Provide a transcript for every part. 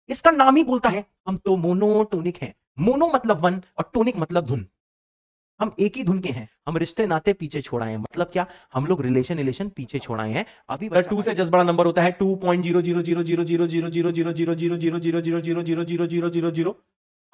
इसका नाम ही बोलता है हम तो मोनोटोनिक हैं। मोनो मतलब वन और टोनिक मतलब धुन। हम एक ही धुन के हैं, हम रिश्ते नाते पीछे छोड़ाए हैं। मतलब क्या, हम लोग रिलेशन पीछे छोड़ाए हैं। अभी 2 से जस्ट बड़ा नंबर होता है 2.0000000000000000000000000।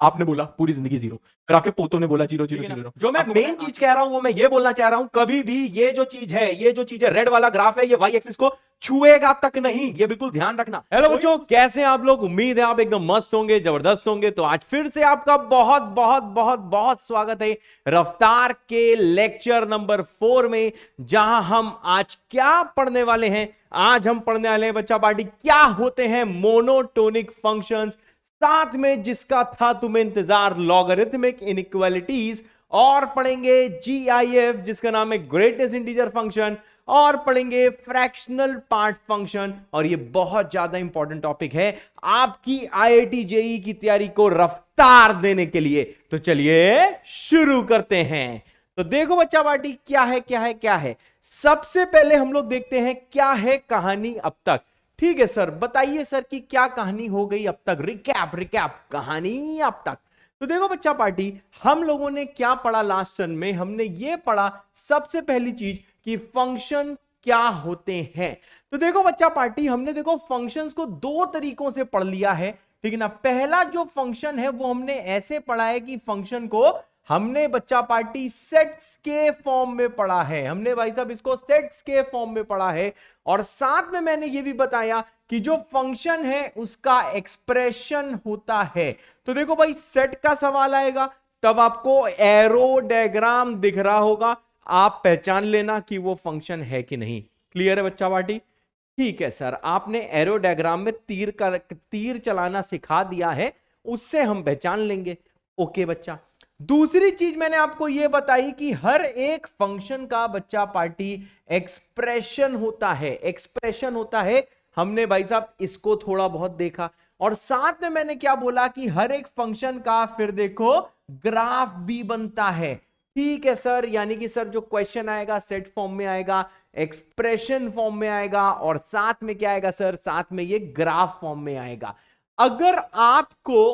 आपने बोला पूरी जिंदगी जीरो, फिर आपके पोतों ने बोला 00000। जो मैं मेन चीज कह रहा हूं वो मैं ये बोलना चाह रहा हूं, कभी भी ये जो चीज है, ये जो चीज है, रेड वाला ग्राफ है, ये वाई एक्सिस को छुएगा तक नहीं, ये बिल्कुल ध्यान रखना। हेलो बच्चों, कैसे हैं आप लोग? उम्मीद है आप एकदम मस्त होंगे, जबरदस्त होंगे। तो आज फिर से आपका बहुत बहुत बहुत बहुत स्वागत है रफ्तार के लेक्चर नंबर 4 में, जहां हम आज क्या पढ़ने वाले हैं। आज हम पढ़ने वाले हैं बच्चा पार्टी क्या होते हैं मोनोटोनिक फंक्शंस, साथ में जिसका था तुम्हें इंतजार लॉगरिथमिक इनइक्वालिटीज, और पढ़ेंगे जीआईएफ जिसका नाम है ग्रेटेस्ट इंटीजर फंक्शन, और पढ़ेंगे फ्रैक्शनल पार्ट फंक्शन। और ये बहुत ज्यादा इंपॉर्टेंट टॉपिक है आपकी आईआईटी जेई की तैयारी को रफ्तार देने के लिए। तो चलिए शुरू करते हैं। तो देखो बच्चा पार्टी क्या है क्या है क्या है। सबसे पहले हम लोग देखते हैं क्या है कहानी अब तक। ठीक है सर, बताइए सर कि क्या कहानी हो गई अब तक। रिकैप कहानी अब तक। तो देखो बच्चा पार्टी, हम लोगों ने क्या पढ़ा लास्ट टर्म में। हमने ये पढ़ा सबसे पहली चीज कि फंक्शन क्या होते हैं। तो देखो बच्चा पार्टी, हमने देखो फंक्शंस को दो तरीकों से पढ़ लिया है, ठीक है ना। पहला जो फंक्शन है वो हमने ऐसे पढ़ा है कि फंक्शन को हमने बच्चा पार्टी सेट्स के फॉर्म में पढ़ा है। हमने भाई साहब इसको सेट्स के फॉर्म में पढ़ा है। और साथ में मैंने ये भी बताया कि जो फंक्शन है उसका एक्सप्रेशन होता है। तो देखो भाई, सेट का सवाल आएगा तब आपको एरो डायग्राम दिख रहा होगा, आप पहचान लेना कि वो फंक्शन है कि नहीं। क्लियर है बच्चा पार्टी? ठीक है सर, आपने एरो डायग्राम में तीर चलाना सिखा दिया है, उससे हम पहचान लेंगे। ओके बच्चा। दूसरी चीज मैंने आपको यह बताई कि हर एक फंक्शन का बच्चा पार्टी एक्सप्रेशन होता है। एक्सप्रेशन होता है, हमने भाई साहब इसको थोड़ा बहुत देखा। और साथ में मैंने क्या बोला कि हर एक फंक्शन का फिर देखो ग्राफ भी बनता है। ठीक है सर, यानी कि सर जो क्वेश्चन आएगा सेट फॉर्म में आएगा, एक्सप्रेशन फॉर्म में आएगा, और साथ में क्या आएगा सर, साथ में ये ग्राफ फॉर्म में आएगा। अगर आपको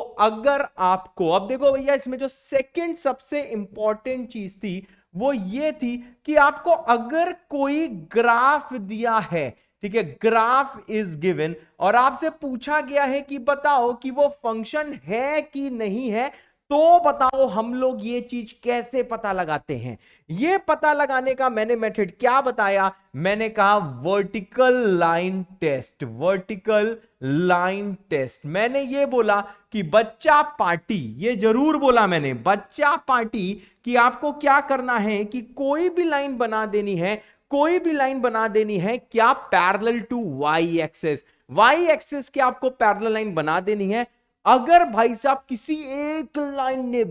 अब देखो भैया, इसमें जो सेकंड सबसे इंपॉर्टेंट चीज थी वो ये थी कि आपको अगर कोई ग्राफ दिया है, ठीक है, ग्राफ इज गिवन, और आपसे पूछा गया है कि बताओ कि वो फंक्शन है कि नहीं है, तो बताओ हम लोग ये चीज कैसे पता लगाते हैं। ये पता लगाने का मैंने मेथड क्या बताया, मैंने कहा vertical line test. Vertical line test मैंने ये बोला कि बच्चा पार्टी, ये जरूर बोला मैंने बच्चा पार्टी कि आपको क्या करना है कि कोई भी लाइन बना देनी है, कोई भी लाइन बना देनी है क्या, parallel to y axis. Y axis के आपको पैरेलल लाइन बना देनी है। अगर भाई साहब किसी एक लाइन ने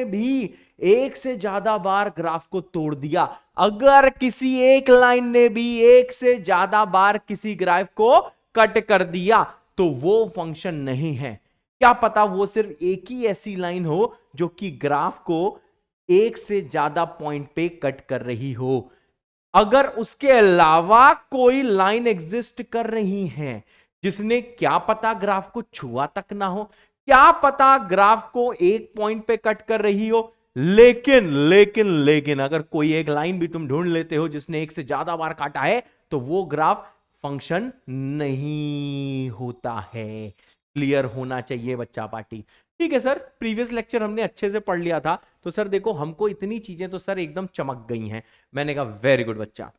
भी एक से ज्यादा बार ग्राफ को तोड़ दिया, अगर किसी एक लाइन ने भी एक से ज्यादा बार किसी ग्राफ को कट कर दिया, तो वो फंक्शन नहीं है। क्या पता वो सिर्फ एक ही ऐसी लाइन हो जो कि ग्राफ को एक से ज्यादा पॉइंट पे कट कर रही हो। अगर उसके अलावा कोई लाइन एग्जिस्ट कर रही है जिसने क्या पता ग्राफ को छुआ तक ना हो, क्या पता ग्राफ को एक पॉइंट पे कट कर रही हो, लेकिन अगर कोई एक लाइन भी तुम ढूंढ लेते हो जिसने एक से ज्यादा बार काटा है, तो वो ग्राफ फंक्शन नहीं होता है। क्लियर होना चाहिए बच्चा पार्टी। ठीक है सर, प्रीवियस लेक्चर हमने अच्छे से पढ़ लिया था, तो सर देखो हमको इतनी चीजें तो सर एकदम चमक गई हैं। मैंने कहा वेरी गुड बच्चा।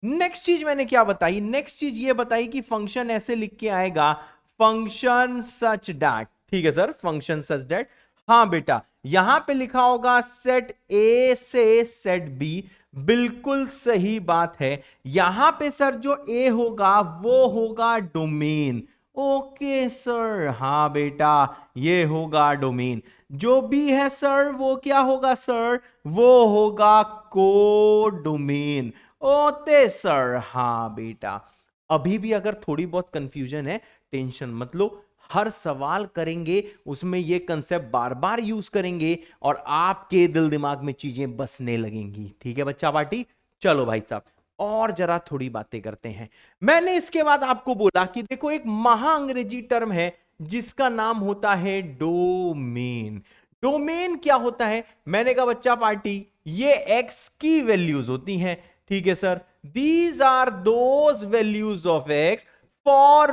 नेक्स्ट चीज मैंने क्या बताई, नेक्स्ट चीज ये बताई कि फंक्शन ऐसे लिख के आएगा, फंक्शन सच डैट। ठीक है सर, फंक्शन सच डैट। हाँ बेटा, यहां पे लिखा होगा सेट ए से सेट बी, बिल्कुल सही बात है। यहां पे सर जो ए होगा वो होगा डोमेन। ओके सर, हाँ बेटा ये होगा डोमेन। जो भी है सर वो क्या होगा सर, वो होगा कोडोमेन। ओते सर, हाँ बेटा। अभी भी अगर थोड़ी बहुत कंफ्यूजन है, टेंशन मत लो, हर सवाल करेंगे उसमें ये कंसेप्ट बार बार यूज करेंगे और आपके दिल दिमाग में चीजें बसने लगेंगी। ठीक है बच्चा पार्टी? चलो भाई साहब, और जरा थोड़ी बातें करते हैं। मैंने इसके बाद आपको बोला कि देखो एक महा अंग्रेजी टर्म है जिसका नाम होता है डोमेन। डोमेन क्या होता है? मैंने कहा बच्चा पार्टी ये एक्स की वैल्यूज होती हैं, ठीक है sir. These are those values of x for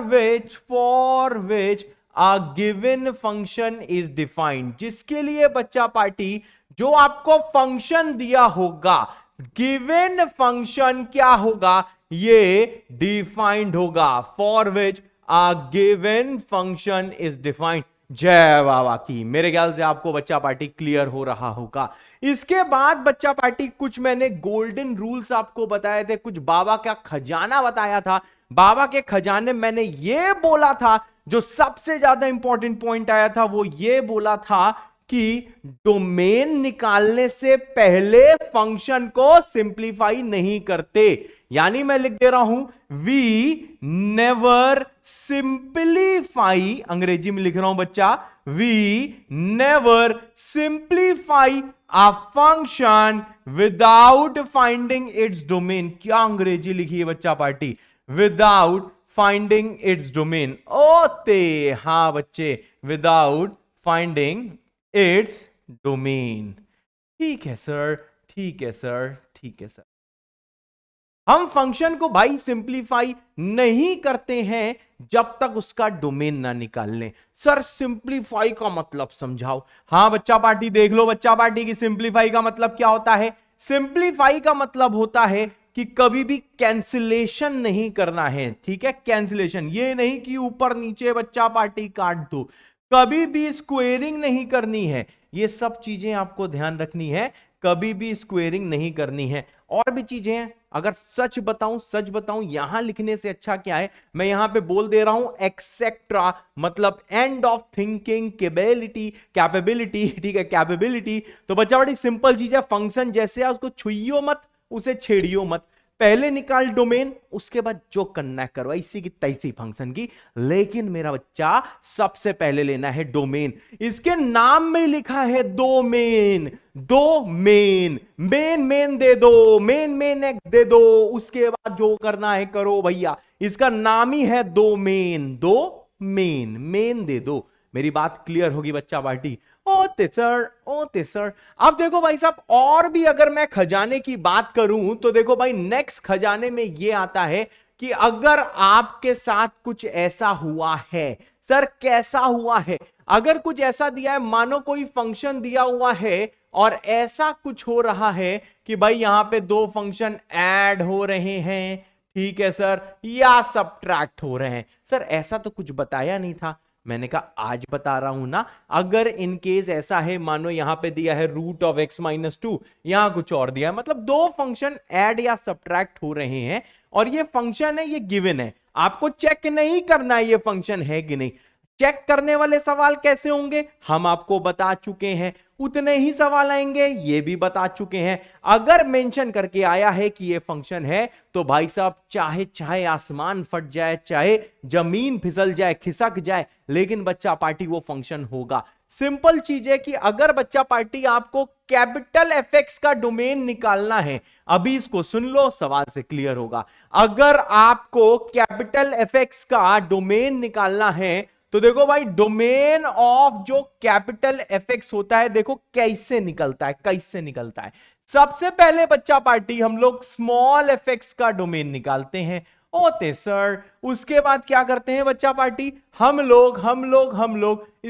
which a given function is defined, जिसके लिए बच्चा पार्टी जो आपको फंक्शन दिया होगा, गिवन फंक्शन क्या होगा? ये डिफाइंड होगा। For which a given function is defined। जय बाबा की। मेरे ख्याल से आपको बच्चा पार्टी क्लियर हो रहा होगा। इसके बाद बच्चा पार्टी कुछ मैंने गोल्डन रूल्स आपको बताए थे, कुछ बाबा का खजाना बताया था। बाबा के खजाने मैंने ये बोला था, जो सबसे ज्यादा इंपॉर्टेंट पॉइंट आया था वो ये बोला था कि डोमेन निकालने से पहले फंक्शन को सिंप्लीफाई नहीं करते। यानी मैं लिख दे रहा हूं, वी नेवर सिंप्लीफाई, अंग्रेजी में लिख रहा हूं बच्चा, we never simplify a function without finding its domain. क्या अंग्रेजी लिखी है बच्चा party? Without finding its domain. ओते हां बच्चे, विदाउट फाइंडिंग इट्स डोमेन। ठीक है सर, ठीक है सर, ठीक है सर। हम फंक्शन को भाई सिंप्लीफाई नहीं करते हैं जब तक उसका डोमेन ना निकाल लें। सर सिंप्लीफाई का मतलब समझाओ। हां बच्चा पार्टी देख लो, बच्चा पार्टी की सिंप्लीफाई का मतलब क्या होता है? सिंप्लीफाई का मतलब होता है कि कभी भी कैंसिलेशन नहीं करना है, ठीक है। कैंसिलेशन ये नहीं कि ऊपर नीचे बच्चा पार्टी काट दो, कभी भी स्क्वेयरिंग नहीं करनी है। ये सब चीजें आपको ध्यान रखनी है, कभी भी स्क्वेयरिंग नहीं करनी है। और भी चीजें हैं, अगर सच बताऊं यहां लिखने से अच्छा क्या है, मैं यहां पे बोल दे रहा हूं एक्सेट्रा, मतलब एंड ऑफ थिंकिंग, कैपेबिलिटी, ठीक है, कैपेबिलिटी। तो बच्चा बड़ी सिंपल चीज है, फंक्शन जैसे है उसको छुइयो मत, उसे छेड़ियो मत। पहले निकाल डोमेन, उसके बाद जो करना करो, इसी की तैसी फंक्शन की। लेकिन मेरा बच्चा सबसे पहले लेना है डोमेन। इसके नाम में लिखा है डोमेन। मेन मेन दे दो, मेन एक दे दो, उसके बाद जो करना है करो भैया। इसका नाम ही है डोमेन। मेन दे दो। मेरी बात क्लियर होगी बच्चा पार्टी? ओते सर। अब देखो भाई साहब, और भी अगर मैं खजाने की बात करूं तो देखो भाई, नेक्स्ट खजाने में यह आता है कि अगर आपके साथ कुछ ऐसा हुआ है। सर कैसा हुआ है? अगर कुछ ऐसा दिया है, मानो कोई फंक्शन दिया हुआ है और ऐसा कुछ हो रहा है कि भाई यहां पे दो फंक्शन ऐड हो रहे हैं, ठीक है सर, या सब्ट्रैक्ट हो रहे हैं। सर ऐसा तो कुछ बताया नहीं था। मैंने कहा आज बता रहा हूं ना। अगर इन केस ऐसा है, मानो यहां पे दिया है रूट ऑफ x-2, यहां कुछ और दिया है, मतलब दो फंक्शन ऐड या सब्ट्रैक्ट हो रहे हैं और ये फंक्शन है, ये गिवन है, आपको चेक नहीं करना है ये फंक्शन है कि नहीं। चेक करने वाले सवाल कैसे होंगे हम आपको बता चुके हैं, उतने ही सवाल आएंगे ये भी बता चुके हैं। अगर मेंशन करके आया है कि ये फंक्शन है तो भाई साहब चाहे आसमान फट जाए, चाहे जमीन फिसल जाए, खिसक जाए, लेकिन बच्चा पार्टी वो फंक्शन होगा। सिंपल चीज है कि अगर बच्चा पार्टी आपको कैपिटल एफएक्स का डोमेन निकालना है, अभी इसको सुन लो, सवाल से क्लियर होगा। अगर आपको कैपिटल एफएक्स का डोमेन निकालना है तो देखो भाई, डोमेन ऑफ जो कैपिटल एफएक्स होता है, देखो कैसे निकलता है। सबसे पहले बच्चा पार्टी हम लोग स्मॉल एफएक्स का डोमेन निकालते हैं, ओते सर। उसके बाद क्या करते हैं बच्चा पार्टी, हम लोग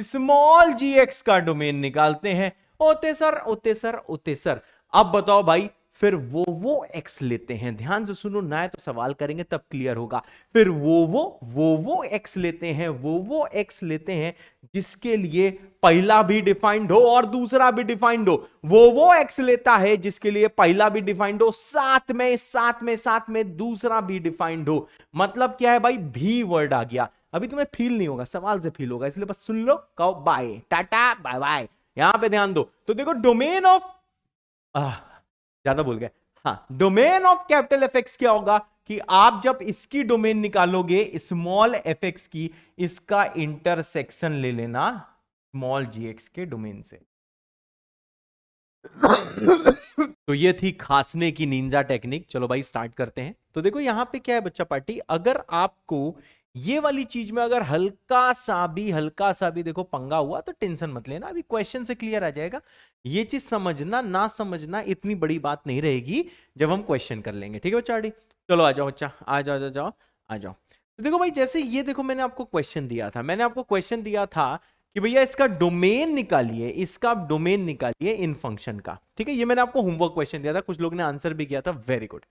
स्मॉल जीएक्स का डोमेन निकालते हैं, ओते सर। अब बताओ भाई, फिर वो एक्स लेते हैं, ध्यान से सुनो ना, तो सवाल करेंगे तब क्लियर होगा। फिर वो एक्स लेते हैं, वो एक्स लेते हैं जिसके लिए पहला भी डिफाइंड हो और दूसरा भी डिफाइंड हो। वो एक्स लेता है जिसके लिए पहला भी डिफाइंड हो, साथ में दूसरा भी डिफाइंड हो। मतलब क्या है भाई, भी वर्ड आ गया। अभी तुम्हें फील नहीं होगा, सवाल से फील होगा, इसलिए बस सुन लो, कहो बाय, टाटा बाय बाय, यहां पे ध्यान दो। तो देखो डोमेन ऑफ, ज्यादा बोल गए, हाँ, डोमेन ऑफ कैपिटल एफएक्स क्या होगा कि आप जब इसकी डोमेन निकालोगे स्मॉल एफएक्स की, इसका इंटरसेक्शन ले लेना स्मॉल जीएक्स के डोमेन से। तो ये थी खांसने की निंजा टेक्निक। चलो भाई स्टार्ट करते हैं। तो देखो यहां पे क्या है बच्चा पार्टी, अगर आपको ये वाली चीज में अगर हल्का सा भी देखो पंगा हुआ तो टेंशन मत लेना, अभी क्वेश्चन से क्लियर आ जाएगा। ये चीज समझना ना समझना इतनी बड़ी बात नहीं रहेगी जब हम क्वेश्चन कर लेंगे। ठीक है बच्चा पार्टी, चलो आ जाओ बच्चा, आ जाओ आ जाओ आ जाओ। तो देखो भाई जैसे ये देखो मैंने आपको क्वेश्चन दिया था, कि भैया इसका डोमेन निकालिए, इसका डोमेन निकालिए इन फंक्शन का। ठीक है, ये मैंने आपको होमवर्क क्वेश्चन दिया था, कुछ लोग ने आंसर भी किया था, वेरी गुड।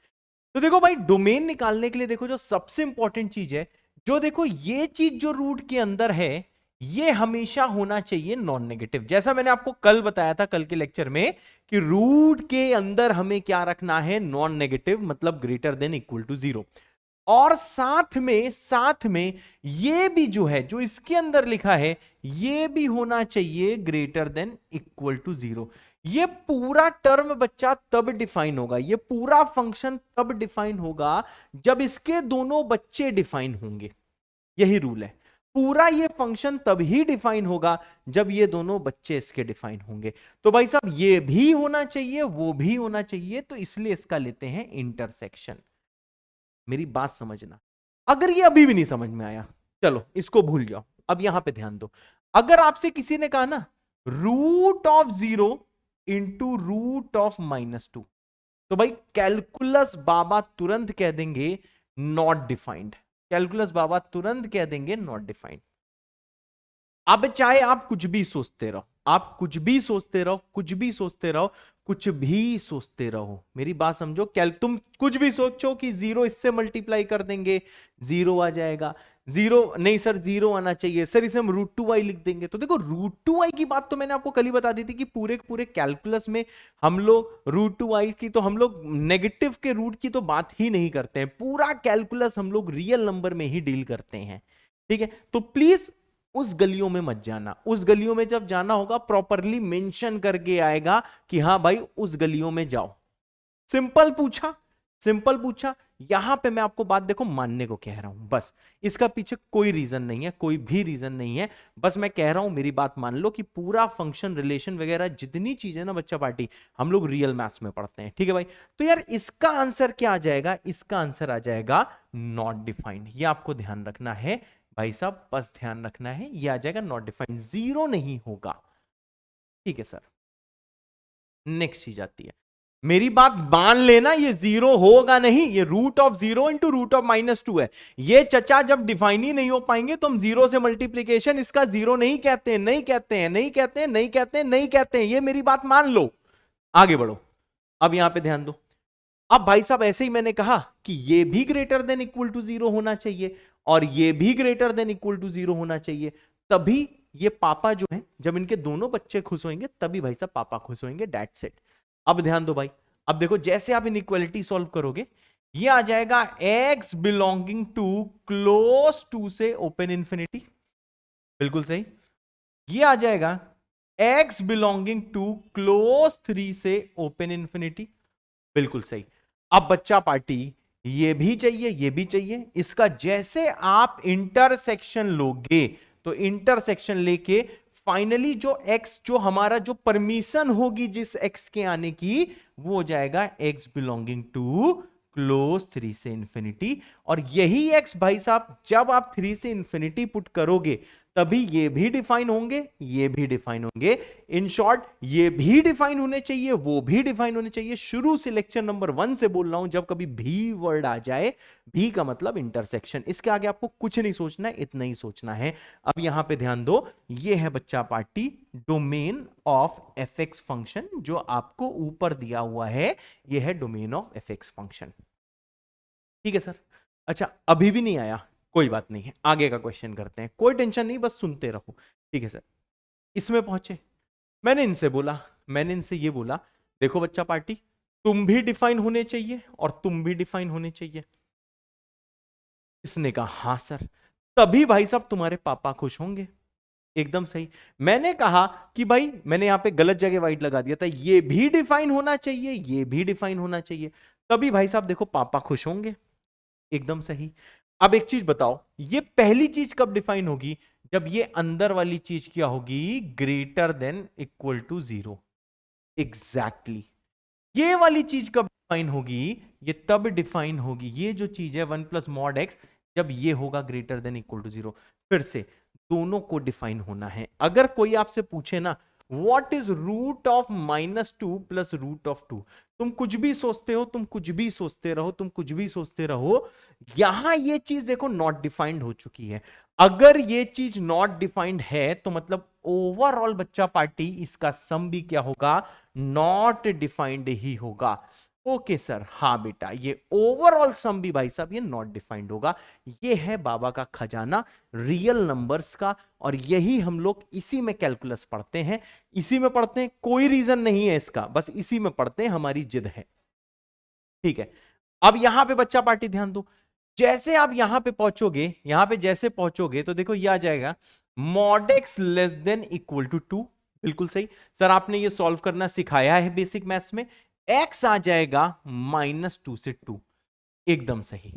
तो देखो भाई डोमेन निकालने के लिए देखो जो सबसे इंपॉर्टेंट चीज है, जो देखो ये चीज जो रूट के अंदर है ये हमेशा होना चाहिए नॉन नेगेटिव। जैसा मैंने आपको कल बताया था, कल के लेक्चर में, कि रूट के अंदर हमें क्या रखना है, नॉन नेगेटिव, मतलब ग्रेटर देन इक्वल टू 0। और साथ में ये भी जो है, जो इसके अंदर लिखा है, ये भी होना चाहिए ग्रेटर देन इक्वल टू 0। ये पूरा टर्म बच्चा तब डिफाइन होगा, ये पूरा फंक्शन तब डिफाइन होगा जब इसके दोनों बच्चे डिफाइन होंगे। यही रूल है, पूरा ये फंक्शन तब ही डिफाइन होगा जब ये दोनों बच्चे इसके डिफाइन होंगे। तो भाई साहब ये भी होना चाहिए, वो भी होना चाहिए, तो इसलिए इसका लेते हैं इंटरसेक्शन। मेरी बात समझना, अगर ये अभी भी नहीं समझ में आया, चलो इसको भूल जाओ, अब यहां पे ध्यान दो। अगर आपसे किसी ने कहा ना root of 0 into root of -2, तो भाई कैलकुलस बाबा तुरंत कह देंगे नॉट डिफाइंड। कैलकुलस बाबा तुरंत कह देंगे नॉट डिफाइंड। अब चाहे आप कुछ भी सोचते रहो, आप कुछ भी सोचते रहो, कुछ भी सोचते रहो, कुछ भी सोचते रहो, मेरी बात समझो। तुम कुछ भी सोचो कि 0 इससे मल्टीप्लाई कर देंगे 0 आ जाएगा, 0 नहीं सर 0 आना चाहिए सर, इसे हम √2y लिख देंगे। तो देखो √2y की बात तो मैंने आपको कल ही बता दी थी कि पूरे पूरे कैलकुलस में हम लोग √2y की तो हम लोग नेगेटिव के रूट की तो बात ही नहीं करते हैं, पूरा कैलकुलस हम लोग रियल नंबर में ही डील करते हैं। ठीक है, तो प्लीज उस गलियों में मत जाना। उस गलियों में जब जाना होगा प्रॉपरली मेंशन करके आएगा कि हां भाई उस गलियों में जाओ। सिंपल पूछा, सिंपल पूछा, यहां पे मैं आपको बात देखो मानने को कह रहा हूं, बस इसका पीछे कोई रीजन नहीं है, कोई भी रीजन नहीं है, बस मैं कह रहा हूं मेरी बात मान लो कि पूरा फंक्शन रिलेशन वगैरह जितनी चीजें ना बच्चा पार्टी हम लोग रियल मैथ्स में पढ़ते हैं। ठीक है भाई, तो यार इसका आंसर क्या आ जाएगा, इसका आंसर आ जाएगा नॉट डिफाइंड। ये आपको ध्यान रखना है भाई साहब, बस ध्यान रखना है, ये आ जाएगा नॉट डिफाइंड, 0 नहीं होगा। ठीक है सर, नेक्स्ट चीज आती है, मेरी बात मान लेना, ये 0 होगा नहीं, ये root of 0 into root of -2 है। ये चचा जब डिफाइन ही नहीं हो पाएंगे तो हम 0 से मल्टीप्लीकेशन इसका 0 नहीं कहते हैं, नहीं कहते हैं, नहीं कहते हैं, नहीं कहते हैं, नहीं कहते हैं। ये मेरी बात मान लो, आगे बढ़ो। अब यहां पे ध्यान दो, अब भाई साहब ऐसे ही मैंने कहा कि ये भी ग्रेटर देन इक्वल टू 0 होना चाहिए और ये भी ग्रेटर देन इक्वल टू 0 होना चाहिए, तभी ये पापा जो है, जब इनके दोनों बच्चे खुश होंगे तभी भाई साहब पापा खुश होंगे, दैट्स इट। अब ध्यान दो भाई, अब देखो जैसे आप इनइक्वालिटी सॉल्व करोगे, ये आ जाएगा x belonging to close two से ओपन इंफिनिटी, बिल्कुल सही। ये आ जाएगा x बिलोंगिंग टू क्लोज 3 से ओपन इंफिनिटी, बिल्कुल सही। अब बच्चा पार्टी ये भी चाहिए, ये भी चाहिए, इसका जैसे आप इंटरसेक्शन लोगे तो इंटरसेक्शन लेके फाइनली जो x, जो हमारा जो परमिशन होगी जिस x के आने की, वो हो जाएगा x बिलोंगिंग टू क्लोज 3 से इंफिनिटी। और यही x भाई साहब जब आप 3 से इंफिनिटी पुट करोगे तभी ये भी डिफाइन होंगे, ये भी डिफाइन होंगे। इन शॉर्ट ये भी डिफाइन होने चाहिए, वो भी डिफाइन होने चाहिए। शुरू से लेक्चर नंबर 1 से बोल रहा हूं, जब कभी भी वर्ड आ जाए, भी का मतलब इंटरसेक्शन, इसके आगे आपको कुछ नहीं सोचना है, इतना ही सोचना है। अब यहां पे ध्यान दो, ये है बच्चा party domain of F function, जो आपको ऊपर दिया हुआ है, ये है डोमेन ऑफ एफ फंक्शन। ठीक है सर, अच्छा अभी भी नहीं आया, कोई बात नहीं है, आगे का क्वेश्चन करते हैं, कोई टेंशन नहीं, बस सुनते रहो। ठीक है सर, इसमें पहुंचे, मैंने इनसे बोला, मैंने इनसे ये बोला, देखो बच्चा पार्टी तुम भी डिफाइन होने चाहिए और तुम भी डिफाइन होने चाहिए। इसने कहा हां सर, तभी भाई साहब तुम्हारे पापा खुश होंगे। एकदम सही। मैंने कहा कि भाई मैंने यहां पे गलत जगह वाइट लगा दिया था, ये भी डिफाइन होना चाहिए, ये भी डिफाइन होना चाहिए, तभी भाई साहब देखो पापा खुश होंगे। एकदम सही। अब एक चीज बताओ, ये पहली चीज कब डिफाइन होगी, जब ये अंदर वाली चीज क्या होगी, greater than equal to 0। Exactly ये वाली चीज कब डिफाइन होगी, ये तब डिफाइन होगी, ये जो चीज है 1 प्लस मॉड एक्स, जब ये होगा ग्रेटर देन इक्वल टू 0। फिर से दोनों को डिफाइन होना है। अगर कोई आपसे पूछे ना what is root of -2 plus root of 2, तुम कुछ भी सोचते हो, तुम कुछ भी सोचते रहो, तुम कुछ भी सोचते रहो, यहां ये चीज देखो नॉट डिफाइंड हो चुकी है। अगर ये चीज नॉट डिफाइंड है तो मतलब ओवरऑल बच्चा पार्टी इसका सम भी क्या होगा, नॉट डिफाइंड ही होगा। ओके सर, हाँ बेटा, ये ओवरऑल सम भी भाई साहब ये नॉट डिफाइंड होगा। ये है बाबा का खजाना रियल नंबर्स का, और यही हम लोग इसी में कैलकुलस पढ़ते हैं, इसी में पढ़ते हैं, कोई रीजन नहीं है इसका, बस इसी में पढ़ते हैं, हमारी जिद है। ठीक है, अब यहां पे बच्चा पार्टी ध्यान दो, जैसे आप यहां पे पहुंचोगे, यहां पे जैसे पहुंचोगे तो देखो ये आ जाएगा mod x less than equal to 2। बिल्कुल सही सर, आपने ये सॉल्व करना सिखाया है बेसिक मैथ्स में। x आ जाएगा -2 से 2, एकदम सही।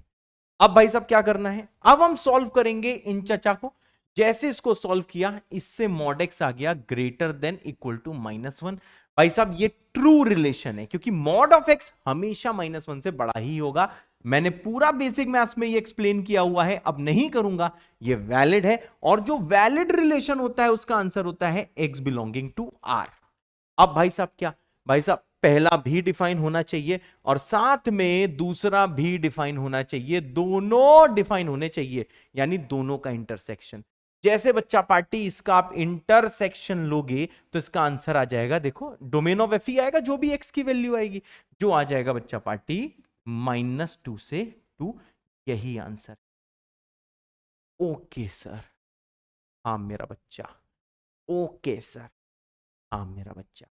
अब भाई साहब क्या करना है, अब हम सॉल्व करेंगे इन चचा को। जैसे इसको सॉल्व किया, इससे मॉड एक्स आ गया ग्रेटर देन इक्वल टू -1। भाई साहब ये ट्रू रिलेशन है, क्योंकि मॉड ऑफ एक्स हमेशा -1 से बड़ा ही होगा। मैंने पूरा बेसिक मैथ्स में ये एक्सप्लेन किया हुआ है, अब नहीं करूंगा, ये वैलिड है। और जो वैलिड रिलेशन होता है उसका आंसर होता है x बिलोंगिंग टू r। अब भाई साहब क्या, भाई साहब पहला भी डिफाइन होना चाहिए और साथ में दूसरा भी डिफाइन होना चाहिए, दोनों डिफाइन होने चाहिए, यानी दोनों का इंटरसेक्शन। जैसे बच्चा पार्टी इसका आप इंटरसेक्शन लोगे तो इसका आंसर आ जाएगा, देखो डोमेन ऑफ एफ ही आएगा, जो भी एक्स की वैल्यू आएगी, जो आ जाएगा बच्चा पार्टी -2 से 2, यही आंसर। ओके सर, हाँ मेरा बच्चा, ओके सर, हाँ मेरा बच्चा।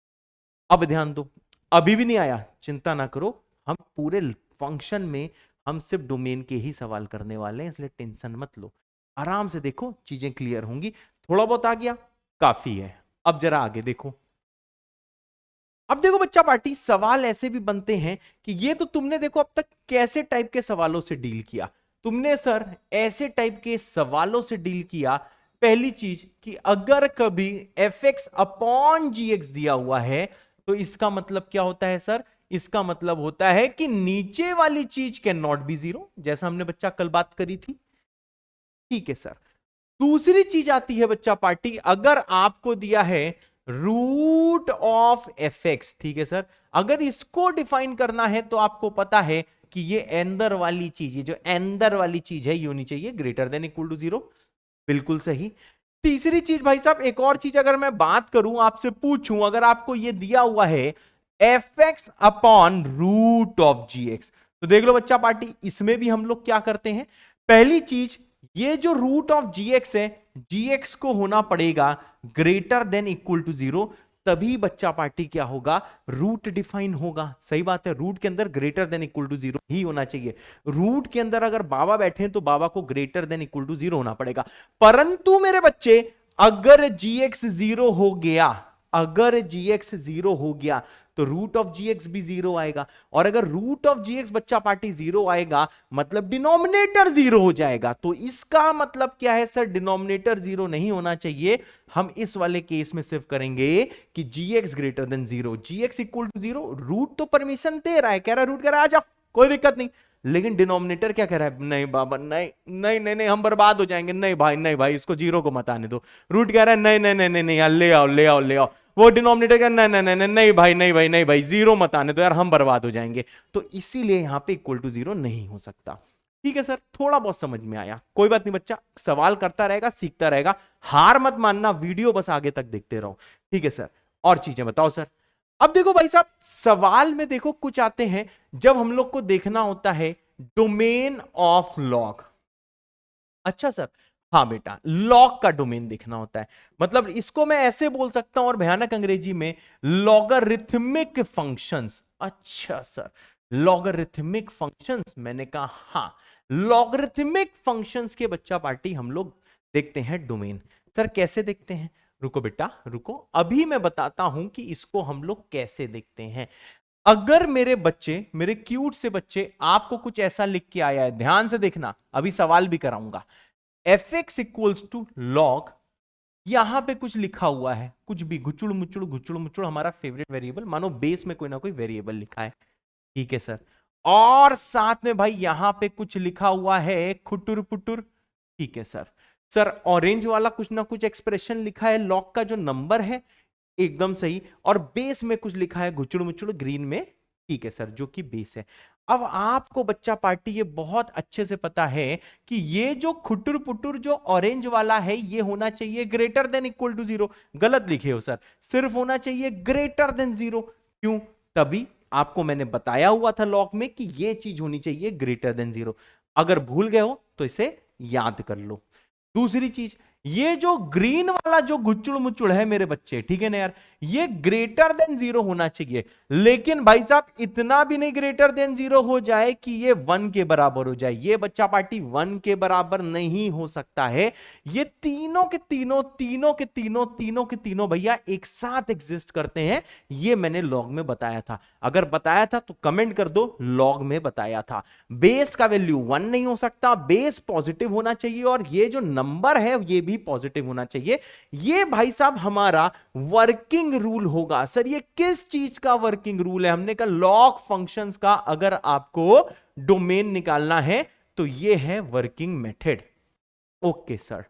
अब ध्यान दो, अभी भी नहीं आया, चिंता ना करो, हम पूरे फंक्शन में हम सिर्फ डोमेन के ही सवाल करने वाले हैं, इसलिए टेंशन मत लो, आराम से देखो, चीजें क्लियर होंगी। थोड़ा बहुत आ गया, काफी है। अब जरा आगे देखो, अब देखो बच्चा पार्टी, सवाल ऐसे भी बनते हैं कि ये तो तुमने देखो अब तक कैसे टाइप के सवालों से डील किया, तुमने सर ऐसे टाइप के सवालों से डील किया। पहली चीज कि अगर कभी fx अपॉन gx दिया हुआ है तो इसका मतलब क्या होता है सर, इसका मतलब होता है कि नीचे वाली चीज कैन नॉट बी जीरो, जैसा हमने बच्चा कल बात करी थी। ठीक है सर, दूसरी चीज आती है बच्चा पार्टी, अगर आपको दिया है रूट ऑफ एफ एक्स, ठीक है सर, अगर इसको डिफाइन करना है तो आपको पता है कि ये अंदर वाली चीज, ये जो अंदर वाली चीज है ये होनी चाहिए ग्रेटर देन इक्वल टू 0। बिल्कुल सही। तीसरी चीज भाई साहब, एक और चीज अगर मैं बात करूं, आपसे पूछूं, अगर आपको ये दिया हुआ है f x upon root of g x, तो देख लो बच्चा पार्टी, इसमें भी हम लोग क्या करते हैं, पहली चीज ये जो रूट ऑफ जी एक्स है, जी एक्स को होना पड़ेगा ग्रेटर देन इक्वल टू 0, तभी बच्चा पार्टी क्या होगा, रूट डिफाइन होगा। सही बात है, रूट के अंदर ग्रेटर देन इक्वल टू 0 ही होना चाहिए। रूट के अंदर अगर बाबा बैठे हैं तो बाबा को ग्रेटर देन इक्वल टू 0 होना पड़ेगा। परंतु मेरे बच्चे, अगर gx 0 हो गया, अगर gx 0 हो गया तो रूट ऑफ gx भी 0 आएगा, और अगर रूट ऑफ gx बच्चा पार्टी 0 आएगा मतलब डिनोमिनेटर 0 हो जाएगा। तो इसका मतलब क्या है सर, डिनोमिनेटर 0 नहीं होना चाहिए। हम इस वाले केस में सिर्फ करेंगे कि gx greater than 0, gx equal to 0, root तो परमिशन दे रहा है, कह रहा है रूट कह रहा है आ जाओ, कोई दिक्कत नहीं, लेकिन डिनोमिनेटर क्या कह रहा है, नहीं बाबा नहीं नहीं नहीं नहीं, हम बर्बाद हो जाएंगे, नहीं भाई नहीं भाई, इसको 0 को मत आने दो। रूट कह रहा है नहीं नहीं नहीं नहीं नहीं यार, ले आओ ले आओ ले आओ, वो डिनोमिनेटर कह नहीं नहीं नहीं नहीं नहीं भाई नहीं भाई नहीं भाई, 0 मत आने दो यार, हम बर्बाद हो जाएंगे। तो इसीलिए यहां पे इक्वल टू 0 नहीं हो सकता। ठीक है सर, थोड़ा बहुत समझ में आया, कोई बात नहीं बच्चा, सवाल करता रहेगा, सीखता रहेगा, हार मत मानना, वीडियो बस आगे तक देखते रहो। ठीक है सर, और चीजें बताओ सर। अब देखो भाई साहब, सवाल में देखो कुछ आते हैं जब हम लोग को देखना होता है डोमेन ऑफ लॉग। अच्छा सर, हाँ बेटा, लॉग का डोमेन देखना होता है, मतलब इसको मैं ऐसे बोल सकता हूं और भयानक अंग्रेजी में लॉगरिथमिक फंक्शंस। अच्छा सर, लॉगरिथमिक फंक्शंस, मैंने कहा हाँ, लॉगरिथमिक फंक्शंस के बच्चा पार्टी हम लोग देखते हैं डोमेन। सर कैसे देखते हैं, रुको बेटा रुको, अभी मैं बताता हूं कि इसको हम लोग कैसे देखते हैं। अगर मेरे बच्चे, मेरे क्यूट से बच्चे, आपको कुछ ऐसा लिख के आया है, ध्यान से देखना, अभी सवाल भी कराऊंगा, f x equals to log यहां पे कुछ लिखा हुआ है, कुछ भी घुचुड़ मुचुड़ हमारा फेवरेट वेरिएबल, मानो बेस में कोई ना कोई वेरिएबल लिखा है, ठीक है सर। और साथ में भाई यहां पे कुछ लिखा हुआ है खुटुर पुटुर, ठीक है सर। सर ऑरेंज वाला कुछ ना कुछ एक्सप्रेशन लिखा है, लॉग का जो नंबर है, एकदम सही। और बेस में कुछ लिखा है घुचुड़ मुचुड़ ग्रीन में, ठीक है सर, जो कि बेस है। अब आपको बच्चा पार्टी ये बहुत अच्छे से पता है कि ये जो खुटुर पुटुर जो ऑरेंज वाला है ये होना चाहिए ग्रेटर देन इक्वल टू 0। गलत लिखे हो सर, सिर्फ होना चाहिए ग्रेटर देन 0। क्यों? तभी आपको मैंने बताया हुआ था लॉग में कि ये चीज होनी चाहिए ग्रेटर देन 0। अगर भूल गए हो तो इसे याद कर लो। दूसरी चीज, ये जो ग्रीन वाला जो गुच्चुड़ मुच्चुड़ है मेरे बच्चे, ठीक है ना यार, ये ग्रेटर देन 0 होना चाहिए। लेकिन भाई साहब इतना भी नहीं ग्रेटर देन 0 हो जाए कि ये 1 के बराबर हो जाए। ये बच्चा पार्टी 1 के बराबर नहीं हो सकता है। ये तीनों के तीनों भैया एक साथ एग्जिस्ट करते हैं। ये मैंने लॉग में बताया था। अगर बताया था तो कमेंट कर दो, लॉग में बताया था। बेस का वैल्यू 1 नहीं हो सकता, बेस पॉजिटिव होना चाहिए, और ये जो नंबर है ये भी पॉजिटिव होना चाहिए। ये भाई साहब हमारा वर्किंग रूल होगा। सर ये किस चीज का वर्किंग रूल है? हमने कहा लॉग फंक्शंस का। अगर आपको डोमेन निकालना है तो ये है वर्किंग मेथड। ओके सर,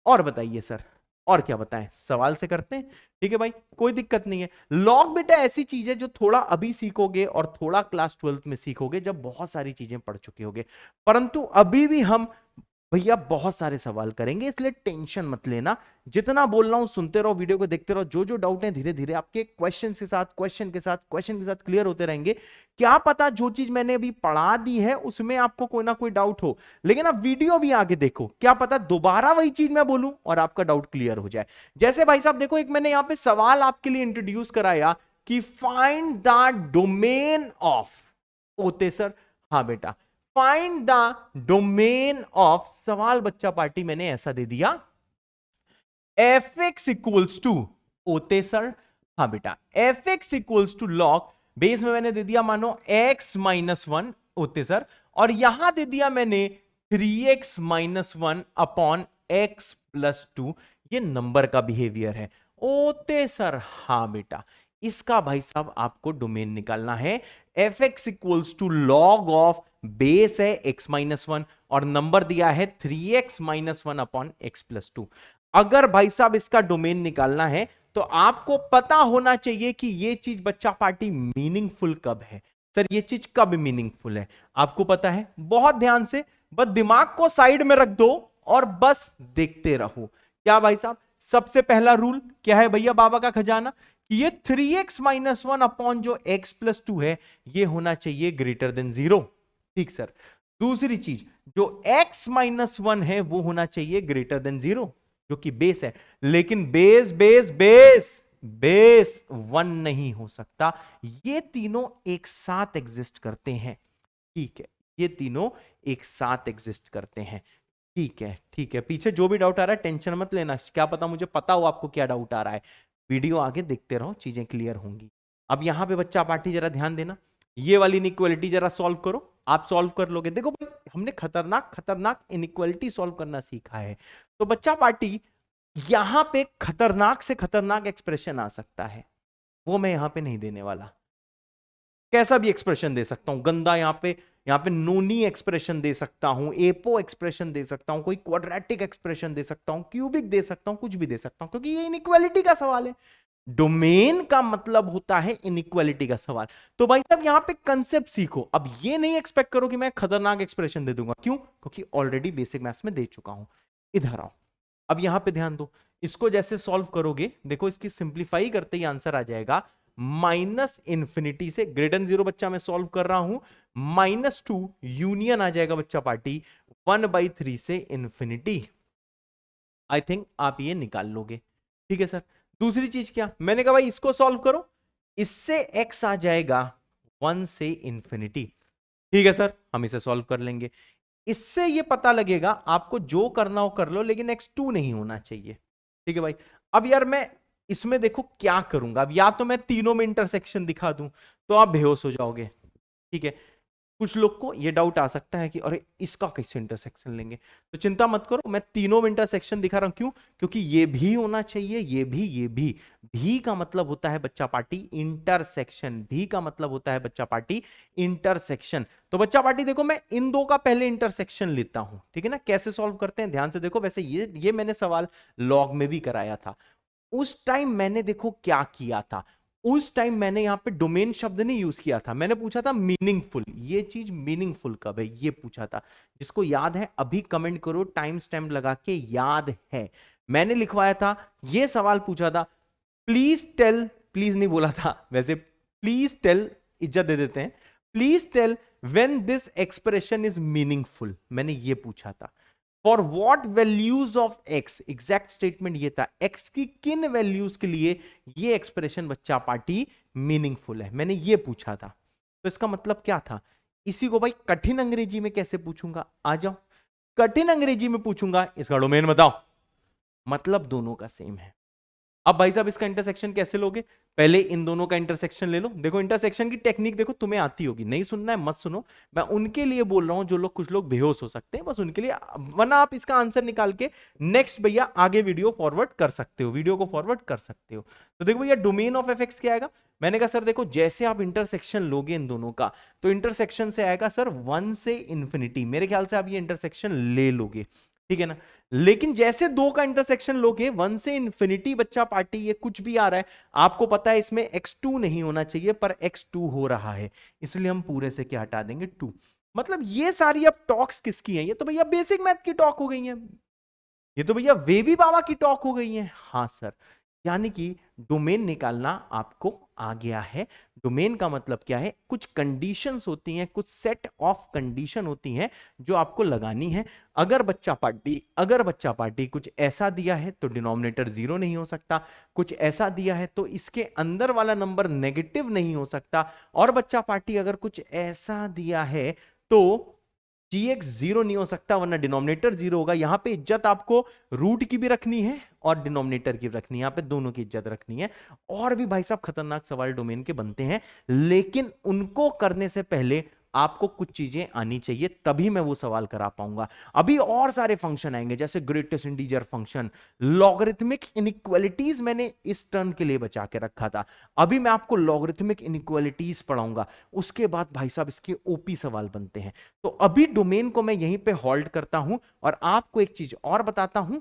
और बताइए सर, और क्या बताएं? सवाल से करते हैं, ठीक है भाई, कोई दिक्कत नहीं है। लॉग बेटा ऐसी चीज है जो थोड़ा अभी सीखोगे और थोड़ा क्लास 12th में सीखोगे जब बहुत सारी चीजें पढ़ चुके होगे। परंतु अभी भी हम भैया बहुत सारे सवाल करेंगे, इसलिए टेंशन मत लेना। जितना बोल रहा हूं सुनते रहो, वीडियो को देखते रहो। जो जो डाउट है धीरे धीरे आपके क्वेश्चन के साथ क्लियर होते रहेंगे। क्या पता जो चीज मैंने अभी पढ़ा दी है उसमें आपको कोई ना कोई डाउट हो, लेकिन आप वीडियो भी आगे देखो, क्या पता दोबारा वही चीज मैं बोलूं और आपका डाउट क्लियर हो जाए। जैसे भाई साहब देखो, एक मैंने यहां पे सवाल आपके लिए इंट्रोड्यूस कराया कि फाइंड द डोमेन ऑफ। ओते सर, हाँ बेटा, फाइंड द डोमेन ऑफ, सवाल बच्चा पार्टी मैंने ऐसा दे दिया, एफ एक्स इक्वल्स टू, ओते सर, हाँ बेटा, f x equals to log, base में मैंने दे दिया मानो x माइनस 1, ओते सर, और यहां दे दिया मैंने 3x minus 1 upon x plus 2। ये नंबर का बिहेवियर है, ओते सर, हाँ बेटा। इसका भाई साहब आपको डोमेन निकालना है। F x equals to log of, base है x माइनस 1 और नंबर दिया है 3x minus 1 upon x plus 2। अगर भाई साहब इसका डोमेन निकालना है तो आपको पता होना चाहिए कि ये चीज बच्चा पार्टी मीनिंगफुल कब है। सर ये चीज कब मीनिंगफुल है आपको पता है? बहुत ध्यान से, बस दिमाग को साइड में रख दो और बस देखते रहो। क्या भाई साहब? सबसे पहला रूल क्या है भैया बाबा का खजाना, कि ये 3x माइनस 1 अपॉन जो x प्लस 2 है ये होना चाहिए ग्रेटर देन 0। ठीक सर। दूसरी चीज, जो x माइनस 1 है वो होना चाहिए ग्रेटर देन 0, जो कि बेस है। लेकिन बेस बेस बेस बेस 1 नहीं हो सकता। ये तीनों एक साथ एग्जिस्ट करते हैं, ठीक है, ये तीनों एक साथ एग्जिस्ट करते हैं। ठीक है, ठीक है। पीछे जो भी डाउट आ रहा है टेंशन मत लेना, क्या पता मुझे पता हो आपको क्या डाउट आ रहा है। वीडियो आगे देखते रहो, चीजें क्लियर होंगी। अब यहां पे बच्चा पार्टी जरा ध्यान देना, ये वाली इनइक्वालिटी जरा सॉल्व करो। आप सॉल्व कर लोगे? देखो भाई, हमने खतरनाक खतरनाक इनइक्वालिटी सॉल्व करना सीखा है। तो बच्चा पार्टी यहां पे खतरनाक से खतरनाक एक्सप्रेशन आ सकता है, वो मैं यहां पे नहीं देने वाला। कैसा भी एक्सप्रेशन दे सकता हूं, गंदा यहां पे नोनी एक्सप्रेशन दे सकता हूं, एपो एक्सप्रेशन दे सकता हूं, कोई क्वाड्रेटिक एक्सप्रेशन दे सकता हूं, क्यूबिक दे सकता हूं, कुछ भी दे सकता हूं, क्योंकि ये इनइक्वालिटी का सवाल है। डोमेन का मतलब होता है इनइक्वालिटी का सवाल। तो भाई साहब यहां पे कंसेप्ट सीखो। अब ये नहीं एक्सपेक्ट करो कि मैं खतरनाक एक्सप्रेशन दे दूंगा, क्यों? क्योंकि ऑलरेडी बेसिक मैथ्स में दे चुका हूं। इधर आओ, अब यहां पे ध्यान दो। इसको जैसे सॉल्व करोगे, देखो इसकी सिंप्लीफाई करते ही आंसर आ जाएगा माइनस इंफिनिटी से ग्रेटर देन 0 बच्चा मैं सॉल्व कर रहा हूं, -2 यूनियन आ जाएगा बच्चा पार्टी 1/3 से इंफिनिटी। आई थिंक आप ये निकाल लोगे, ठीक है सर। दूसरी चीज क्या, मैंने कहा भाई इसको सॉल्व करो, इससे x आ जाएगा 1 से इंफिनिटी। ठीक है सर, हम इसे सॉल्व कर लेंगे। इससे ये पता लगेगा, आपको जो करना हो कर लो, लेकिन x2 नहीं होना चाहिए। ठीक है भाई। अब यार मैं इसमें देखो क्या करूंगा। अब या तो मैं तीनों में इंटरसेक्शन दिखा दूं तो आप बेहोश हो जाओगे, ठीक है। कुछ लोग को ये डाउट आ सकता है कि अरे इसका कैसे इंटरसेक्शन लेंगे, तो चिंता मत करो, मैं तीनों में इंटरसेक्शन दिखा रहा हूं। क्यों? क्योंकि ये भी होना चाहिए, ये भी का मतलब होता है बच्चा पार्टी इंटरसेक्शन, भी का मतलब होता है बच्चा पार्टी इंटरसेक्शन। तो बच्चा पार्टी देखो, मैं इन दो का पहले इंटरसेक्शन लेता हूं, ठीक है ना। कैसे सॉल्व करते हैं ध्यान से देखो। वैसे ये मैंने सवाल लॉग में भी कराया था। उस टाइम मैंने देखो क्या किया था, उस टाइम मैंने यहां पे डोमेन शब्द नहीं यूज किया था, मैंने पूछा था मीनिंगफुल। ये चीज मीनिंगफुल कब है ये पूछा था। जिसको याद है अभी कमेंट करो, टाइम स्टैम्प लगा के याद है। मैंने लिखवाया था, ये सवाल पूछा था, प्लीज टेल, प्लीज नहीं बोला था वैसे, प्लीज टेल इज्जत दे देते हैं, please tell when this expression is meaningful, मैंने ये पूछा था। For what values of x, exact statement ये था, एक्स की किन वैल्यूज के लिए ये एक्सप्रेशन बच्चा पार्टी मीनिंगफुल है, मैंने ये पूछा था। तो इसका मतलब क्या था, इसी को भाई कठिन अंग्रेजी में कैसे पूछूंगा, आ जाओ कठिन अंग्रेजी में पूछूंगा, इसका डोमेन बताओ। मतलब दोनों का सेम है। अब भाई साहब इसका इंटरसेक्शन कैसे लोगे, पहले इन दोनों का इंटरसेक्शन ले लो। देखो इंटरसेक्शन की टेक्निक देखो, तुम्हें आती होगी, नहीं सुनना है मत सुनो, मैं उनके लिए बोल रहा हूं जो लोग, कुछ लोग बेहोश हो सकते हैं, बस उनके लिए, वरना आप इसका आंसर निकाल के नेक्स्ट भैया आगे वीडियो फॉरवर्ड कर सकते हो, वीडियो को फॉरवर्ड कर सकते हो। तो देखो भैया डोमेन ऑफ एफ क्या आएगा, मैंने कहा सर देखो जैसे आप इंटरसेक्शन लोगे इन दोनों का, तो इंटरसेक्शन से आएगा सर 1 से इंफिनिटी, मेरे ख्याल से आप ये इंटरसेक्शन ले लोगे, ठीक है ना। लेकिन जैसे दो का इंटरसेक्शन लोगे 1 से इंफिनिटी बच्चा पार्टी, ये कुछ भी आ रहा है, आपको पता है इसमें x2 नहीं होना चाहिए पर x2 हो रहा है, इसलिए हम पूरे से क्या हटा देंगे 2। मतलब ये सारी अब टॉक्स किसकी हैं, ये तो भैया बेसिक मैथ की टॉक हो गई है, ये तो भैया वेवी बाबा की टॉक हो गई है। हाँ सर, यानी कि डोमेन निकालना आपको आ गया है। डोमेन का मतलब क्या है, कुछ कंडीशंस होती हैं, कुछ सेट ऑफ कंडीशन होती हैं जो आपको लगानी है। अगर बच्चा पार्टी कुछ ऐसा दिया है तो डिनोमिनेटर 0 नहीं हो सकता, कुछ ऐसा दिया है तो इसके अंदर वाला नंबर नेगेटिव नहीं हो सकता, और बच्चा पार्टी अगर कुछ ऐसा दिया है तो gx 0 नहीं हो सकता, वरना डिनोमिनेटर 0 होगा। यहां पे इज्जत आपको रूट की भी रखनी है और डिनोमिनेटर की भी रखनी है, यहां पे दोनों की इज्जत रखनी है। और भी भाई साहब खतरनाक सवाल डोमेन के बनते हैं, लेकिन उनको करने से पहले आपको कुछ चीजें आनी चाहिए, तभी मैं वो सवाल करा पाऊंगा। अभी और सारे फंक्शन आएंगे, जैसे greatest integer function, logarithmic inequalities मैंने इस टर्न के लिए बचा के रखा था, अभी मैं आपको लॉगरिथमिक इनइक्वालिटीज पढ़ाऊंगा। उसके बाद भाई साहब इसके ओपी सवाल बनते हैं। तो अभी डोमेन को मैं यहीं पे होल्ड करता हूं और आपको एक चीज और बताता हूं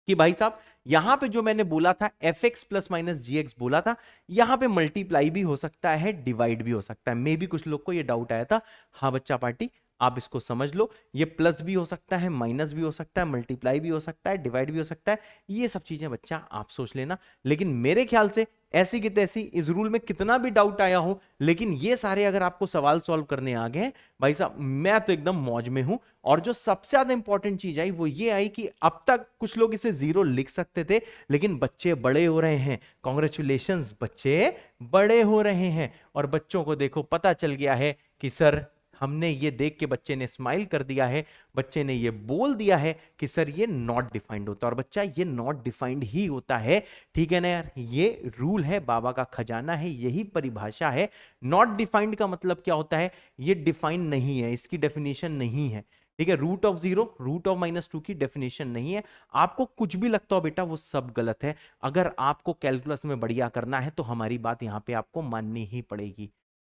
कि भाई साहब यहां पे जो मैंने बोला था fx प्लस माइनस जी बोला था, यहां पे मल्टीप्लाई भी हो सकता है, डिवाइड भी हो सकता है। मे भी कुछ लोग को ये डाउट आया था, हाँ बच्चा पार्टी आप इसको समझ लो, ये प्लस भी हो सकता है, माइनस भी हो सकता है, मल्टीप्लाई भी हो सकता है, डिवाइड भी हो सकता है, ये सब चीजें बच्चा आप सोच लेना। लेकिन मेरे ख्याल से ऐसी की तैसी इस रूल में कितना भी डाउट आया हो, लेकिन ये सारे अगर आपको सवाल सॉल्व करने आ गए भाई साहब, मैं तो एकदम मौज में हूं। और जो सबसे ज्यादा इंपॉर्टेंट चीज आई वो ये आई कि अब तक कुछ लोग इसे 0 लिख सकते थे, लेकिन बच्चे बड़े हो रहे हैं, कॉन्ग्रेचुलेशंस, बच्चे बड़े हो रहे हैं। और बच्चों को देखो पता चल गया है कि सर, हमने ये देख के बच्चे ने स्माइल कर दिया है, बच्चे ने ये बोल दिया है कि सर ये नॉट डिफाइंड होता है। और बच्चा ये नॉट डिफाइंड ही होता है, ठीक है ना यार, ये रूल है, बाबा का खजाना है, यही परिभाषा है। नॉट डिफाइंड का मतलब क्या होता है, ये डिफाइंड नहीं है, इसकी डेफिनेशन नहीं है, ठीक है। रूट ऑफ 0, रूट ऑफ -2 की डेफिनेशन नहीं है। आपको कुछ भी लगता हो बेटा वो सब गलत है। अगर आपको कैलकुलस में बढ़िया करना है तो हमारी बात यहां पे आपको माननी ही पड़ेगी।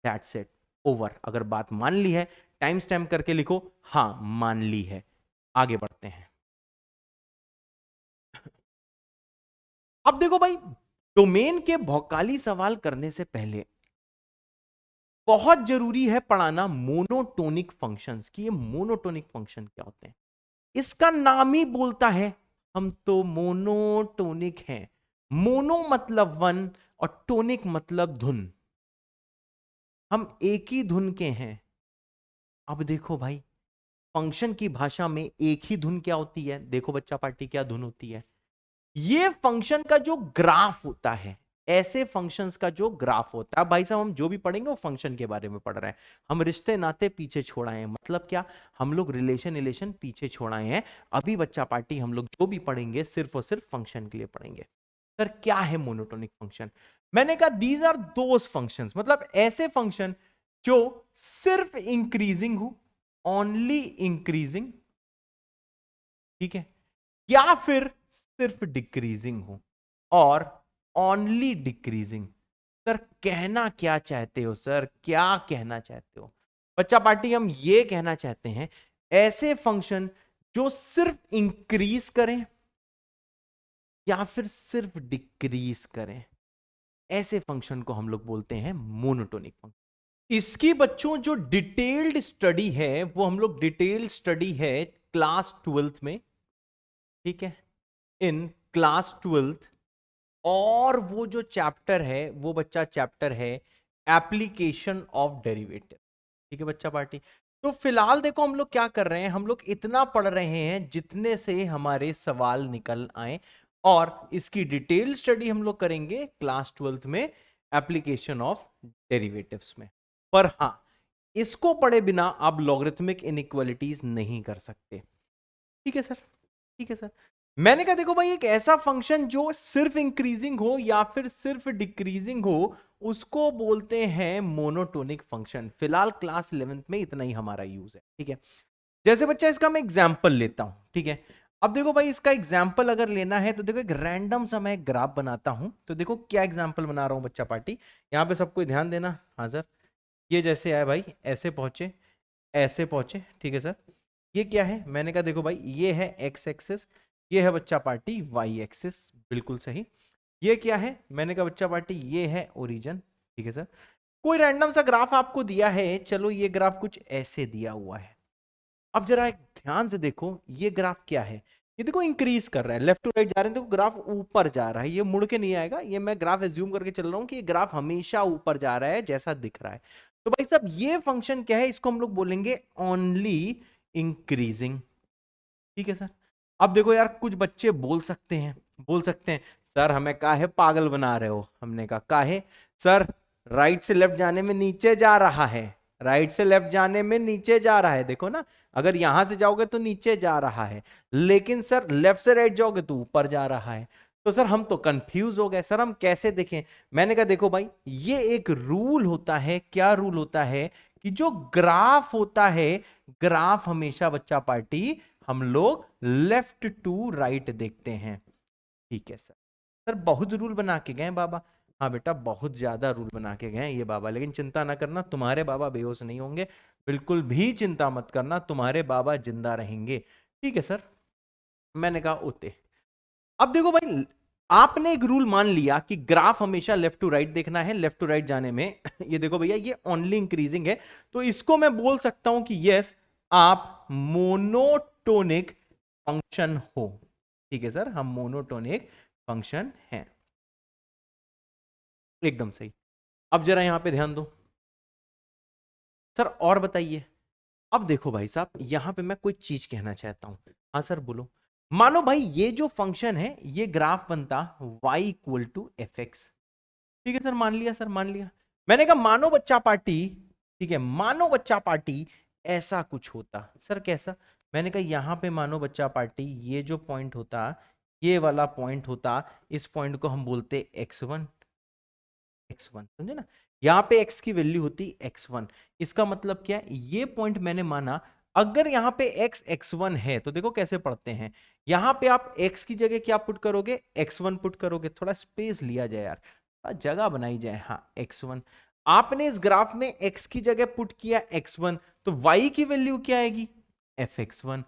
That's it, over. अगर बात मान ली है टाइम स्टैम्प करके लिखो, हां मान ली है। आगे बढ़ते हैं। अब देखो भाई, डोमेन के भौकाली सवाल करने से पहले बहुत जरूरी है पढ़ाना मोनोटोनिक फंक्शंस की। ये मोनोटोनिक फंक्शन क्या होते हैं, इसका नाम ही बोलता है हम तो मोनोटोनिक हैं। मोनो मतलब 1 और टोनिक मतलब धुन, हम एक ही धुन के हैं। अब देखो भाई, फंक्शन की भाषा में एक ही धुन क्या होती है, देखो बच्चा पार्टी क्या धुन होती है, ये फंक्शन का जो ग्राफ होता है, ऐसे फंक्शंस का जो ग्राफ होता है। भाई साहब हम जो भी पढ़ेंगे वो फंक्शन के बारे में पढ़ रहे हैं, हम रिश्ते नाते पीछे छोड़ाए हैं, मतलब क्या, हम लोग रिलेशन पीछे छोड़ाए हैं। अभी बच्चा पार्टी हम लोग जो भी पढ़ेंगे सिर्फ और सिर्फ फंक्शन के लिए पढ़ेंगे। सर क्या है मोनोटोनिक फंक्शन, मैंने कहा दीज आर दोज फंक्शंस, मतलब ऐसे फंक्शन जो सिर्फ इंक्रीजिंग हो, ओनली इंक्रीजिंग, ठीक है, या फिर सिर्फ डिक्रीजिंग हो और ओनली डिक्रीजिंग। सर कहना क्या चाहते हो सर, क्या कहना चाहते हो? बच्चा पार्टी हम ये कहना चाहते हैं ऐसे फंक्शन जो सिर्फ इंक्रीज करें या फिर सिर्फ डिक्रीज करें, ऐसे फंक्शन को हम लोग बोलते हैं मोनोटोनिक फंक्शन। इसकी बच्चों जो डिटेल्ड स्टडी है वो हम लोग डिटेल्ड स्टडी है क्लास 12th में, ठीक है, इन क्लास 12th। और वो जो चैप्टर है वो बच्चा चैप्टर है एप्लीकेशन ऑफ डेरिवेटिव, ठीक है बच्चा पार्टी। तो फिलहाल देखो हम लोग क्या कर रहे हैं, हम लोग इतना पढ़ रहे हैं जितने से हमारे सवाल निकल आए, और इसकी डिटेल स्टडी हम लोग करेंगे क्लास 12th में एप्लीकेशन ऑफ डेरिवेटिव्स में। पर हां, इसको पढ़े बिना आप लॉगरिथमिक इनइक्वालिटीज नहीं कर सकते, ठीक है सर, ठीक है सर। मैंने कहा देखो भाई एक ऐसा फंक्शन जो सिर्फ इंक्रीजिंग हो या फिर सिर्फ डिक्रीजिंग हो उसको बोलते हैं मोनोटोनिक फंक्शन। फिलहाल क्लास 11th में इतना ही हमारा यूज है, ठीक है। जैसे बच्चा इसका मैं एग्जांपल लेता हूं, ठीक है। अब देखो भाई इसका एग्जांपल अगर लेना है तो देखो एक रैंडम सा मैं ग्राफ बनाता हूं। तो देखो क्या एग्जांपल बना रहा हूं बच्चा पार्टी, यहां पे सबको ध्यान देना। हाँ सर, ये जैसे आए भाई ऐसे पहुंचे, ऐसे पहुंचे, ठीक है सर। ये क्या है, मैंने कहा देखो भाई ये है एक्स एक्सिस, ये है बच्चा पार्टी वाई एक्सिस, बिल्कुल सही। ये क्या है, मैंने कहा बच्चा पार्टी ये है ओरिजिन, ठीक है सर। कोई रैंडम सा ग्राफ आपको दिया है, चलो ये ग्राफ कुछ ऐसे दिया हुआ है। अब जरा एक ध्यान से देखो ये ग्राफ क्या है, ये देखो इंक्रीज कर रहा है, लेफ्ट टू राइट जा रहे हैं, देखो ग्राफ ऊपर जा रहा है, ये मुड़ के नहीं आएगा, ये मैं ग्राफ एज्यूम करके चल रहा हूं कि ये ग्राफ हमेशा ऊपर जा रहा है जैसा दिख रहा है। तो भाई साहब ये फंक्शन क्या है, इसको हम लोग बोलेंगे ओनली इंक्रीजिंग, ठीक है सर। अब देखो यार कुछ बच्चे बोल सकते हैं, बोल सकते हैं सर हमें काहे पागल बना रहे हो। हमने कहा काहे सर, राइट से लेफ्ट जाने में नीचे जा रहा है, राइट से लेफ्ट जाने में नीचे जा रहा है, देखो ना, अगर यहां से जाओगे तो नीचे जा रहा है, लेकिन सर लेफ्ट से राइट जाओगे तो ऊपर जा रहा है। तो सर हम तो कंफ्यूज हो गए, सर हम कैसे देखें। मैंने कहा देखो भाई ये एक रूल होता है, क्या रूल होता है कि जो ग्राफ होता है, ग्राफ हमेशा बच्चा पार्टी हम लोग लेफ्ट टू राइट देखते हैं, ठीक है सर। सर बहुत रूल बना के गए बाबा। हाँ बेटा बहुत ज्यादा रूल बना के गए ये बाबा, लेकिन चिंता ना करना तुम्हारे बाबा बेहोश नहीं होंगे, बिल्कुल भी चिंता मत करना, तुम्हारे बाबा जिंदा रहेंगे, ठीक है सर। मैंने कहा ओते। अब देखो भाई आपने एक रूल मान लिया कि ग्राफ हमेशा लेफ्ट टू राइट देखना है, लेफ्ट टू राइट जाने में ये देखो भैया ये ओनली इंक्रीजिंग है, तो इसको मैं बोल सकता हूं कि यस आप मोनोटोनिक फंक्शन हो, ठीक है सर, हम मोनोटोनिक फंक्शन हैं, एकदम सही। अब जरा यहां पे ध्यान दो सर, और बताइए। अब देखो भाई साहब यहां पे मैं कोई चीज कहना चाहता हूं। हाँ सर बोलो। मानो भाई ये जो फंक्शन है ये ग्राफ बनता y equal to f x, ठीक है सर, मान लिया सर, मान लिया। मैंने कहा मानो बच्चा पार्टी, ठीक है, मानो बच्चा पार्टी ऐसा कुछ होता। सर कैसा, मैंने कहा यहां पे मानो बच्चा पार्टी ये जो पॉइंट होता, ये वाला पॉइंट होता, इस पॉइंट को हम बोलते x1, x1 समझे ना, यहां पे x की वैल्यू होती x1। इसका मतलब क्या है, ये पॉइंट मैंने माना अगर यहां पे x x1 है तो देखो कैसे पढ़ते हैं, यहां पे आप x की जगह क्या पुट करोगे, x1 पुट करोगे, थोड़ा स्पेस लिया जाए यार, जगह बनाई जाए। हाँ x1, आपने इस ग्राफ में x की जगह पुट किया x1, तो y की वैल्यू क्या आएगी, fx1।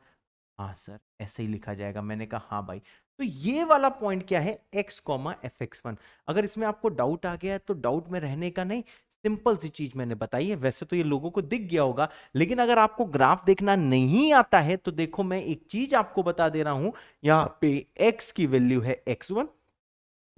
हाँ सर ऐसे ही लिखा जाएगा। मैंने कहा हाँ भाई, तो ये वाला पॉइंट क्या है, x comma F x one. अगर इसमें आपको डाउट आ गया है तो डाउट में रहने का नहीं, सिंपल सी चीज मैंने बताई है। वैसे तो ये लोगों को दिख गया होगा, लेकिन अगर आपको ग्राफ देखना नहीं आता है तो देखो मैं एक चीज आपको बता दे रहा हूं, यहाँ पे x की वैल्यू है x1,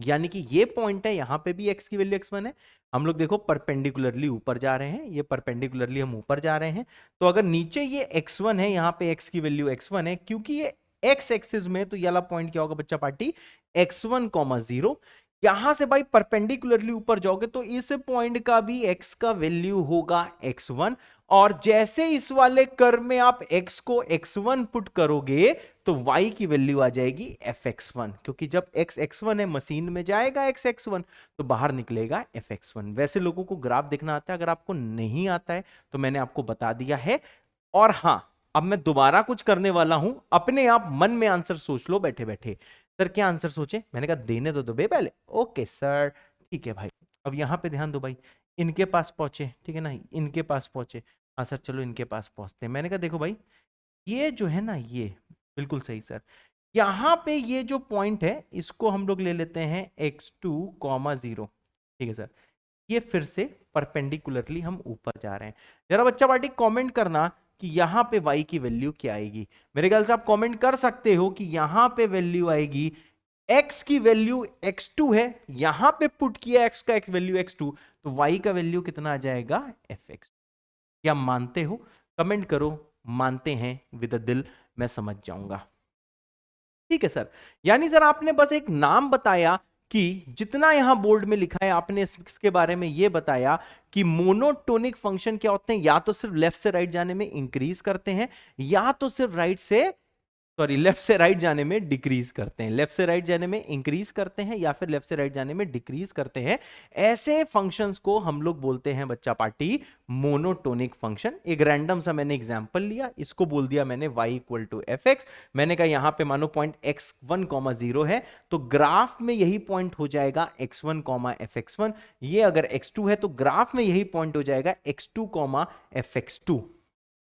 यानी कि ये पॉइंट है, यहां पे भी x की वैल्यू x1 है। हम लोग देखो परपेंडिकुलरली ऊपर जा रहे हैं, ये परपेंडिकुलरली हम ऊपर जा रहे हैं, तो अगर नीचे ये x1 है, यहां पे x की वैल्यू x1 है, क्योंकि ये x एक्सिस में, तो ये वाला पॉइंट क्या होगा बच्चा पार्टी, x1, 0। यहां से भाई परपेंडिकुलरली ऊपर जाओगे तो इस पॉइंट का भी x का वैल्यू होगा x1, और जैसे इस वाले कर्व में आप x को x1 पुट करोगे तो y की वैल्यू आ जाएगी fx1, क्योंकि जब x x1 है मशीन में जाएगा x x1 तो बाहर निकलेगा fx1। वैसे लोगों को ग्राफ देखना आता है, अगर आपको नहीं आता है तो मैंने आपको बता दिया है। और हां, अब मैं दोबारा कुछ करने वाला हूं, अपने आप मन में आंसर सोच लो बैठे बैठे। सर क्या आंसर सोचे? मैंने कहा देने दो बे पहले। ओके सर, ठीक है भाई। अब यहां पे ध्यान दो भाई, इनके पास पहुंचे, ठीक है ना, इनके पास पहुंचे। हाँ सर चलो इनके पास पहुंचते हैं। मैंने कहा देखो भाई, ये जो है ना, ये बिल्कुल सही सर। यहां पे ये जो पॉइंट है इसको हम लोग ले लेते हैं x2, 0। ठीक है सर, ये फिर से परपेंडिकुलरली हम ऊपर जा रहे हैं। जरा बच्चा पार्टी कमेंट करना कि यहां पे y की वैल्यू क्या आएगी। मेरे ख्याल से आप कमेंट कर सकते हो कि यहां पे वैल्यू आएगी, x की वैल्यू x2 है, यहां पे पुट किया x का एक वैल्यू x2, तो y का वैल्यू कितना आ जाएगा fx। क्या मानते हो? कमेंट करो, मानते हैं विद अ दिल, मैं समझ जाऊंगा। ठीक है सर, यानी सर आपने बस एक नाम बताया कि जितना यहां बोर्ड में लिखा है आपने इसके बारे में यह बताया कि मोनोटोनिक फंक्शन क्या होते हैं, या तो सिर्फ लेफ्ट से राइट जाने में इंक्रीज करते हैं, या तो सिर्फ राइट से लेफ्ट से राइट जाने में डिक्रीज करते हैं। लेफ्ट से राइट जाने में इंक्रीज करते हैं या फिर लेफ्ट से राइट जाने में डिक्रीज करते हैं। ऐसे फंक्शंस को हम लोग बोलते हैं बच्चा पार्टी मोनोटोनिक फंक्शन। एक रैंडम सा मैंने एग्जांपल लिया, इसको बोल दिया मैंने y equal to f x. मैंने कहा यहां पे मानो पॉइंट x1, 0 है, तो ग्राफ में यही पॉइंट हो जाएगा x1, fx1। ये अगर x2 है तो ग्राफ में यही पॉइंट हो जाएगा x2, fx2।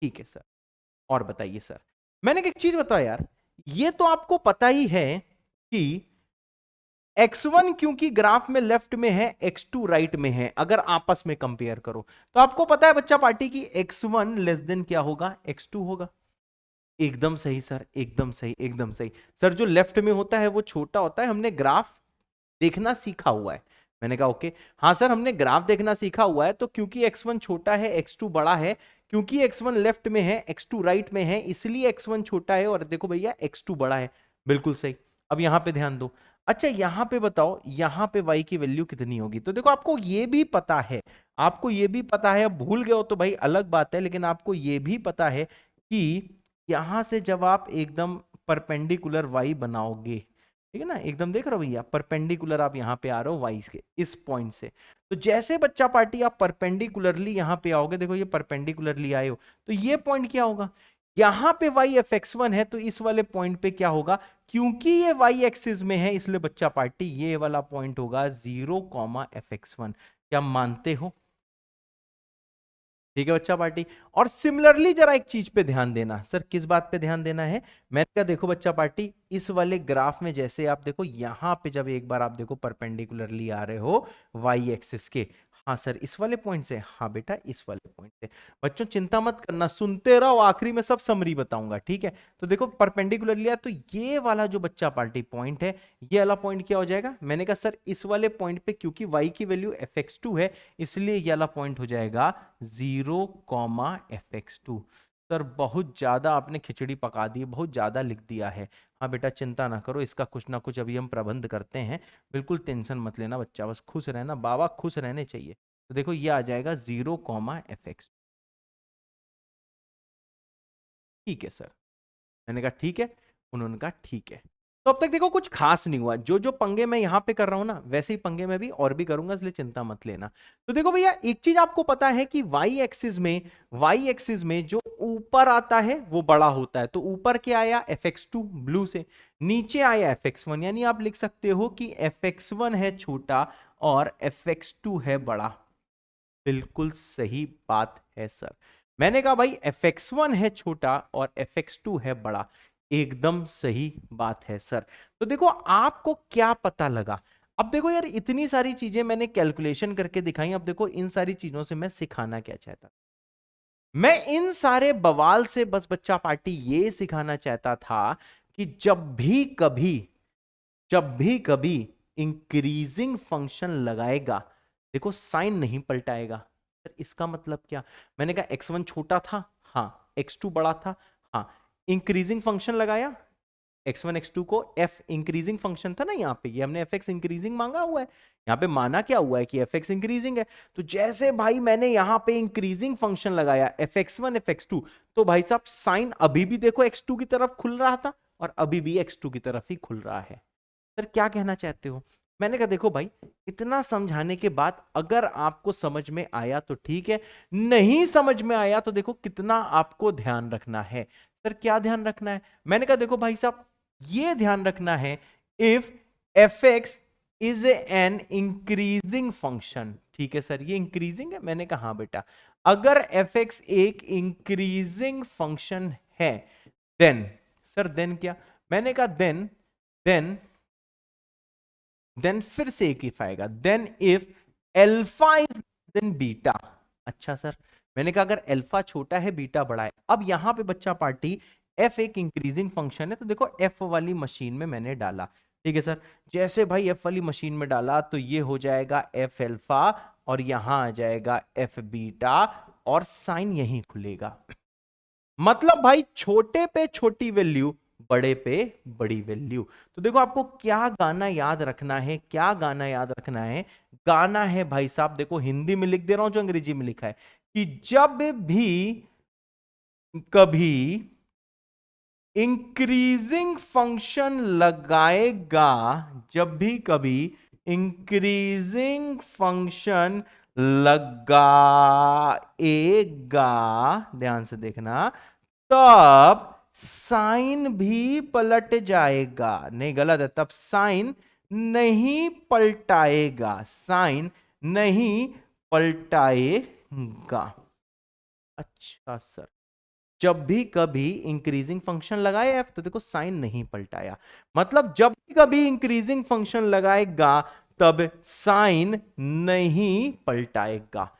ठीक है सर, और बताइए सर। मैंने एक चीज बताया यार, ये तो आपको पता ही है कि x1 क्योंकि ग्राफ में लेफ्ट में है, x2 राइट में है, अगर आपस में कंपेयर करो तो आपको पता है बच्चा पार्टी की x1 लेस देन क्या होगा, x2 होगा। एकदम सही सर, एकदम सही, एकदम सही सर। जो लेफ्ट में होता है वो छोटा होता है, हमने ग्राफ देखना सीखा हुआ है। मैंने कहा ओके, हाँ सर हमने ग्राफ देखना सीखा हुआ है, तो क्योंकि x1 छोटा है x2 बड़ा है, क्योंकि x1 लेफ्ट में है x2 राइट में है, इसलिए x1 छोटा है और देखो भैया x2 बड़ा है। बिल्कुल सही। अब यहां पे ध्यान दो। अच्छा यहां पे बताओ, यहां पे y की वैल्यू कितनी होगी? तो देखो आपको ये भी पता है, आपको ये भी पता है, अब भूल गए हो तो भाई अलग बात है, लेकिन आपको ये भी पता है कि यहां से जब आप एकदम परपेंडिकुलर y बनाओगे, ठीक है ना, एकदम देख रहे हो भैया, परपेंडिकुलर आप यहां पे आ रहे हो y के इस पॉइंट से, तो जैसे बच्चा पार्टी आप परपेंडिकुलरली यहां पे आओगे, देखो ये परपेंडिकुलरली आए हो, तो ये पॉइंट क्या होगा, यहां पे y fx1 है, तो इस वाले पॉइंट पे क्या होगा, क्योंकि ये y एक्सिस में है इसलिए बच्चा पार्टी ये वाला पॉइंट होगा 0, fx1। क्या मानते हो? ठीक है बच्चा पार्टी। और सिमिलरली जरा एक चीज पे ध्यान देना। सर किस बात पे ध्यान देना है? मैंने कहा देखो बच्चा पार्टी, इस वाले ग्राफ में जैसे आप देखो यहां पे जब एक बार आप देखो परपेंडिकुलरली आ रहे हो वाई एक्सिस के, हाँ सर इस वाले पॉइंट से, हाँ बेटा इस वाले पॉइंट से। बच्चों चिंता मत करना, सुनते रहो, आखिरी में सब समरी बताऊंगा, ठीक है। तो देखो परपेंडिकुलरली है, तो ये वाला जो बच्चा पार्टी पॉइंट है, ये वाला पॉइंट क्या हो जाएगा? मैंने कहा सर इस वाले पॉइंट पे क्योंकि y की वैल्यू fx2 है, इसलिए ये वाला पॉइंट हो जाएगा 0, fx2। सर बहुत ज्यादा आपने खिचड़ी पका दी, बहुत ज्यादा लिख दिया है। हाँ बेटा चिंता ना करो, इसका कुछ ना कुछ अभी हम प्रबंध करते हैं, बिल्कुल टेंशन मत लेना बच्चा, बस खुश रहना, बाबा खुश रहने चाहिए। तो देखो ये आ जाएगा 0, fx। ठीक है सर, मैंने कहा ठीक है, उन्होंने कहा ठीक है। तो अब तक देखो कुछ खास नहीं हुआ, जो जो पंगे मैं यहां पे कर रहा हूं ना वैसे ही पंगे मैं भी और भी करूंगा, इसलिए चिंता मत लेना। तो देखो भैया एक चीज आपको पता है कि y एक्सिस में जो ऊपर आता है वो बड़ा होता है, तो ऊपर क्या आया fx2 ब्लू से, नीचे आया fx1, यानी आप लिख सकते हो कि fx1 है छोटा और fx2 है बड़ा। बिल्कुल सही बात है सर। मैंने कहा भाई fx1 है छोटा और fx2 है बड़ा, एकदम सही बात है सर। तो देखो आपको क्या पता लगा? अब देखो यार इतनी सारी चीजें मैंने कैलकुलेशन करके दिखाई, अब देखो इन सारी चीजों से मैं सिखाना क्या चाहता, मैं इन सारे बवाल से बस बच्चा पार्टी ये सिखाना चाहता था कि जब भी कभी इंक्रीजिंग फंक्शन लगाएगा, देखो साइन नहीं पलटाएगा। इसका मतलब क्या? मैंने कहा x1 छोटा था, हाँ, x2 बड़ा था, हाँ, इंक्रीजिंग फंक्शन लगाया, x1 x2 को f इंक्रीजिंग फंक्शन था ना यहाँ पे, ये हमने fx इंक्रीजिंग मांगा हुआ है, यहाँ पे माना क्या हुआ है कि fx इंक्रीजिंग है। तो जैसे भाई मैंने यहाँ पे इंक्रीजिंग फंक्शन लगाया fx1 fx2, तो भाई साहब साइन अभी भी देखो x2 की तरफ खुल रहा था और अभी भी x2 की तरफ ही खुल रहा है। सर क्या कहना चाहते हो? मैंने कहा देखो भाई, इतना समझाने के बाद अगर आपको समझ में आया तो ठीक है, नहीं समझ में आया तो देखो कितना आपको ध्यान रखना है। सर क्या ध्यान रखना है? मैंने कहा देखो भाई साहब, ये ध्यान रखना है if fx is an increasing function. ठीक है सर, ये इंक्रीजिंग है? मैंने कहा हाँ बेटा, अगर fx एक इंक्रीजिंग फंक्शन है देन, सर देन क्या? मैंने कहा देन फिर से एक इफ आएगा, then if alpha is then beta. अच्छा सर, मैंने कहा अगर अल्फा छोटा है बीटा बड़ा है। अब यहां पे बच्चा पार्टी f एक इंक्रीजिंग फंक्शन है, तो देखो f वाली मशीन में मैंने डाला। ठीक है सर, जैसे भाई f वाली मशीन में डाला तो ये हो जाएगा f अल्फा और यहां आ जाएगा f बीटा और साइन यहीं खुलेगा। मतलब भाई छोटे पे छोटी वैल्यू, बड़े पे बड़ी वैल्यू। तो देखो आपको क्या गाना याद रखना है, क्या गाना याद रखना है? गाना है भाई साहब, देखो हिंदी में लिख दे रहा हूं जो अंग्रेजी में लिखा है, कि जब भी कभी इंक्रीजिंग फंक्शन लगाएगा, जब भी कभी इंक्रीजिंग फंक्शन लगाएगा, ध्यान से देखना, तब साइन भी पलट जाएगा। नहीं, गलत है, तब साइन नहीं पलटाएगा, साइन नहीं पलटाएगा। अच्छा सर, जब भी कभी इंक्रीजिंग फंक्शन लगाए एफ, तो देखो साइन नहीं पलटाया, मतलब जब भी कभी इंक्रीजिंग फंक्शन लगाएगा तब साइन नहीं पलटाएगा।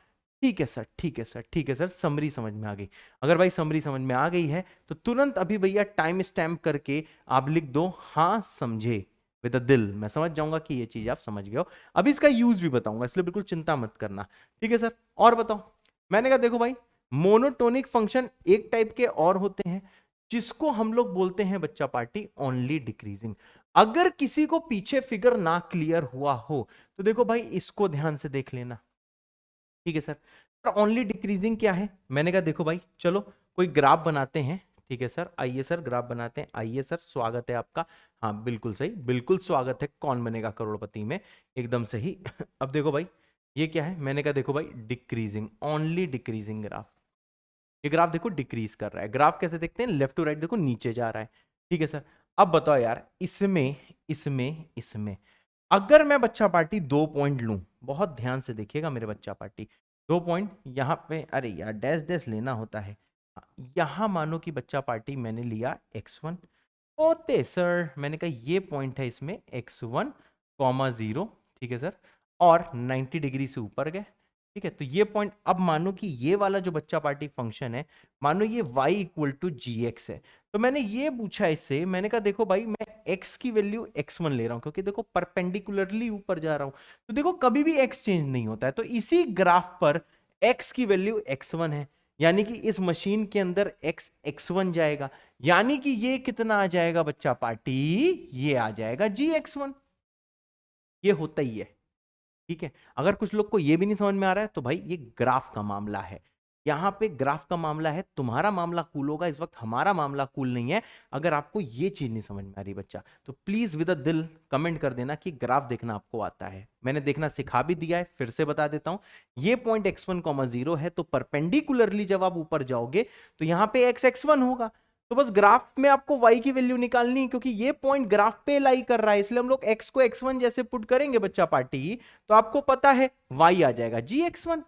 ठीक है सर, ठीक है सर, ठीक है सर, समरी समझ में आ गई। अगर भाई समरी समझ में आ गई है तो तुरंत अभी भैया टाइम स्टैम्प करके आप लिख दो हाँ समझे विद दिल। मैं समझ जाऊंगा कि ये चीज आप समझ गए हो। अभी इसका यूज भी बताऊंगा, इसलिए बिल्कुल चिंता मत करना। ठीक है सर, और बताओ। मैंने कहा देखो भाई, मोनोटोनिक फंक्शन एक टाइप के और होते हैं जिसको हम लोग बोलते हैं बच्चा पार्टी ओनली डिक्रीजिंग। अगर किसी को पीछे फिगर ना क्लियर हुआ हो तो देखो भाई इसको ध्यान से देख लेना। ठीक है सर, ओनली डिक्रीजिंग क्या है? मैंने कहा देखो भाई चलो कोई ग्राफ बनाते हैं। ठीक है सर, आइए सर ग्राफ बनाते हैं। आइए सर, स्वागत है आपका। हाँ बिल्कुल सही, बिल्कुल स्वागत है। कौन बनेगा करोड़पति में, एकदम सही। अब देखो भाई ये क्या है? मैंने कहा देखो भाई डिक्रीजिंग, ओनली डिक्रीजिंग ग्राफ। ये ग्राफ देखो डिक्रीज कर रहा है। ग्राफ कैसे देखते हैं? लेफ्ट टू राइट देखो नीचे जा रहा है। ठीक है सर, अब बताओ यार, इसमें इसमें इसमें अगर मैं बच्चा पार्टी 2 पॉइंट लूं, बहुत ध्यान से देखिएगा मेरे बच्चा पार्टी, 2 पॉइंट यहां पे, अरे यार डैश डैश लेना होता है। यहां मानो कि बच्चा पार्टी मैंने लिया x1, ओते सर मैंने कहा ये पॉइंट है इसमें x1, 0। ठीक है सर, और 90 डिग्री से ऊपर गए। ठीक है, तो ये पॉइंट, अब मानो कि ये वाला जो बच्चा पार्टी फंक्शन है, मानो ये y इक्वल टू gx है। तो मैंने ये पूछा इससे, मैंने कहा देखो भाई मैं x की वैल्यू x1 ले रहा हूं क्योंकि देखो परपेंडिकुलरली ऊपर जा रहा हूं, तो देखो कभी भी x चेंज नहीं होता है। तो इसी ग्राफ पर x की वैल्यू x1 है, यानी कि इस मशीन के अंदर x x1 जाएगा, यानी कि ये कितना आ जाएगा बच्चा पार्टी? ये आ जाएगा gx1। ये होता ही है। ठीक है, अगर कुछ लोग को ये भी नहीं समझ में आ रहा है तो भाई ये ग्राफ का मामला है, यहां पे ग्राफ का मामला है। तुम्हारा मामला कूल होगा, इस वक्त हमारा मामला कूल नहीं है। अगर आपको ये चीज नहीं समझ में आ रही बच्चा, तो प्लीज विद अ दिल कमेंट कर देना कि ग्राफ देखना आपको आता है। मैंने देखना सिखा भी दिया है, फिर से बता देता हूं। ये पॉइंट x1, 0 है, तो परपेंडिकुलरली जब आप ऊपर जाओगे तो यहां पे x x1 होगा। तो बस ग्राफ में आपको y की वैल्यू निकालनी है, क्योंकि ये पॉइंट ग्राफ पे लाई कर रहा है, इसलिए हम लोग x को x1 जैसे पुट करेंगे बच्चा पार्टी, तो आपको पता है y आ जाएगा gx1।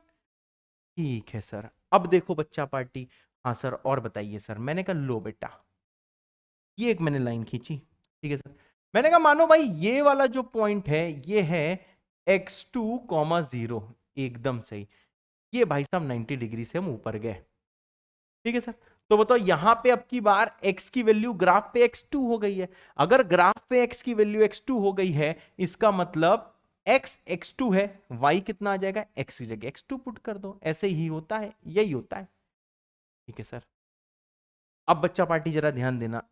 ठीक है सर, अब देखो बच्चा पार्टी, हाँ सर और बताइए सर। मैंने कहा लो बेटा, ये एक मैंने लाइन खींची। ठीक है सर, मैंने कहा मानो भाई ये वाला जो पॉइंट है ये है x2, 0, एकदम सही। ये भाई साहब 90 डिग्री से हम ऊपर गए। ठीक है सर, तो बताओ यहां पे अब की बार x की वैल्यू ग्राफ पे x2 हो गई है। अगर ग्राफ पे x की वैल्यू x2 हो गई है, इसका मतलब x x2 है, y कितना आ जाएगा? x की जगह x2 पुट कर दो, ऐसे ही होता है, यही होता है। ठीक है सर, अब बच्चा पार्टी जरा ध्यान देना।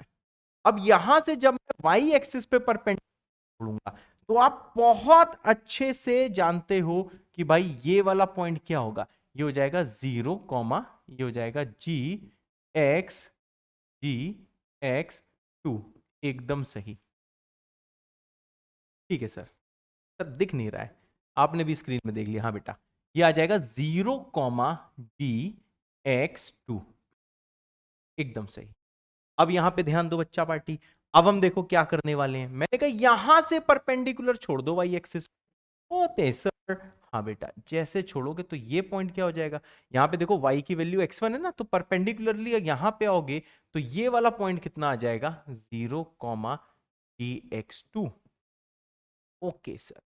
अब यहां से जब मैं वाई एक्सिस पे परपेंडिकुलर छोड़ूंगा तो आप बहुत अच्छे से जानते हो कि भाई ये वाला पॉइंट क्या होगा, ये हो जाएगा 0 कॉमा, ये हो जाएगा Gx2, एकदम सही। ठीक है सर, सर दिख नहीं रहा है, आपने भी स्क्रीन में देख लिया, हाँ बेटा, ये आ जाएगा 0 कॉमा Gx2, एकदम सही। अब यहां पे ध्यान दो बच्चा पार्टी, अब हम देखो क्या करने वाले हैं। मैंने कहा यहां से परपेंडिकुलर छोड़ दो वाई एक्सिस होते सर, हाँ बेटा, जैसे छोड़ोगे तो ये पॉइंट क्या हो जाएगा, यहां पे देखो y की वैल्यू x1 है ना, तो परपेंडिकुलरली यहां पे आओगे तो ये वाला पॉइंट कितना आ जाएगा 0 कॉमा Gx2। ओके सर,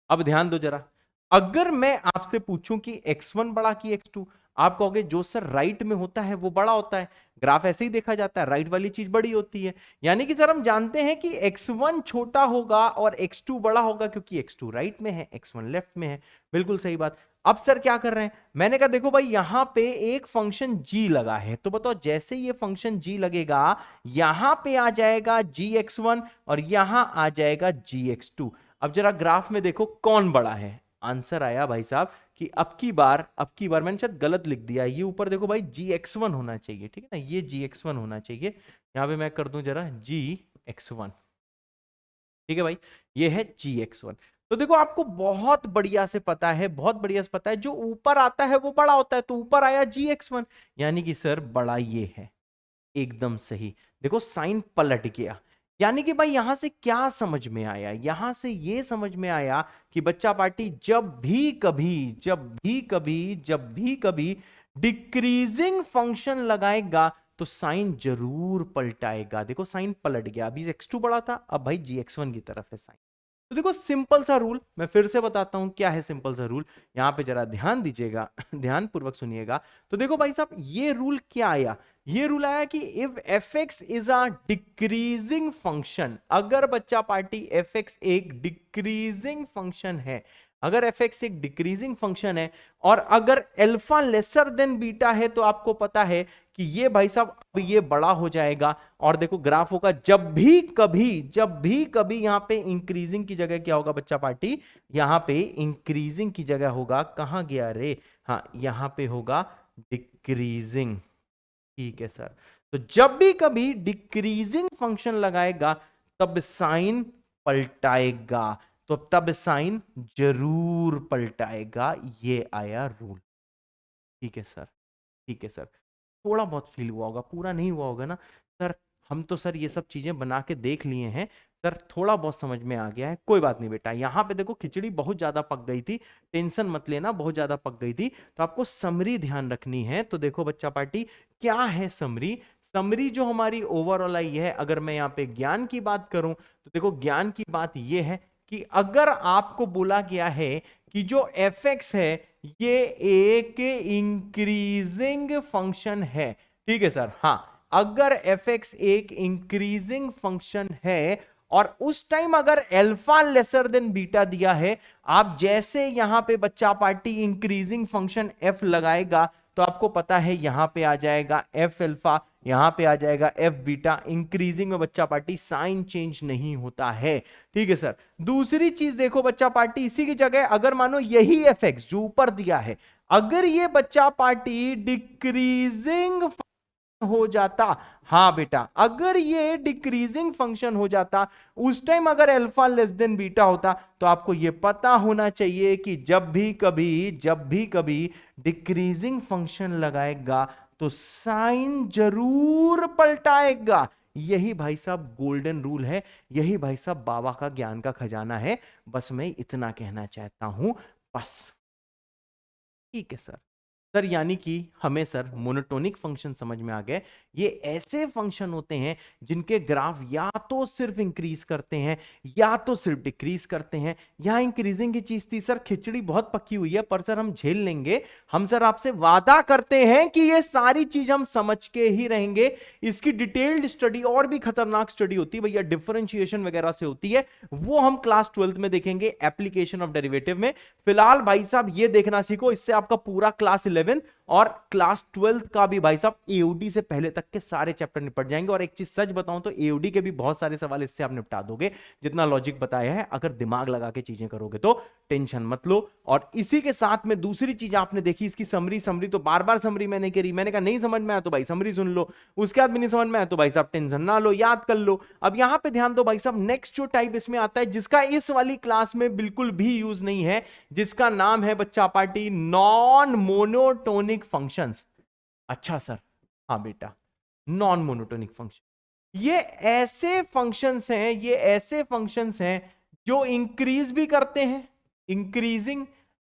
अब ध्यान दो जरा, अगर मैं आपसे पूछूं कि x1 बड़ा कि x2, आप कहोगे जो सर राइट में होता है वो बड़ा होता है, ग्राफ ऐसे ही देखा जाता है, राइट वाली चीज बड़ी होती है। यानी कि सर हम जानते हैं कि x1 छोटा होगा और x2 बड़ा होगा, क्योंकि x2 राइट में है, x1 लेफ्ट में है। बिल्कुल सही बात। अब सर क्या कर रहे हैं, मैंने कहा देखो भाई यहां पे एक फंक्शन g लगा है, तो बताओ जैसे ये फंक्शन g लगेगा यहां पे आ जाएगा gx1 और यहां आ जाएगा gx2। अब जरा ग्राफ में देखो कौन बड़ा है, आंसर आया भाई साहब कि अब की बार मैंने शायद गलत लिख दिया, ये ऊपर देखो भाई gx1 होना चाहिए, ठीक है ना, ये gx1 होना चाहिए, यहां पे मैं कर दूं जरा gx1, ठीक है भाई, ये है gx1। तो देखो आपको बहुत बढ़िया से पता है, बहुत बढ़िया से पता है, जो ऊपर आता है वो बड़ा होता है, तो ऊपर आया gx1, यानी कि सर बड़ा ये है, एकदम सही। देखो साइन पलट गया, यानी कि भाई यहां से क्या समझ में आया, यहां से ये समझ में आया कि बच्चा पार्टी जब भी कभी डिक्रीजिंग फंक्शन लगाएगा तो साइन जरूर पलटाएगा। देखो साइन पलट गया, अभी x2 बड़ा था, अब भाई gx1 की तरफ है साइन। तो देखो सिंपल सा रूल मैं फिर से बताता हूं, क्या है सिंपल सा रूल, यहां पे जरा ध्यान दीजिएगा, ध्यान पूर्वक सुनिएगा। तो देखो भाई साहब ये रूल क्या आया, ये रूल आया कि if fx is a decreasing function, अगर बच्चा पार्टी fx एक डिक्रीजिंग फंक्शन है, अगर fx एक डिक्रीजिंग फंक्शन है और अगर अल्फा लेसर देन बीटा है, तो आपको पता है कि ये भाई साहब अब ये बड़ा हो जाएगा और देखो ग्राफ होगा जब भी कभी यहां पे इंक्रीजिंग की जगह क्या होगा बच्चा पार्टी, यहां पे इंक्रीजिंग की जगह होगा, कहां गया रे, हाँ यहां पे होगा डिक्रीजिंग। ठीक है सर, तो जब भी कभी डिक्रीजिंग फंक्शन लगाएगा तब साइन पलटाएगा, तो तब साइन जरूर पलटाएगा, ये आया रूल। ठीक है सर, ठीक है सर, थोड़ा बहुत फील हुआ होगा, पूरा नहीं हुआ होगा ना सर, हम तो सर ये सब चीजें बना के देख लिए हैं सर, थोड़ा बहुत समझ में आ गया है, कोई बात नहीं बेटा। यहां पे देखो खिचड़ी बहुत ज्यादा पक गई थी, टेंशन मत लेना, बहुत ज्यादा पक गई थी, तो आपको समरी ध्यान रखनी है। तो देखो बच्चा पार्टी क्या है समरी, समरी जो हमारी ओवरऑल आई है, अगर मैं यहाँ पे ज्ञान की बात करूं तो देखो ज्ञान की बात यह है कि अगर आपको बोला गया है कि जो fx है ये एक इंक्रीजिंग फंक्शन है, ठीक है सर, हाँ अगर fx एक इंक्रीजिंग फंक्शन है और उस टाइम अगर अल्फा लेसर देन बीटा दिया है, आप जैसे यहां पे बच्चा पार्टी इंक्रीजिंग फंक्शन f लगाएगा तो आपको पता है यहां पे आ जाएगा f अल्फा, यहां पे आ जाएगा f बीटा, इंक्रीजिंग में बच्चा पार्टी साइन चेंज नहीं होता है। ठीक है सर, दूसरी चीज देखो बच्चा पार्टी, इसी की जगह अगर मानो यही fx जो ऊपर दिया है, अगर ये बच्चा पार्टी डिक्रीजिंग हो जाता, हाँ बेटा अगर ये डिक्रीजिंग फंक्शन हो जाता, उस टाइम अगर अल्फा लेस देन बीटा होता, तो आपको ये पता होना चाहिए कि जब भी कभी डिक्रीजिंग फंक्शन लगाएगा तो साइन जरूर पलटाएगा। यही भाई साहब गोल्डन रूल है, यही भाई साहब बाबा का ज्ञान का खजाना है, बस मैं इतना कहना चाहता हूं बस। ठीक है सर, सर यानी कि हमें सर मोनोटोनिक फंक्शन समझ में आ गए, ये ऐसे फंक्शन होते हैं जिनके ग्राफ या तो सिर्फ इंक्रीज करते हैं या तो सिर्फ डिक्रीज करते हैं। यहां इंक्रीजिंग की चीज थी सर, खिचड़ी बहुत पकी हुई है पर सर हम झेल लेंगे, हम सर आपसे वादा करते हैं कि ये सारी चीज हम समझ के ही रहेंगे। इसकी डिटेल्ड स्टडी और भी खतरनाक स्टडी होती है भैया, डिफरेंशिएशन वगैरह से होती है, वो हम क्लास 12th में देखेंगे एप्लीकेशन ऑफ डेरिवेटिव में। फिलहाल भाई साहब ये देखना सीखो, इससे आपका पूरा क्लास 11 और क्लास 12 का भी भाई साहब एओडी से पहले तक के सारे चैप्टर निपट जाएंगे। और एक चीज सच बताऊं तो एओडी के भी बहुत सारे सवाल इससे आप निपटा दोगे, जितना लॉजिक बताया है। अगर दिमाग लगा के चीजें करोगे तो टेंशन मत लो। और इसी के साथ में दूसरी चीज आपने देखी, इसकी समरी तो बार बार समरी मैंने करी, मैंने कहा नहीं समझ में आया तो भाई समरी सुन लो, उसके बाद भी नहीं समझ में आया तो भाई साहब टेंशन ना लो, याद कर लो। अब यहां पे ध्यान दो भाई साहब, नेक्स्ट जो टाइप इसमें आता है जिसका इस वाली क्लास में बिल्कुल भी यूज नहीं है, जिसका नाम है बच्चा पार्टी नॉन मोनोटोनिक फंक्शंस। अच्छा सर, हाँ बेटा, नॉन मोनोटोनिक फंक्शन ये ऐसे फंक्शंस हैं, ये ऐसे फंक्शंस हैं जो इंक्रीज भी करते हैं, increasing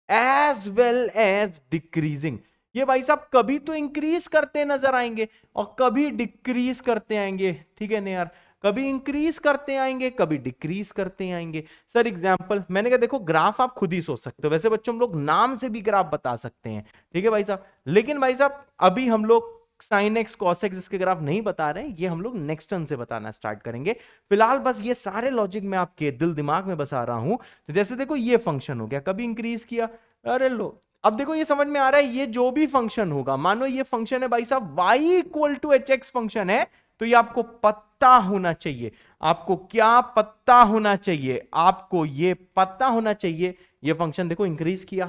as well as decreasing. ये भाई साहब कभी तो इंक्रीज करते नजर आएंगे और कभी डिक्रीज करते आएंगे, ठीक है ना यार, कभी इंक्रीज करते आएंगे कभी डिक्रीज करते आएंगे। सर एग्जांपल मैंने कहा देखो ग्राफ आप खुद ही सोच सकते हो, वैसे बच्चों हम लोग नाम से भी ग्राफ बता सकते हैं, ठीक है भाई साहब, लेकिन भाई साहब अभी हम लोग साइन एक्स कॉस एक्स इसके ग्राफ नहीं बता रहे हैं, ये हम लोग नेक्स्ट टर्न से बताना स्टार्ट करेंगे। फिलहाल बस ये सारे लॉजिक मैं आपके दिल दिमाग में बसा रहा हूं। तो जैसे देखो ये फंक्शन हो गया, कभी इंक्रीज किया, अरे लो अब देखो ये समझ में आ रहा है, ये जो भी फंक्शन होगा, मानो ये फंक्शन है भाई साहब y equal to H x function है, तो ये आपको पता होना चाहिए। आपको क्या पता होना चाहिए? आपको ये पता होना चाहिए ये फंक्शन देखो इंक्रीज किया,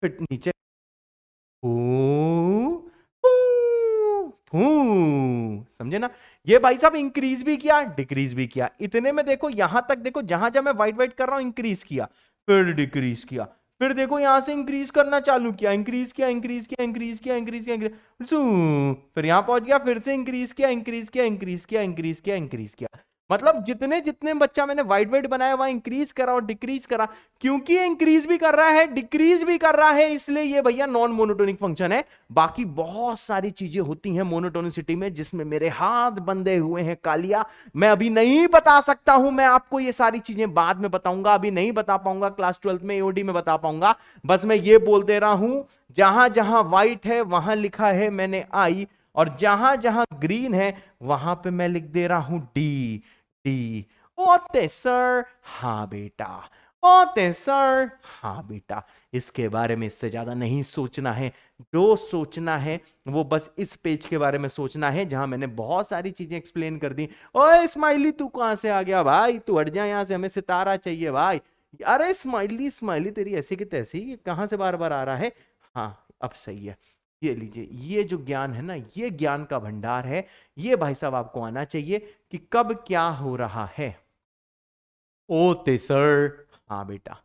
फिर नीचे समझे ना, ये भाई साहब इंक्रीज भी किया डिक्रीज भी किया। इतने में देखो यहां तक देखो, जहां जहां मैं वाइट वाइट कर रहा हूं इंक्रीज किया फिर डिक्रीज किया, फिर देखो यहां से इंक्रीज करना चालू किया, इंक्रीज किया इंक्रीज किया इंक्रीज किया इंक्रीज किया फिर यहां पहुंच गया, फिर से इंक्रीज किया इंक्रीज किया इंक्रीज किया इंक्रीज किया इंक्रीज किया। मतलब जितने जितने बच्चा मैंने वाइट वाइट बनाया वहां इंक्रीज करा और डिक्रीज करा, क्योंकि ये इंक्रीज भी कर रहा है डिक्रीज भी कर रहा है, इसलिए ये भैया नॉन मोनोटोनिक फंक्शन है। बाकी बहुत सारी चीजें होती हैं मोनोटोनिसिटी में जिसमें मेरे हाथ बंधे हुए हैं कालिया, मैं अभी नहीं बता सकता हूं। मैं आपको ये सारी चीजें बाद में बताऊंगा, अभी नहीं बता पाऊंगा, क्लास 12 में एओडी में बता पाऊंगा। बस मैं ये बोल दे रहा हूं, जहां जहां व्हाइट है वहां लिखा है मैंने आई, और जहां जहां ग्रीन है वहां पे मैं लिख दे रहा हूं डी। डी ओते सर, हाँ बेटा, ओते सर, हाँ बेटा। इसके बारे में इससे ज्यादा नहीं सोचना है, जो सोचना है वो बस इस पेज के बारे में सोचना है जहां मैंने बहुत सारी चीजें एक्सप्लेन कर दी। ओए स्माइली तू कहां से आ गया भाई, तू हट जा यहां से, हमें सितारा चाहिए भाई। अरे स्माइली स्माइली तेरी ऐसी की तैसी कहां से बार बार आ रहा है। हाँ अब सही है, ये लीजिए, ये जो ज्ञान है ना, ये ज्ञान का भंडार है, ये भाई साहब आपको आना चाहिए कि कब क्या हो रहा है। ओते सर, हाँ बेटा।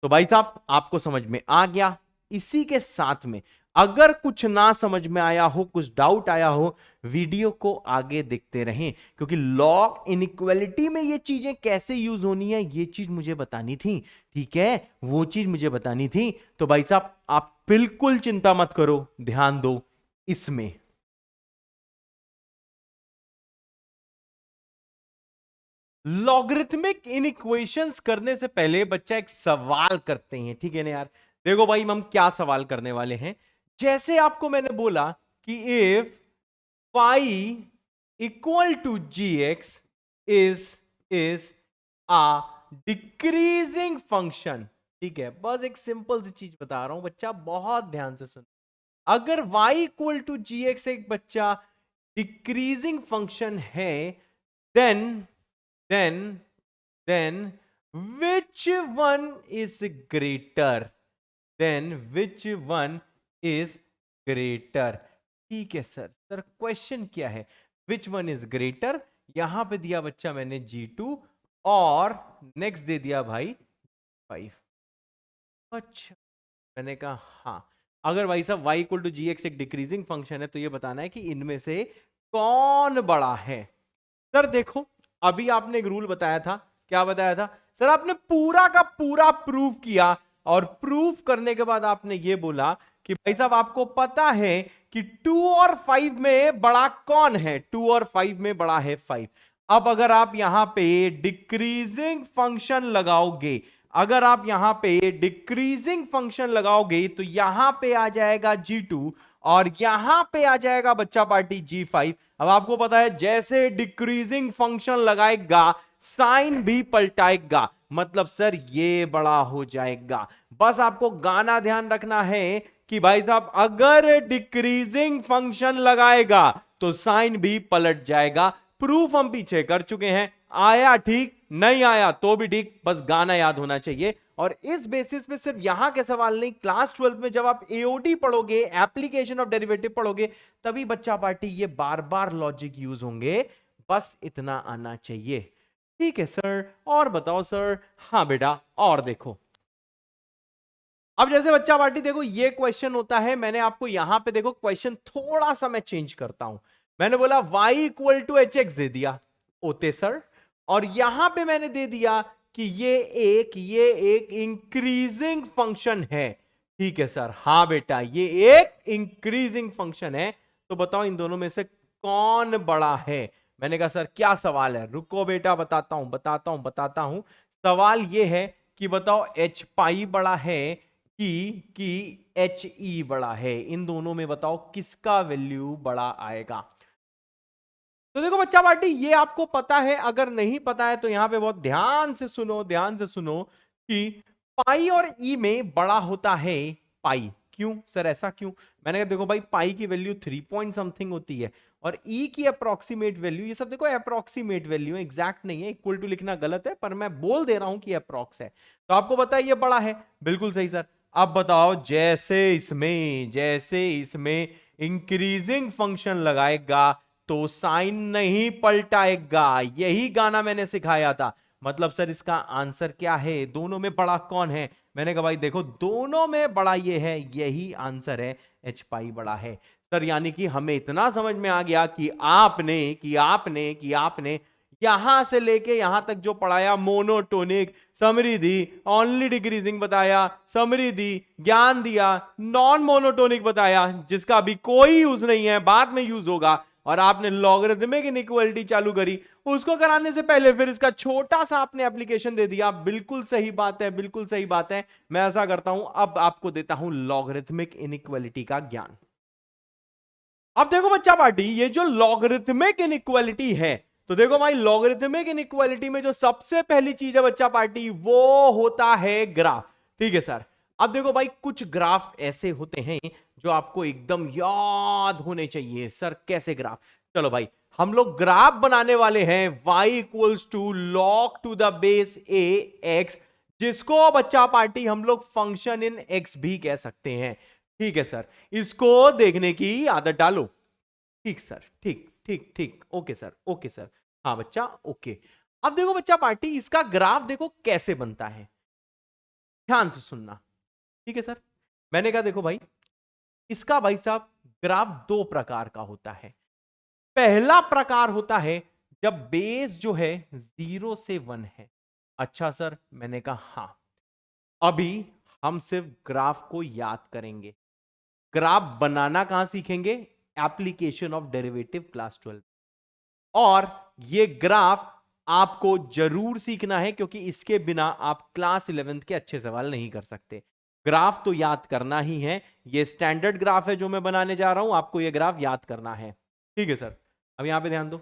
तो भाई साहब आपको समझ में आ गया। इसी के साथ में अगर कुछ ना समझ में आया हो, कुछ डाउट आया हो, वीडियो को आगे देखते रहें, क्योंकि लॉग इनइक्वालिटी में ये चीजें कैसे यूज होनी है ये चीज मुझे बतानी थी, ठीक है, वो चीज मुझे बतानी थी। तो भाई साहब आप बिल्कुल चिंता मत करो, ध्यान दो इसमें। लॉगरिथमिक इनइक्वेशंस करने से पहले बच्चा एक सवाल करते हैं, ठीक है ना यार। देखो भाई हम क्या सवाल करने वाले हैं, जैसे आपको मैंने बोला कि if phi equal to gx is a decreasing function, ठीक है, बस एक सिंपल सी चीज बता रहा हूं बच्चा, बहुत ध्यान से सुन। अगर y इक्वल टू gx एक बच्चा डिक्रीजिंग फंक्शन है, then which one is greater? Then which one is greater? ठीक है सर, क्वेश्चन क्या है, which one is greater? यहां पे दिया बच्चा मैंने G2 और नेक्स्ट दे दिया भाई 5। अच्छा मैंने कहा हाँ, अगर भाई साहब y equal to g x एक डिक्रीजिंग फंक्शन है तो ये बताना है कि इनमें से कौन बड़ा है। सर देखो अभी आपने एक रूल बताया था, क्या बताया था सर? आपने पूरा का पूरा प्रूव किया, और प्रूफ करने के बाद आपने ये बोला कि भाई साहब आपको पता है कि 2 और 5 में बड़ा कौन है, 2 और 5 में बड़ा है 5। अब अगर आप यहां पे डिक्रीजिंग फंक्शन लगाओगे, अगर आप यहां पे डिक्रीजिंग फंक्शन लगाओगे तो यहां पे आ जाएगा G2 और यहां पे आ जाएगा बच्चा पार्टी G5। अब आपको पता है जैसे डिक्रीजिंग फंक्शन लगाएगा साइन भी पलटाएगा, मतलब सर ये बड़ा हो जाएगा। बस आपको गाना ध्यान रखना है कि भाई साहब अगर डिक्रीजिंग फंक्शन लगाएगा तो साइन भी पलट जाएगा। प्रूफ हम पीछे कर चुके हैं, आया ठीक, नहीं आया तो भी ठीक, बस गाना याद होना चाहिए। और इस बेसिस पे सिर्फ यहां के सवाल नहीं, क्लास 12 में जब आप एओडी पढ़ोगे, एप्लीकेशन ऑफ डेरिवेटिव पढ़ोगे, तभी बच्चा पार्टी ये बार बार लॉजिक यूज होंगे, बस इतना आना चाहिए। ठीक है सर, और बताओ सर। हाँ बेटा, और देखो, अब जैसे बच्चा पार्टी देखो ये क्वेश्चन होता है, मैंने आपको यहां पे देखो क्वेश्चन थोड़ा सा मैं चेंज करता हूं। मैंने बोला y equal to H X दे दिया ओते सर, और यहां पे मैंने दे दिया कि ये एक इंक्रीजिंग फंक्शन है। ठीक है सर, हाँ बेटा ये एक इंक्रीजिंग फंक्शन है, तो बताओ इन दोनों में से कौन बड़ा है। मैंने कहा सर क्या सवाल है, रुको बेटा बताता हूं। सवाल ये है कि बताओ एच पाई बड़ा है कि एच ई बड़ा है, इन दोनों में बताओ किसका वैल्यू बड़ा आएगा। तो देखो बच्चा पार्टी ये आपको पता है, अगर नहीं पता है तो यहां पे बहुत ध्यान से सुनो कि पाई और ई में बड़ा होता है पाई। क्यों सर, ऐसा क्यों? मैंने कहा देखो भाई पाई की वैल्यू 3 पॉइंट समथिंग होती है और ई की अप्रोक्सीमेट वैल्यू, ये सब देखो अप्रोक्सीमेट वैल्यू है, एग्जैक्ट नहीं है, इक्वल टू लिखना गलत है, पर मैं बोल दे रहा हूं कि अप्रोक्स है, तो आपको पता है ये बड़ा है। बिल्कुल सही सर। अब बताओ जैसे इसमें इंक्रीजिंग फंक्शन लगाएगा तो साइन नहीं पलटाएगा, यही गाना मैंने सिखाया था। मतलब सर इसका आंसर क्या है, दोनों में बड़ा कौन है? मैंने कहा भाई देखो दोनों में बड़ा ये है, यही आंसर है, एच पाई बड़ा है सर। यानी कि हमें इतना समझ में आ गया कि आपने यहां से लेके यहां तक जो पढ़ाया, मोनोटोनिक, समृद्धि, ओनली डिक्रीजिंग बताया, समृद्धि ज्ञान दिया, नॉन मोनोटोनिक बताया जिसका अभी कोई यूज नहीं है, बाद में यूज होगा, और आपने लॉगरिथमिक इनइक्वालिटी चालू करी, उसको कराने से पहले फिर इसका छोटा सा आपने एप्लीकेशन दे दिया। बिल्कुल सही बात है। मैं ऐसा करता हूं, अब आपको देता हूं लॉगरिथमिक इनइक्वालिटी का ज्ञान। अब देखो बच्चा पार्टी, ये जो लॉगरिथमिक इनइक्वालिटी है, तो देखो भाई लॉगरिथमिक इनइक्वालिटी में जो सबसे पहली चीज है बच्चा पार्टी, वो होता है ग्राफ। ठीक है सर। अब देखो भाई कुछ ग्राफ ऐसे होते हैं जो आपको एकदम याद होने चाहिए। सर कैसे ग्राफ? चलो भाई हम लोग ग्राफ बनाने वाले हैं y equals to log to the base a x, जिसको बच्चा पार्टी हम लोग फंक्शन इन x भी कह सकते हैं। ठीक है सर, इसको देखने की आदत डालो। ठीक सर, ठीक, ओके सर, हाँ बच्चा ओके। अब देखो बच्चा पार्टी, इसका ग्राफ देखो कैसे बनता है, ध्यान से सुनना। ठीक है सर, मैंने कहा देखो भाई इसका भाई साहब ग्राफ दो प्रकार का होता है। पहला प्रकार होता है जब बेस जो है 0 से 1 है। अच्छा सर, मैंने कहा हां। अभी हम सिर्फ ग्राफ को याद करेंगे, ग्राफ बनाना कहां सीखेंगे? Application of derivative class 12। और ये ग्राफ आपको जरूर सीखना है, क्योंकि इसके बिना आप क्लास 11 के अच्छे सवाल नहीं कर सकते। ग्राफ तो याद करना ही है, ये स्टैंडर्ड ग्राफ है जो मैं बनाने जा रहा हूं, आपको ये ग्राफ याद करना है। ठीक है सर, अब यहां पे ध्यान दो।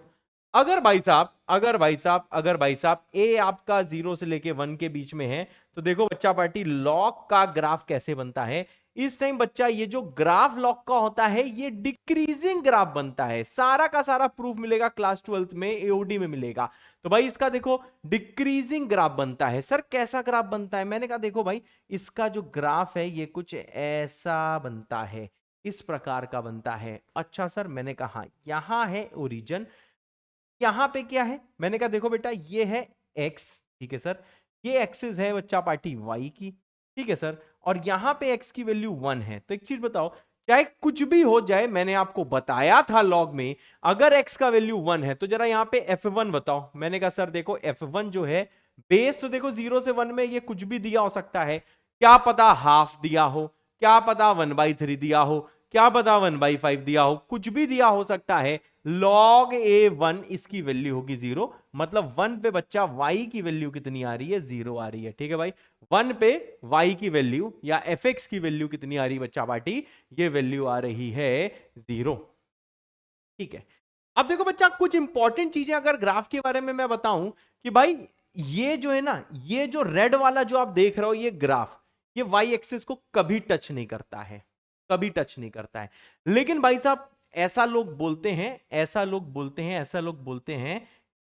अगर भाई साहब ए आपका 0 से लेके 1 के बीच में है, तो देखो बच्चा पार्टी लॉग का ग्राफ कैसे बनता है। इस टाइम बच्चा ये जो ग्राफ लॉग का होता है ये डिक्रीजिंग ग्राफ बनता है। सारा का सारा प्रूफ मिलेगा क्लास 12 में, एओडी में मिलेगा। तो भाई इसका देखो डिक्रीजिंग ग्राफ बनता है। सर कैसा ग्राफ बनता है? मैंने कहा देखो भाई इसका जो ग्राफ है ये कुछ ऐसा बनता है, इस प्रकार का बनता है। अच्छा सर, मैंने कहा यहां है ओरिजिन, यहां पे क्या है? मैंने कहा देखो बेटा ये है x। ठीक है सर, ये एक्सिस है बच्चा पार्टी y की। ठीक है सर, और यहां पे x की वैल्यू 1 है। तो एक चीज बताओ, चाहे कुछ भी हो जाए, मैंने आपको बताया था लॉग में, अगर x का वैल्यू 1 है तो जरा यहां पे f1 बताओ। मैंने कहा सर देखो f1 जो है बेस, तो देखो 0 से 1 में ये कुछ भी दिया हो सकता है, क्या पता हाफ दिया हो, क्या पता 1/3 दिया हो, क्या पता 1/5 दिया हो, कुछ भी दिया हो सकता है। log a1 इसकी वैल्यू होगी 0, मतलब 1 पे बच्चा y की वैल्यू कितनी आ रही है? 0 आ रही है। ठीक है भाई, 1 पे y की वैल्यू या fx की वैल्यू कितनी आ रही है बच्चा पार्टी? ये वैल्यू आ रही है 0। ठीक है, अब देखो बच्चा कुछ इंपॉर्टेंट चीजें अगर ग्राफ के बारे में मैं बताऊं कि भाई ये जो है ना, ये जो रेड वाला जो आप देख रहे हो ये ग्राफ, ये y एक्सिस को कभी टच नहीं करता है। कभी टच नहीं करता है। लेकिन भाई साहब ऐसा लोग बोलते हैं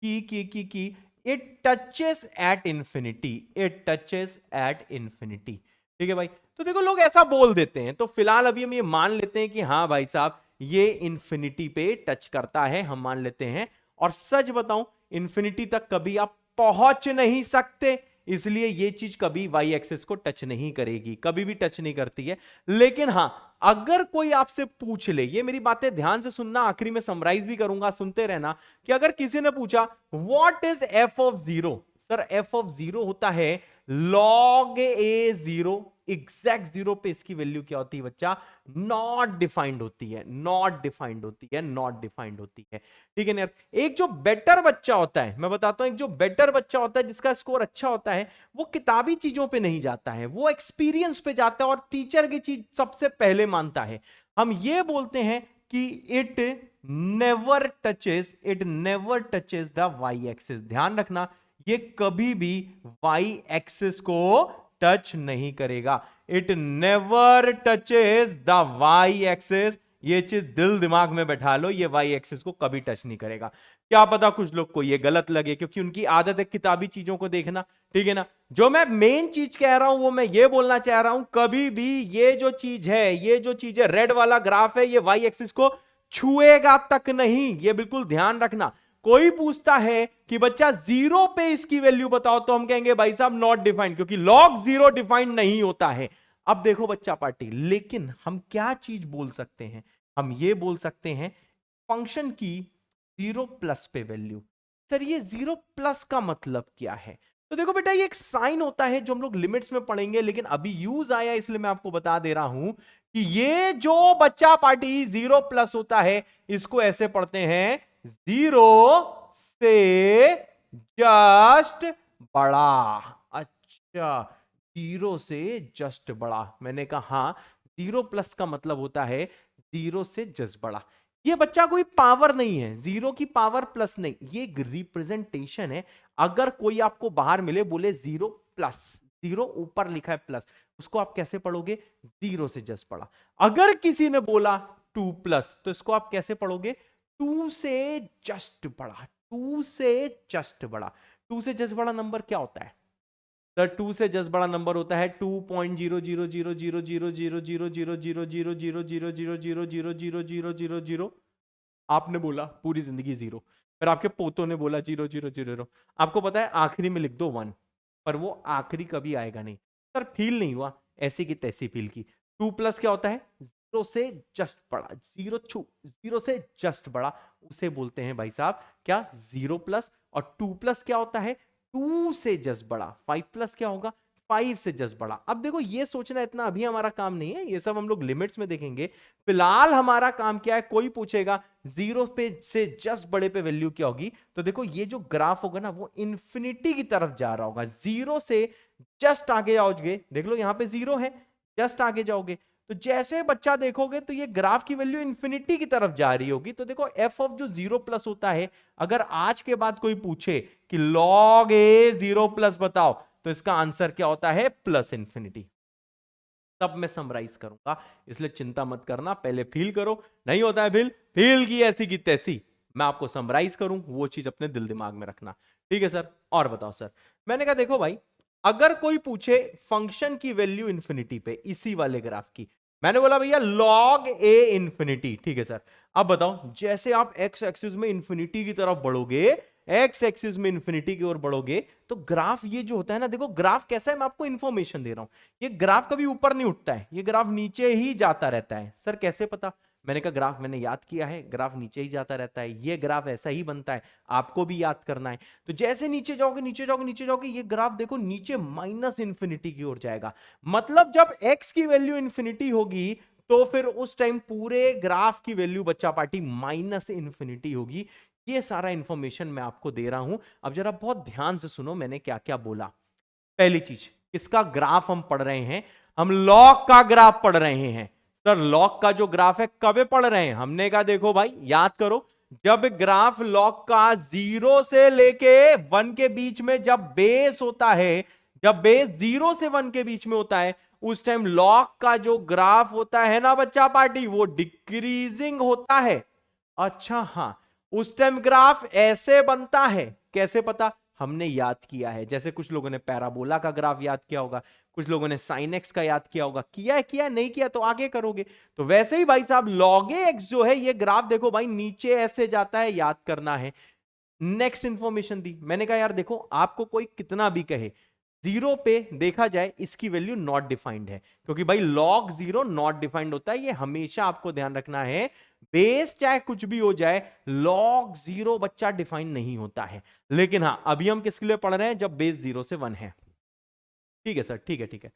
कि it touches at infinity, it touches at infinity. ठीक है भाई, तो देखो लोग ऐसा बोल देते हैं, तो फिलहाल अभी हम ये मान लेते हैं कि हाँ भाई साहब ये इंफिनिटी पे टच करता है, हम मान लेते हैं। और सच बताऊं, इंफिनिटी तक कभी आप पहुंच नहीं सकते, इसलिए ये चीज कभी वाई एक्सिस को टच नहीं करेगी, कभी भी टच नहीं करती है। लेकिन हां, अगर कोई आपसे पूछ ले, ये मेरी बातें ध्यान से सुनना, आखिरी में समराइज भी करूंगा, सुनते रहना, कि अगर किसी ने पूछा what is F of zero, sir F of zero होता है log ए जीरो, एग्जैक्ट जीरो पे इसकी वैल्यू क्या होती है बच्चा, नॉट डिफाइंड होती है, नॉट डिफाइंड होती है, नॉट डिफाइंड होती है। ठीक है ना यार, एक जो बेटर बच्चा होता है, मैं बताता हूं, एक जो बेटर बच्चा होता है, जिसका स्कोर अच्छा होता है, वो किताबी चीजों पे नहीं जाता है, वो एक्सपीरियंस पे जाता है और टीचर की चीज सबसे पहले मानता है। हम ये बोलते हैं कि it never touches the y axis. ध्यान रखना, ये कभी भी वाई एक्सिस को टच नहीं करेगा, it never touches the y axis. ये चीज दिल दिमाग में बैठा लो, ये वाई एक्सिस को कभी टच नहीं करेगा। क्या पता कुछ लोग को ये गलत लगे, क्योंकि उनकी आदत है किताबी चीजों को देखना। ठीक है ना, जो मैं मेन चीज कह रहा हूं वो मैं ये बोलना चाह रहा हूं, कभी भी ये जो चीज है, रेड वाला ग्राफ है, ये वाई एक्सिस को छुएगा तक नहीं, ये बिल्कुल ध्यान रखना। कोई पूछता है कि बच्चा जीरो पे इसकी वैल्यू बताओ, तो हम कहेंगे भाई साहब नॉट डिफाइंड, क्योंकि लॉग जीरो डिफाइंड नहीं होता है। अब देखो बच्चा पार्टी, लेकिन हम क्या चीज बोल सकते हैं, हम ये बोल सकते हैं फंक्शन की जीरो प्लस पे वैल्यू। सर ये जीरो प्लस का मतलब क्या है? तो देखो बेटा, ये एक साइन होता है जो हम लोग लिमिट्स में पढ़ेंगे, लेकिन अभी यूज आया इसलिए मैं आपको बता दे रहा हूं कि ये जो बच्चा पार्टी जीरो प्लस होता है, इसको ऐसे पढ़ते हैं, जीरो से जस्ट बड़ा। अच्छा, जीरो से जस्ट बड़ा, मैंने कहा हाँ, जीरो प्लस का मतलब होता है जीरो से जस्ट बड़ा। ये बच्चा कोई पावर नहीं है, जीरो की पावर प्लस नहीं, ये एक रिप्रेजेंटेशन है। अगर कोई आपको बाहर मिले, बोले जीरो प्लस, जीरो ऊपर लिखा है प्लस, उसको आप कैसे पढ़ोगे, जीरो से जस्ट बड़ा। अगर किसी ने बोला टू प्लस, तो इसको आप कैसे पढ़ोगे, टू से जस्ट बड़ा, टू से जस्ट बड़ा। टू से जस्ट बड़ा नंबर क्या होता है सर? टू से जस्ट बड़ा नंबर होता है 2.0000000000000000000000000। आपने बोला पूरी जिंदगी जीरो, फिर आपके पोतों ने बोला 00000। आपको पता है आखिरी में लिख दो 1, पर वो आखिरी कभी आएगा नहीं। सर फील नहीं हुआ, ऐसी की तैसी फील की। 2 प्लस क्या होता है, जीरो से जस्ट बड़ा, जीरो से जस्ट बड़ा, उसे बोलते हैं भाई साहब क्या, जीरो प्लस। और 2 प्लस क्या होता है, 2 से जस्ट बड़ा। 5 प्लस क्या होगा, 5 से जस्ट बड़ा। अब देखो ये सोचना इतना अभी हमारा काम नहीं है, ये सब हम लोग लिमिट्स में देखेंगे। फिलहाल हमारा काम क्या है, कोई पूछेगा जीरो पे से जस्ट बड़े पे वैल्यू क्या होगी, तो देखो ये जो ग्राफ होगा ना, वो इंफिनिटी की तरफ जा रहा होगा। जीरो से जस्ट आगे जाओगे, देख लो यहां पे जीरो है, जस्ट आगे जाओगे तो जैसे बच्चा देखोगे तो ये ग्राफ की वैल्यू इंफिनिटी की तरफ जा रही होगी। तो देखो एफ ऑफ जो जीरो प्लस होता है, अगर आज के बाद कोई पूछे कि लॉग ए जीरो प्लस बताओ, तो इसका आंसर क्या होता है, प्लस इंफिनिटी। तब मैं समराइज करूंगा, इसलिए चिंता मत करना, पहले फील करो, नहीं होता है फील की ऐसी की तैसी, मैं आपको समराइज करूं, वो चीज अपने दिल दिमाग में रखना। ठीक है सर, और बताओ सर। मैंने कहा देखो भाई, अगर कोई पूछे फंक्शन की वैल्यू इंफिनिटी पे, इसी वाले ग्राफ की, मैंने बोला भैया log a इंफिनिटी। ठीक है सर, अब बताओ, जैसे आप एक्स एक्सिस में इंफिनिटी की तरफ बढ़ोगे, एक्स एक्सिस में इंफिनिटी की ओर बढ़ोगे, तो ग्राफ ये जो होता है ना, देखो ग्राफ कैसा है, मैं आपको इंफॉर्मेशन दे रहा हूं, ये ग्राफ कभी ऊपर नहीं उठता है, ये ग्राफ नीचे ही जाता रहता है। सर कैसे पता? मैंने कहा ग्राफ मैंने याद किया है, ग्राफ नीचे ही जाता रहता है, ये ग्राफ ऐसा ही बनता है, आपको भी याद करना है। तो जैसे नीचे जाओगे नीचे जाओगे नीचे जाओगे, ये ग्राफ देखो नीचे माइनस इंफिनिटी की ओर जाएगा। मतलब जब x की वैल्यू इंफिनिटी होगी, तो फिर उस टाइम पूरे ग्राफ की वैल्यू बच्चा पार्टी माइनस इंफिनिटी होगी। ये सारा इंफॉर्मेशन मैं आपको दे रहा हूं। अब जरा बहुत ध्यान से सुनो मैंने क्या क्या बोला। पहली चीज, किसका ग्राफ हम पढ़ रहे हैं, हम लॉग का ग्राफ पढ़ रहे हैं। सर लॉग का जो ग्राफ है कब पढ़ रहे हैं, हमने कहा देखो भाई याद करो, जब ग्राफ लॉग का 0 से लेके 1 के बीच में जब बेस होता है, जब बेस 0 से 1 के बीच में होता है, उस टाइम लॉग का जो ग्राफ होता है ना बच्चा पार्टी, वो डिक्रीजिंग होता है। अच्छा हाँ, उस टाइम ग्राफ ऐसे बनता है, कैसे पता, हमने याद किया है। जैसे कुछ लोगों ने पैराबोला का ग्राफ याद किया होगा, कुछ लोगों ने साइन एक्स का याद किया होगा। किया है, किया नहीं किया तो आगे करोगे। तो वैसे ही भाई साहब लॉग एक्स जो है ये ग्राफ देखो भाई नीचे ऐसे जाता है, याद करना है। नेक्स्ट इंफॉर्मेशन दी मैंने कहा यार देखो आपको कोई कितना भी कहे, जीरो पे देखा जाए इसकी वैल्यू नॉट डिफाइंड है, क्योंकि भाई लॉग जीरो नॉट डिफाइंड होता है। ये हमेशा आपको ध्यान रखना है, बेस चाहे कुछ भी हो जाए, लॉग जीरो बच्चा डिफाइन नहीं होता है। लेकिन हां अभी हम किसके लिए पढ़ रहे हैं, जब बेस 0 से 1 है। ठीक है सर, ठीक है ठीक है।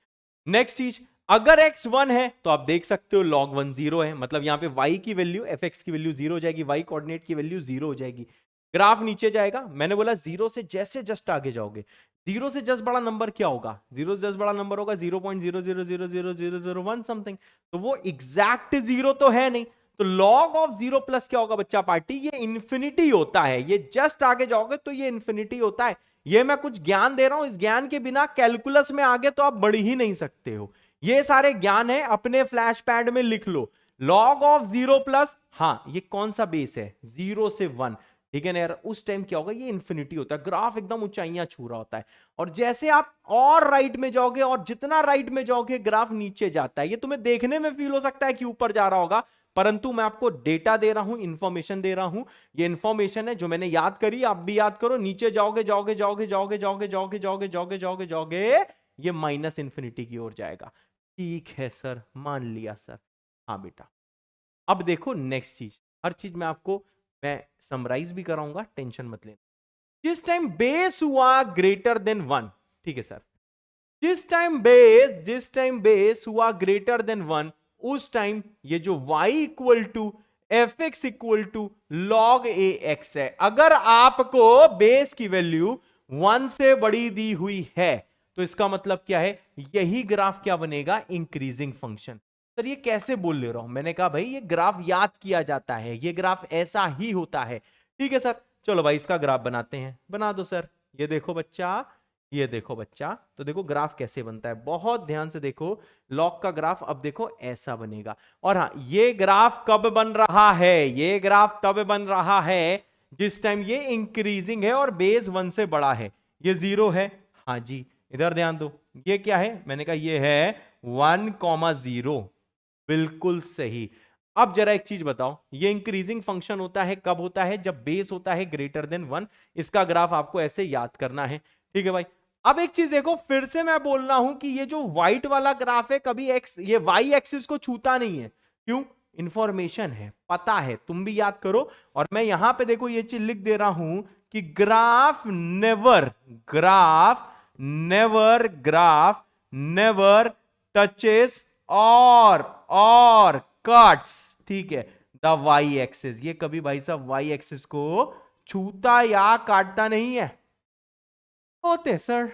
नेक्स्ट चीज, अगर x 1 है तो आप देख सकते हो log 1 0 है, मतलब यहां पे y की वैल्यू fx की वैल्यू 0 हो जाएगी, y कोऑर्डिनेट की वैल्यू 0 हो जाएगी। ग्राफ नीचे जाएगा, मैंने बोला 0 से जैसे जस्ट आगे जाओगे, 0 से जस्ट बड़ा नंबर क्या होगा, 0 से जस्ट बड़ा नंबर होगा 0.00000001 समथिंग। तो वो एग्जैक्ट 0 तो है नहीं, तो log ऑफ 0 प्लस क्या होगा बच्चा पार्टी, ये इंफिनिटी होता है। ये जस्ट आगे जाओगे तो ये इंफिनिटी होता है। ये मैं कुछ ज्ञान दे रहा हूं, इस ज्ञान के बिना कैलकुलस में आगे तो आप बढ़ ही नहीं सकते हो। ये सारे ज्ञान है, अपने फ्लैश पैड में लिख लो। log ऑफ 0 प्लस, हाँ ये कौन सा बेस है, 0 से 1, ठीक है ना यार। उस टाइम क्या होगा, ये इंफिनिटी होता है, ग्राफ एकदम ऊंचाइयां छू रहा होता है। और जैसे आप और राइट में जाओगे, और जितना राइट में जाओगे ग्राफ नीचे जाता है। ये तुम्हें देखने में फील हो सकता है कि ऊपर जा रहा होगा, परंतु मैं आपको डेटा दे रहा हूं, इंफॉर्मेशन दे रहा हूं। ये इंफॉर्मेशन है जो मैंने याद करी, आप भी याद करो। नीचे जाओगे जाओगे जाओगे जाओगे जाओगे जाओगे जाओगे जाओगे जाओगे जाओगे, ये माइनस इंफिनिटी की ओर जाएगा। ठीक है सर, मान लिया सर। हाँ बेटा, अब देखो नेक्स्ट चीज, हर चीज में आपको मैं समराइज भी कराऊंगा, टेंशन मत लेना। जिस टाइम बेस हुआ ग्रेटर देन 1, ठीक है सर, जिस टाइम बेस हुआ ग्रेटर देन 1, उस टाइम ये जो y equal to f x equal to log a x है। अगर आपको बेस की वैल्यू 1 से बड़ी दी हुई है तो इसका मतलब क्या है, यही ग्राफ क्या बनेगा, इंक्रीजिंग फंक्शन। सर ये कैसे बोल ले रहा हूं, मैंने कहा भाई ये ग्राफ याद किया जाता है, ये ग्राफ ऐसा ही होता है। ठीक है सर, चलो भाई इसका ग्राफ बनाते हैं। बना दो सर। ये देखो बच्चा, ये देखो बच्चा, तो देखो ग्राफ कैसे बनता है, बहुत ध्यान से देखो। लॉग का ग्राफ अब देखो ऐसा बनेगा। और हाँ, ये ग्राफ कब बन रहा है, ये ग्राफ तब बन रहा है जिस टाइम ये इंक्रीजिंग है और बेस 1 से बड़ा है। ये 0 है, हाँ जी, इधर ध्यान दो। ये क्या है, मैंने कहा ये है 1,0, बिल्कुल सही। अब जरा एक चीज बताओ, ये इंक्रीजिंग फंक्शन होता है कब होता है, जब बेस होता है ग्रेटर देन 1। इसका ग्राफ आपको ऐसे याद करना है। ठीक है भाई, अब एक चीज देखो, फिर से मैं बोल रहा हूं कि ये जो व्हाइट वाला ग्राफ है कभी एक्स, ये वाई एक्सिस को छूता नहीं है। क्यों, इंफॉर्मेशन है, पता है, तुम भी याद करो। और मैं यहां पे देखो ये चीज लिख दे रहा हूं कि ग्राफ नेवर टचेस और कट्स, ठीक है, द वाई एक्सिस। ये कभी भाई साहब वाई एक्सिस को छूता या काटता नहीं है। होते सर,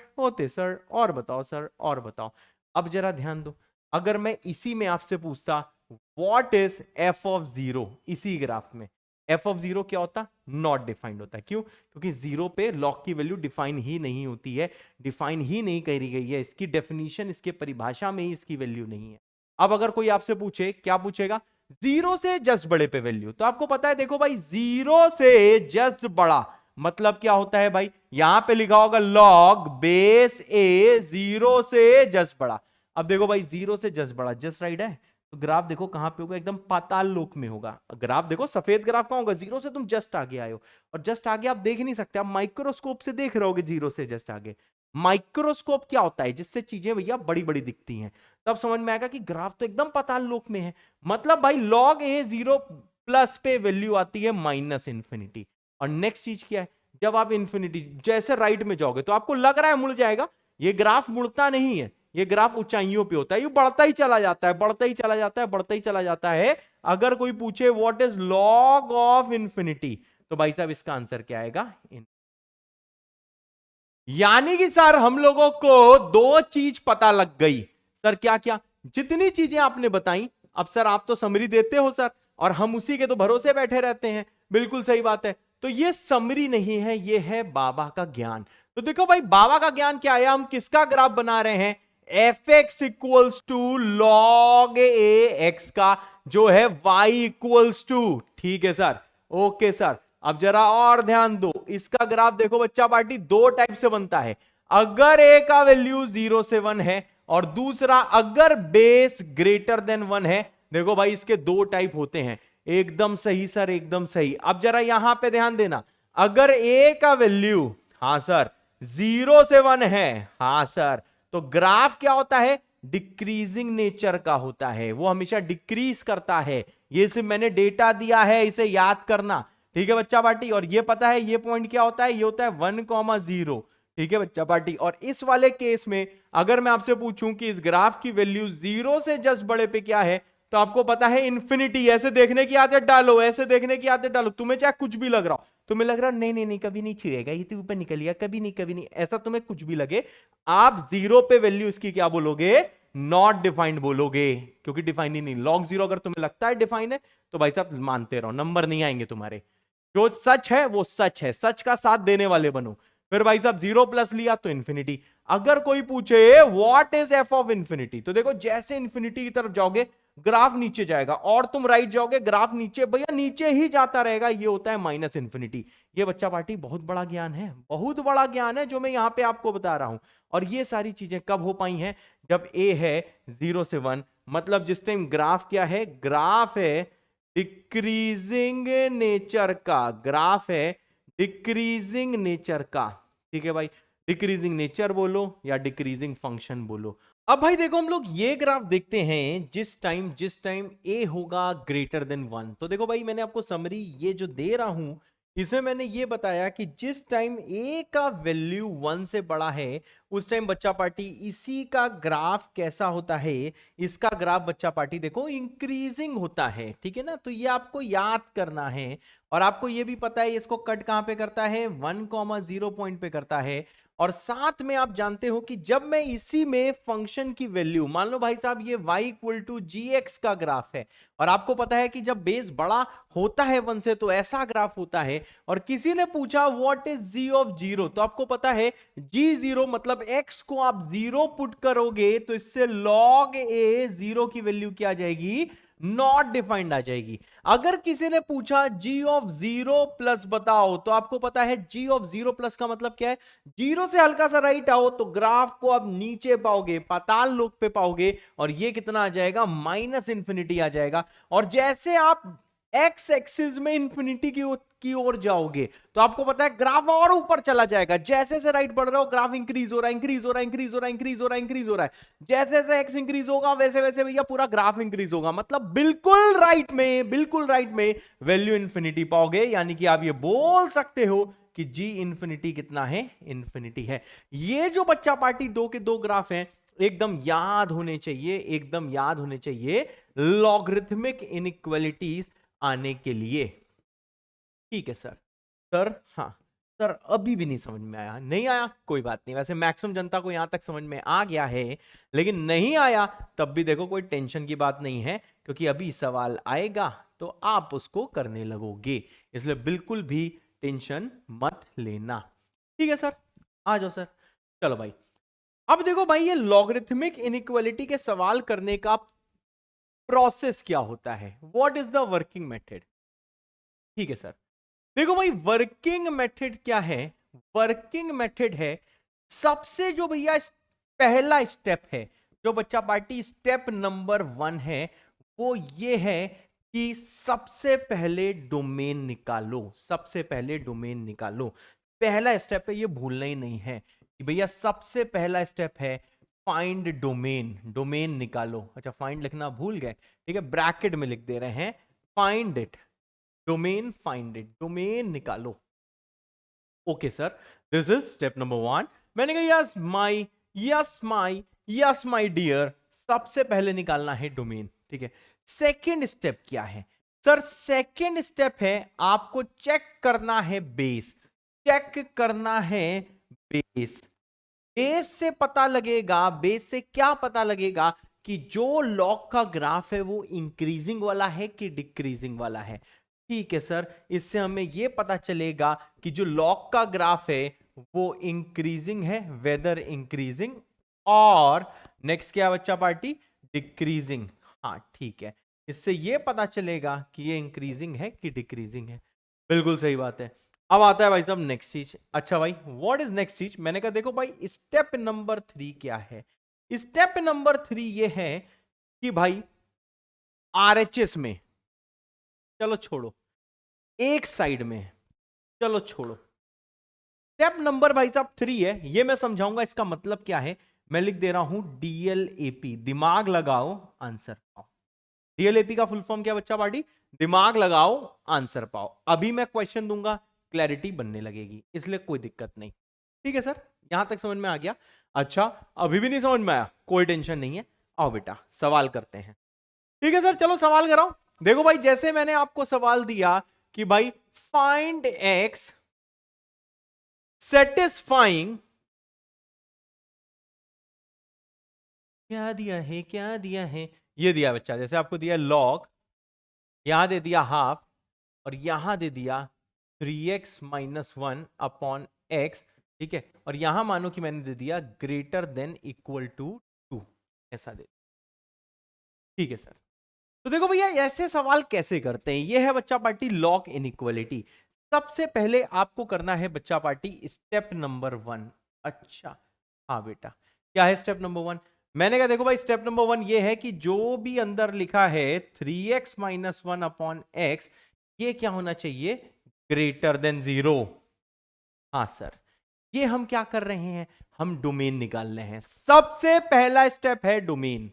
और बताओ सर, और बताओ। अब जरा ध्यान दो, अगर मैं इसी में आपसे पूछता व्हाट इज एफ ऑफ 0, इसी ग्राफ में एफ ऑफ 0 क्या होता, नॉट डिफाइंड होता है। क्यों, क्योंकि 0 पे लॉग की वैल्यू डिफाइन ही नहीं होती है, डिफाइन ही नहीं करी गई है, इसकी डेफिनेशन, इसके परिभाषा में ही इसकी वैल्यू नहीं है। अब अगर कोई आपसे पूछे, क्या पूछेगा, 0 से जस्ट बड़े पे वैल्यू, तो आपको पता है देखो भाई 0 से जस्ट बड़ा मतलब क्या होता है भाई, यहां पे लिखा होगा लॉग बेस ए 0 से जस्ट बड़ा। अब देखो भाई 0 से जस्ट बड़ा, जस्ट राइट है, तो ग्राफ देखो कहां पे होगा, एकदम पाताल लोक में होगा। ग्राफ देखो सफेद ग्राफ कहां होगा, 0 से तुम जस्ट आगे आए हो, और जस्ट आगे आप देख नहीं सकते, आप माइक्रोस्कोप से देख रहे होगे 0 से जस्ट आगे। माइक्रोस्कोप क्या होता है, जिससे चीजें भैया बड़ी बड़ी दिखती हैं। तब समझ में आएगा कि ग्राफ तो एकदम पाताल लोक में है। मतलब भाई लॉग ए 0 प्लस पे वैल्यू आती है माइनस इंफिनिटी। और नेक्स्ट चीज क्या है, जब आप इंफिनिटी जैसे राइट में जाओगे तो आपको लग रहा है मुड़ जाएगा, ये ग्राफ मुड़ता नहीं है, ये ग्राफ ऊंचाइयों पे होता है, ये बढ़ता ही चला जाता है, बढ़ता ही चला जाता है, बढ़ता ही चला जाता है। अगर कोई पूछे what is log of infinity, तो भाई साहब इसका आंसर क्या आएगा, यानी कि सर हम लोगों को दो चीज पता लग गई। सर क्या क्या, जितनी चीजें आपने बताई, अब सर आप तो समरी देते हो सर, और हम उसी के तो भरोसे बैठे रहते हैं। बिल्कुल सही बात है, तो ये समरी नहीं है, ये है बाबा का ज्ञान। तो देखो भाई बाबा का ज्ञान क्या है, हम किसका ग्राफ बना रहे हैं, f x equals to log a x का जो है y इक्वल्स टू, ठीक है सर, ओके सर। अब जरा और ध्यान दो, इसका ग्राफ देखो बच्चा पार्टी, दो टाइप से बनता है। अगर a का वैल्यू 0 से 1 है और दूसरा अगर बेस ग्रेटर देन 1 है। देखो भाई इसके दो टाइप होते हैं। एकदम सही सर, एकदम सही। अब जरा यहां पे ध्यान देना, अगर a का वैल्यू, हां सर, 0 से 1 है, हां सर, तो ग्राफ क्या होता है, डिक्रीजिंग नेचर का होता है, वो हमेशा डिक्रीज करता है। ये सिर्फ मैंने डेटा दिया है, इसे याद करना, ठीक है बच्चा पार्टी। और ये पता है ये पॉइंट क्या होता है, ये होता है 1,0, ठीक है बच्चा पार्टी। और इस वाले केस में अगर मैं आपसे पूछूं कि इस ग्राफ की वैल्यू 0 से जस्ट बड़े पे क्या है, तो आपको पता है इन्फिनिटी। ऐसे देखने की आदत डालो, ऐसे देखने की आदत डालो, तुम्हें चाहे कुछ भी लग रहा हो, तुम्हें लग रहा है नहीं नहीं नहीं कभी नहीं छुएगा, ये तो ऊपर निकल गया, कभी नहीं कभी नहीं, ऐसा तुम्हें कुछ भी लगे, आप 0 पे वैल्यू इसकी क्या बोलोगे, नॉट डिफाइंड बोलोगे, क्योंकि डिफाइन ही नहीं। लॉग 0 अगर तुम्हें लगता है डिफाइन है तो भाई साहब मानते रहो, नंबर नहीं आएंगे तुम्हारे। जो सच है वो सच है, सच का साथ देने वाले बनो। फिर भाई साहब 0 प्लस लिया तो इंफिनिटी। अगर कोई पूछे what is F of infinity, तो देखो जैसे इंफिनिटी की तरफ जाओगे ग्राफ नीचे जाएगा, और तुम राइट जाओगे ग्राफ नीचे, भैया नीचे ही जाता रहेगा, ये होता है माइनस इंफिनिटी। ये बच्चा पार्टी बहुत बड़ा ज्ञान है, बहुत बड़ा ज्ञान है जो मैं यहां पे आपको बता रहा हूं। और ये सारी चीजें कब हो पाई हैं, जब ए है 0 से 1, मतलब जिस टाइम ग्राफ क्या है, ग्राफ है डिक्रीजिंग नेचर का, ग्राफ है डिक्रीजिंग नेचर का, ठीक है भाई। डिक्रीजिंग नेचर बोलो या डिक्रीजिंग फंक्शन बोलो। अब भाई देखो हम लोग ये ग्राफ देखते हैं जिस टाइम ए होगा ग्रेटर देन 1। तो देखो भाई मैंने आपको समरी ये जो दे रहा हूं, इसमें मैंने ये बताया कि जिस टाइम ए का वैल्यू 1 से बड़ा है उस टाइम बच्चा पार्टी इसी का ग्राफ कैसा होता है, इसका ग्राफ बच्चा पार्टी देखो इंक्रीजिंग होता है, ठीक है ना। तो ये आपको याद करना है। और आपको ये भी पता है इसको कट कहां पे करता है, 1,0 पॉइंट पे करता है। और साथ में आप जानते हो कि जब मैं इसी में फंक्शन की वैल्यू, मान लो भाई साहब ये y इक्वल टू gx का ग्राफ है, और आपको पता है कि जब बेस बड़ा होता है 1 से तो ऐसा ग्राफ होता है। और किसी ने पूछा व्हाट इज g ऑफ 0, तो आपको पता है g0 मतलब x को आप 0 पुट करोगे तो इससे log a 0 की वैल्यू क्या आ जाएगी, नॉट डिफाइंड आ जाएगी। अगर किसी ने पूछा g ऑफ 0 प्लस बताओ, तो आपको पता है g ऑफ 0 प्लस का मतलब क्या है, 0 से हल्का सा राइट आओ तो ग्राफ को आप नीचे पाओगे, पाताल लोक पे पाओगे, और ये कितना आ जाएगा, माइनस इंफिनिटी आ जाएगा। और जैसे आप एक्स एक्सिस में इंफिनिटी की ओर जाओगे तो आपको पता है ग्राफ और ऊपर चला जाएगा। जैसे से राइट बढ़ रहा हो ग्राफ इंक्रीज हो रहा है, इंक्रीज हो रहा है, इंक्रीज हो रहा है, इंक्रीज हो रहा है, इंक्रीज हो रहा है। जैसे जैसे एक्स इंक्रीज होगा वैसे वैसे भैया पूरा ग्राफ इंक्रीज होगा, मतलब बिल्कुल राइट में वैल्यू इंफिनिटी पाओगे। यानी कि आप ये बोल सकते हो कि जी इंफिनिटी कितना है, इंफिनिटी है। ये जो बच्चा पार्टी दो के दो ग्राफ हैं एकदम याद होने चाहिए, एकदम याद होने चाहिए लॉगरिथमिक इनइक्वालिटीज आने के लिए, ठीक है सर। सर हाँ सर अभी भी नहीं समझ में आया, नहीं आया कोई बात नहीं, वैसे मैक्सिमम जनता को यहां तक समझ में आ गया है, लेकिन नहीं आया तब भी देखो कोई टेंशन की बात नहीं है, क्योंकि अभी सवाल आएगा तो आप उसको करने लगोगे, इसलिए बिल्कुल भी टेंशन मत लेना, ठीक है सर। आ जाओ सर, चलो भाई। अब देखो भाई ये लॉगरिथमिक इनइक्वालिटी के सवाल करने का प्रोसेस क्या होता है, what is the working method, ठीक है सर। देखो भाई वर्किंग मेथड क्या है, वर्किंग मेथड है सबसे जो भैया पहला स्टेप है, जो बच्चा पार्टी स्टेप नंबर 1 है, वो ये है कि सबसे पहले डोमेन निकालो, सबसे पहले डोमेन निकालो। पहला स्टेप है, ये भूलना ही नहीं है कि भैया सबसे पहला स्टेप है फाइंड डोमेन, डोमेन निकालो। अच्छा फाइंड लिखना भूल गए, ठीक है, ब्रैकेट में लिख दे रहे हैं find it, domain find it, domain निकालो। Okay sir, this is step number 1। मैंने कहा यस माय डियर, सबसे पहले निकालना है डोमेन, ठीक है। सेकंड स्टेप क्या है सर, सेकंड स्टेप है आपको चेक करना है बेस, चेक करना है बेस। बेस से पता लगेगा, बेस से क्या पता लगेगा कि जो लॉग का ग्राफ है वो इंक्रीजिंग वाला है कि डिक्रीजिंग वाला है, ठीक है सर। इससे हमें यह पता चलेगा कि जो लॉग का ग्राफ है वो इंक्रीजिंग है, वेदर इंक्रीजिंग और नेक्स्ट क्या है बच्चा पार्टी, डिक्रीजिंग। हाँ ठीक है, इससे ये पता चलेगा कि ये इंक्रीजिंग है कि डिक्रीजिंग है। बिल्कुल सही बात है। अब आता है भाई साहब नेक्स्ट चीज। अच्छा भाई व्हाट इज नेक्स्ट चीज? मैंने कहा देखो भाई स्टेप नंबर 3 क्या है। स्टेप नंबर 3 ये है कि भाई आरएचएस में, चलो छोड़ो, एक साइड में, चलो छोड़ो, स्टेप नंबर भाई साहब 3 है, ये मैं समझाऊंगा इसका मतलब क्या है। मैं लिख दे रहा हूं डीएलएपी, दिमाग लगाओ आंसर पाओ। डीएलएपी का फुल फॉर्म क्या बच्चा पार्टी? दिमाग लगाओ आंसर पाओ। अभी मैं क्वेश्चन दूंगा, क्लैरिटी बनने लगेगी, इसलिए कोई दिक्कत नहीं। ठीक है सर, यहां तक समझ में आ गया? अच्छा अभी भी नहीं समझ में आया, कोई टेंशन नहीं है, आओ बेटा सवाल करते हैं। ठीक है सर, चलो सवाल कराओ। देखो भाई जैसे मैंने आपको सवाल दिया कि भाई फाइंड एक्स सेटिस्फाइंग, क्या दिया है, क्या दिया है, ये दिया बच्चा, जैसे आपको दिया लॉग, यहां दे दिया हाफ, और यहां दे दिया 3x माइनस 1 अपॉन एक्स। ठीक है, और यहां मानो कि मैंने दे दिया ग्रेटर देन इक्वल टू 2, ऐसा दे। ठीक है सर, तो देखो भैया ऐसे सवाल कैसे करते हैं, ये है बच्चा पार्टी लॉग इनइक्वालिटी। सबसे पहले आपको करना है बच्चा पार्टी स्टेप नंबर 1। अच्छा हाँ बेटा, क्या है स्टेप नंबर 1? मैंने कहा देखो भाई स्टेप नंबर 1 ये है कि जो भी अंदर लिखा है 3x माइनस 1 अपॉन एक्स, ये क्या होना चाहिए, ग्रेटर देन 0। हाँ सर, ये हम क्या कर रहे हैं, हम डोमेन निकाल रहे हैं। सबसे पहला स्टेप है डोमेन,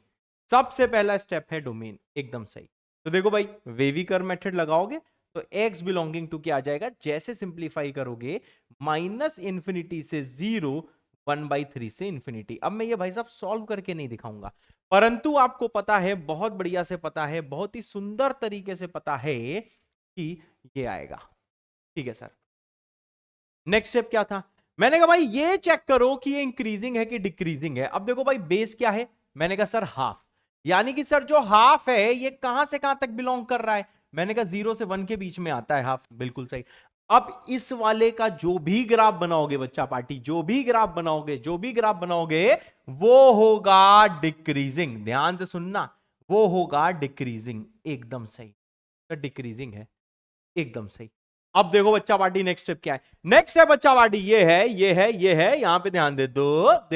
सबसे पहला स्टेप है डोमेन, एकदम सही। तो देखो भाई वेवी कर्व मेथड लगाओगे तो x बिलोंगिंग टू क्या आ जाएगा, जैसे सिंप्लीफाई करोगे माइनस इंफिनिटी से 0, 1/3 से इंफिनिटी। अब मैं ये भाई साहब सॉल्व करके नहीं दिखाऊंगा, परंतु आपको पता है, बहुत बढ़िया से पता है, बहुत ही सुंदर तरीके से पता है कि ये आएगा। ठीक है सर, नेक्स्ट स्टेप क्या था? मैंने कहा भाई ये चेक करो कि ये इंक्रीजिंग है कि डिक्रीजिंग है। अब देखो भाई बेस क्या है, मैंने कहा सर हाफ, यानी कि सर जो हाफ है ये कहां से कहां तक बिलोंग कर रहा है? मैंने कहा 0 से 1 के बीच में आता है हाफ, बिल्कुल सही। अब इस वाले का जो भी ग्राफ बनाओगे बच्चा पार्टी, जो भी ग्राफ बनाओगे, जो भी ग्राफ बनाओगे वो होगा डिक्रीजिंग। ध्यान से सुनना, वो होगा डिक्रीजिंग, एकदम सही। तो डिक्रीजिंग है, एकदम सही। अब देखो बच्चा पार्टी नेक्स्ट स्टेप क्या है। नेक्स्ट स्टेप बच्चा पार्टी ये है, ये है, ये है, यहां पे ध्यान दे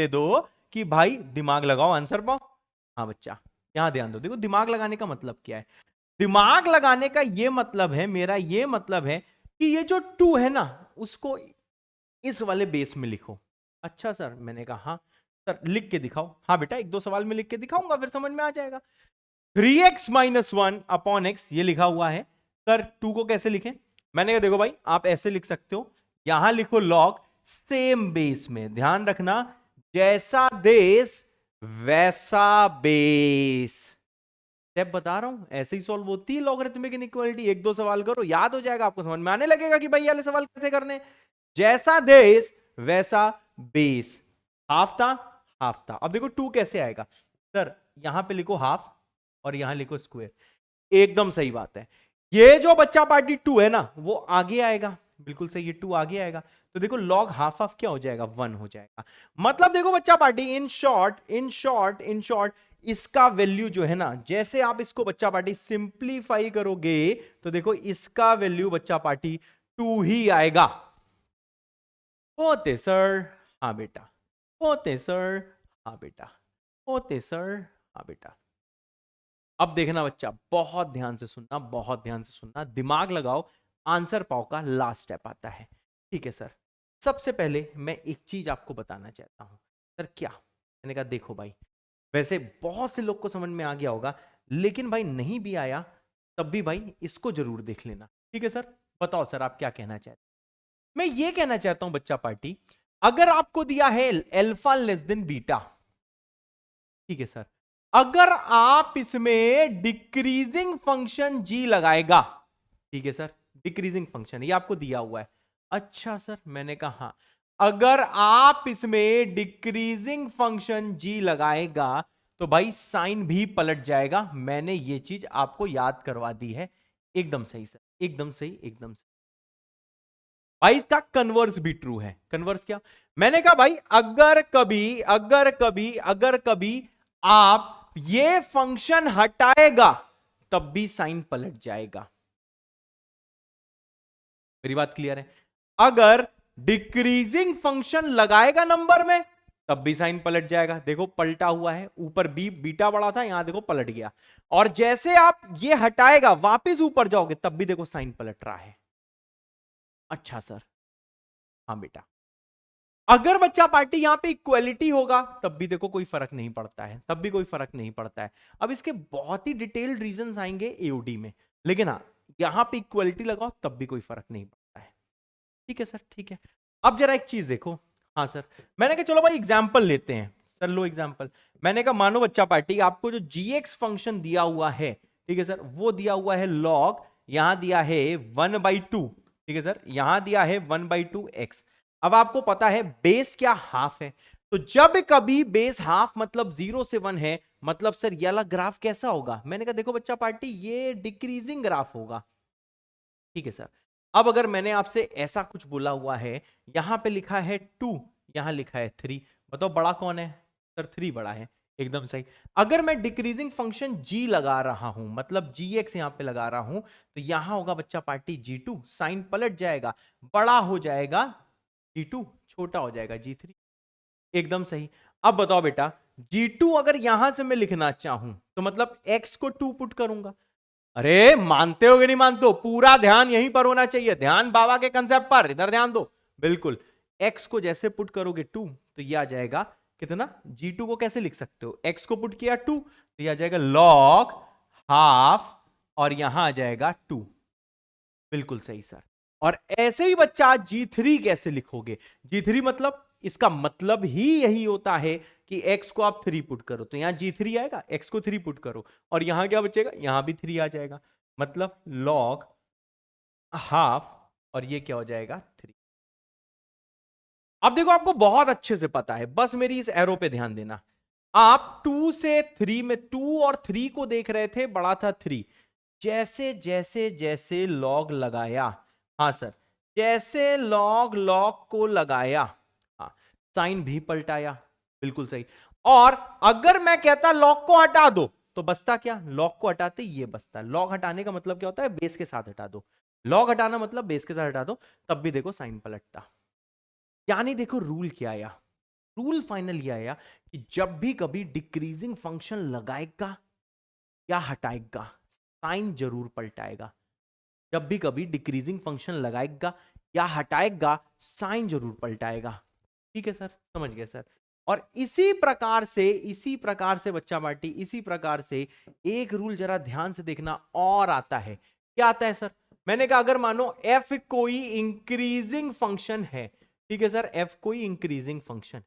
दो कि भाई दिमाग लगाओ आंसर पाओ। हाँ बच्चा यहां ध्यान दो, देखो दिमाग लगाने का मतलब क्या है। दिमाग लगाने का ये मतलब है, मेरा ये मतलब है कि ये जो 2 है ना उसको इस वाले बेस में लिखो। अच्छा सर, मैंने कहा हाँ सर लिख के दिखाओ। हाँ बेटा एक दो सवाल में लिख के दिखाऊंगा, फिर समझ में आ जाएगा। 3x माइनस 1 अपॉन एक्स ये लिखा हुआ है सर, 2 को कैसे लिखें? मैंने कहा देखो भाई आप ऐसे लिख सकते हो, यहां लिखो लॉग सेम बेस में, ध्यान रखना जैसा देश वैसा बेस। स्टेप बता रहा हूं, ऐसे ही सॉल्व होती है लॉगरिथमिक इनइक्वालिटी। एक दो सवाल करो, याद हो जाएगा, आपको समझ में आने लगेगा कि भाई ये वाले सवाल कैसे करने। जैसा देश वैसा बेस, हाफ था हाफ था। अब देखो 2 कैसे आएगा सर, यहां पे लिखो हाफ और यहां लिखो स्क्वायर, एकदम सही बात है। ये जो बच्चा पार्टी 2 है ना वो आगे आएगा, बिल्कुल सही, ये 2 आगे आएगा। तो देखो लॉग हाफ हाफ क्या हो जाएगा, 1 हो जाएगा। मतलब देखो बच्चा party in short, in short, in short इसका वैल्यू जो है ना, जैसे आप इसको बच्चा पार्टी सिंप्लीफाई करोगे तो देखो इसका वैल्यू बच्चा पार्टी 2 ही आएगा। होते सर, हाँ बेटा, होते सर, हाँ बेटा, होते सर, हाँ बेटा। अब देखना बच्चा, बहुत ध्यान से सुनना, बहुत ध्यान से सुनना, दिमाग लगाओ आंसर पाओ का लास्ट स्टेप आता है। ठीक है सर, सबसे पहले मैं एक चीज आपको बताना चाहता हूं। सर क्या? मैंने कहा देखो भाई, वैसे बहुत से लोग को समझ में आ गया होगा, लेकिन भाई नहीं भी आया तब भी भाई इसको जरूर देख लेना। ठीक है सर, बताओ सर आप क्या कहना चाहते हैं? मैं ये कहना चाहता हूं बच्चा पार्टी, अगर आपको दिया है अल्फा लेस देन बीटा, ठीक है सर, अगर आप इसमें डिक्रीजिंग फंक्शन जी लगाएगा, ठीक है सर, डिक्रीजिंग फंक्शन ये आपको दिया हुआ है। अच्छा सर, मैंने कहा हाँ, अगर आप इसमें डिक्रीजिंग फंक्शन जी लगाएगा तो भाई साइन भी पलट जाएगा। मैंने ये चीज आपको याद करवा दी है, एकदम सही सर, एकदम सही, एकदम सही। भाई इसका कन्वर्स भी ट्रू है। कन्वर्स क्या? मैंने कहा भाई अगर कभी आप ये फंक्शन हटाएगा तब भी साइन पलट जाएगा। मेरी बात क्लियर है? अगर डिक्रीजिंग फंक्शन लगाएगा नंबर में तब भी साइन पलट जाएगा। देखो पलटा हुआ है, ऊपर बीटा बड़ा था, यहां देखो पलट गया। और जैसे आप ये हटाएगा वापस ऊपर जाओगे तब भी देखो साइन पलट रहा है। अच्छा सर, हाँ बेटा। अगर बच्चा पार्टी यहां पे इक्वलिटी होगा तब भी देखो कोई फर्क नहीं पड़ता है, तब भी कोई फर्क नहीं पड़ता है। अब इसके बहुत ही डिटेल्ड रीजंस आएंगे एओडी में, लेकिन हाँ यहां पे इक्वलिटी लगाओ तब भी कोई फर्क नहीं पड़ता है। ठीक है सर, ठीक है। अब जरा एक चीज देखो। हाँ सर, मैंने कहा चलो भाई एग्जाम्पल लेते हैं। सर लो एग्जाम्पल। मैंने कहा मानो बच्चा पार्टी आपको जो gx फंक्शन दिया हुआ है, ठीक है सर, वो दिया हुआ है log, यहां दिया है 1/2, ठीक है सर, यहां दिया है 1/2 x। अब आपको पता है बेस क्या हाफ है, तो जब कभी बेस हाफ मतलब 0 से 1 है, मतलब सर ये वाला ग्राफ कैसा होगा? मैंने कहा देखो बच्चा पार्टी ये डिक्रीजिंग ग्राफ होगा। ठीक है सर। अब अगर मैंने आपसे ऐसा कुछ बोला हुआ है, यहां पे लिखा है 2, यहां लिखा है 3, बताओ बड़ा कौन है? सर 3 बड़ा है, एकदम सही। अगर मैं डिक्रीजिंग फंक्शन g लगा रहा हूं, मतलब gx यहां पे लगा रहा हूं, तो यहां होगा बच्चा पार्टी g2, साइन पलट जाएगा, बड़ा हो जाएगा g2, छोटा हो जाएगा g3, एकदम सही। अब बताओ बेटा g2 अगर यहां से मैं लिखना चाहूं तो मतलब x को 2 पुट करूंगा। अरे मानते हो कि नहीं मानते हो? पूरा ध्यान यहीं पर होना चाहिए, ध्यान बाबा के कंसेप्ट पर, इधर ध्यान दो। बिल्कुल, x को जैसे पुट करोगे 2 तो ये आ जाएगा कितना? g2 को कैसे लिख सकते हो? x को पुट किया 2 तो ये आ जाएगा log हाफ, और यहां आ जाएगा 2। बिल्कुल सही सर। और ऐसे ही बच्चा g3 कैसे लिखोगे? g3 मतलब इसका मतलब ही यही होता है कि x को आप 3 पुट करो तो यहां g3 आएगा, x को 3 पुट करो और यहां क्या बचेगा? यहां भी 3 आ जाएगा, मतलब log हाफ, और ये क्या हो जाएगा? 3। अब देखो आपको बहुत अच्छे से पता है, बस मेरी इस एरो पे ध्यान देना। आप 2 से 3 में 2 और 3 को देख रहे थे, बड़ा था 3। जैसे जैसे जैसे लॉग लगाया, हाँ सर, जैसे लॉग को लगाया, हाँ, साइन भी पलटाया, बिल्कुल सही। और अगर मैं कहता लॉग को हटा दो तो बचता क्या? लॉग को हटाते ये बचता। लॉग हटाने का मतलब क्या होता है? बेस के साथ हटा दो। लॉग हटाना मतलब बेस के साथ हटा दो, तब भी देखो साइन पलटता। यानी देखो रूल क्या आया? रूल फाइनल ये आया कि जब भी कभी डिक्रीजिंग फंक्शन लगाएगा या हटाएगा, साइन जरूर पलटाएगा। जब भी कभी डिक्रीजिंग फंक्शन लगाएगा या हटाएगा, साइन जरूर पलटाएगा। ठीक है सर, समझ गए सर। और इसी प्रकार से बच्चा पार्टी, इसी प्रकार से एक रूल जरा ध्यान से देखना और आता है। क्या आता है सर? मैंने कहा अगर मानो f कोई इंक्रीजिंग फंक्शन है, ठीक है सर, f कोई इंक्रीजिंग फंक्शन,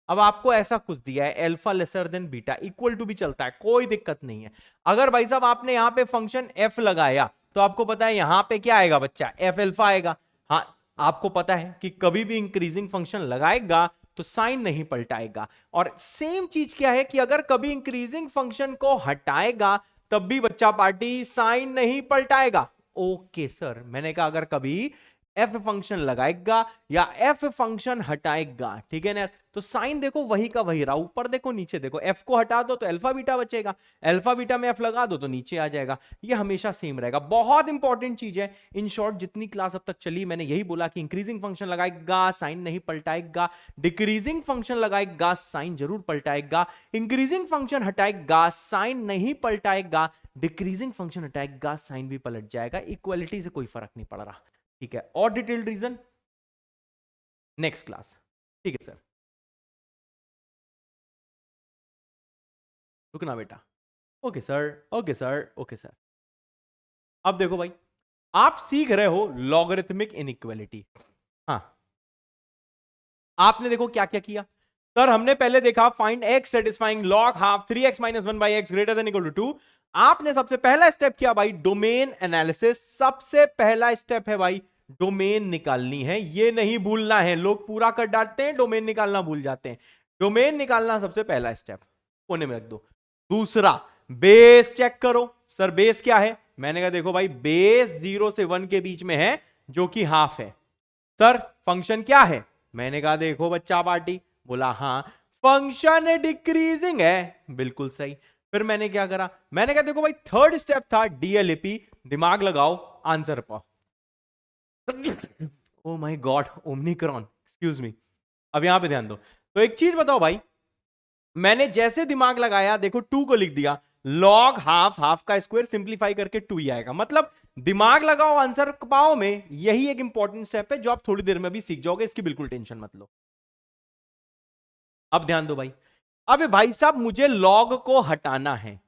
अब आपको ऐसा कुछ दिया है alpha lesser than beta, equal to भी चलता है, कोई दिक्कत नहीं है। अगर भाई साहब आपने यहां पे फंक्शन f लगाया तो आपको पता है यहां पे क्या आएगा बच्चा? f अल्फा आएगा। हाँ, आपको पता है कि कभी भी इंक्रीजिंग फंक्शन लगाएगा तो साइन नहीं पलटाएगा। और सेम चीज क्या है कि अगर कभी इंक्रीजिंग फंक्शन को हटाएगा तब भी बच्चा पार्टी साइन नहीं पलटाएगा। ओके सर, मैंने कहा अगर कभी एफ फंक्शन लगाएगा या एफ फंक्शन हटाएगा, ठीक है ना, तो साइन देखो वही का वही रहा, ऊपर देखो नीचे देखो। एफ को हटा दो तो अल्फा बीटा बचेगा, अल्फा बीटा में एफ लगा दो तो नीचे आ जाएगा, ये हमेशा सेम रहेगा। बहुत इंपॉर्टेंट चीज है। इन शॉर्ट जितनी क्लास अब तक चली मैंने यही बोला कि इंक्रीजिंग फंक्शन लगाएगा साइन नहीं पलटाएगा, डिक्रीजिंग फंक्शन लगाएगा साइन जरूर पलटाएगा, इंक्रीजिंग फंक्शन हटाएगा साइन नहीं पलटाएगा, डिक्रीजिंग फंक्शन हटाएगा साइन भी पलट जाएगा। इक्वालिटी से कोई फर्क नहीं पड़ रहा, ठीक है। और डिटेल्ड रीजन नेक्स्ट क्लास, ठीक है सर। रुकना बेटा। Okay sir, okay sir, okay sir. अब देखो भाई, आप सीख रहे हो लॉगरिथमिक इनइक्वालिटी। हाँ, आपने देखो क्या क्या किया सर। हमने पहले देखा find x satisfying log half 3x minus 1/x greater than equal to 2। आपने सबसे पहला स्टेप किया भाई डोमेन एनालिसिस। सबसे पहला स्टेप है भाई डोमेन निकालनी है, ये नहीं भूलना है। लोग पूरा कर डालते हैं, डोमेन निकालना भूल जाते हैं। डोमेन निकालना सबसे पहला स्टेप, कोने में रख दो। दूसरा बेस चेक करो। सर बेस क्या है? मैंने कहा देखो भाई बेस 0 से 1 के बीच में है जो कि हाफ है। सर फंक्शन क्या है? मैंने कहा देखो बच्चा पार्टी, बोला हाँ फंक्शन डिक्रीजिंग है, बिल्कुल सही। फिर मैंने क्या करा, मैंने कहा देखो भाई थर्ड स्टेप था डीएलएपी, दिमाग लगाओ आंसर पाओ। Oh my God, Omicron, excuse me. अब यहां पे ध्यान दो। तो एक चीज बताओ भाई, मैंने जैसे दिमाग लगाया देखो 2 को लिख दिया, लॉग हाफ, हाफ का स्क्वायर सिंप्लीफाई करके 2 ही आएगा। मतलब दिमाग लगाओ आंसर पाओ में यही एक इंपॉर्टेंट स्टेप है जो आप थोड़ी देर में भी सीख जाओगे, इसकी बिल्कुल टेंशन मत लो। अब ध्यान दो भाई, अब भाई साहब मुझे लॉग को हटाना है,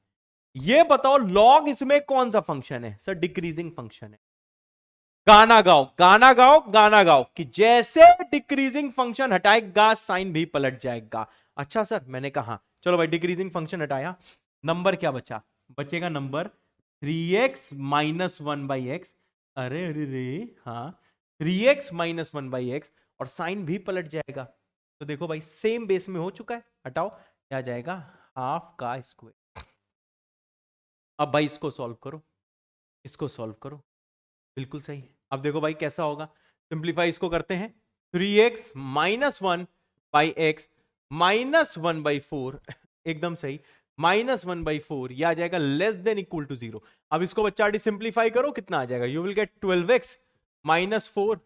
ये बताओ लॉग इसमें कौन सा फंक्शन है? सर डिक्रीजिंग फंक्शन है। गाना गाओ गाना गाओ गाना गाओ कि जैसे डिक्रीजिंग फंक्शन हटाएगा साइन भी पलट जाएगा। अच्छा सर, मैंने कहा चलो भाई डिक्रीजिंग फंक्शन हटाया, नंबर क्या बचा? बचेगा नंबर 3x माइनस 1/x। अरे अरे रे, हाँ 3x माइनस 1/x, और साइन भी पलट जाएगा। तो देखो भाई सेम बेस में हो चुका है, हटाओ क्या जाएगा, हाफ का स्क्वायर। अब भाई इसको सॉल्व करो, इसको सॉल्व करो, बिल्कुल सही। अब देखो भाई कैसा होगा, सिंप्लीफाई इसको करते हैं, 3x माइनस 1/x माइनस 1/4, एकदम सही, माइनस 1/4, यह आ जाएगा लेस देन इक्वल टू 0। अब इसको बच्चा सिंप्लीफाई करो, कितना आ जाएगा, you will get 12x minus 4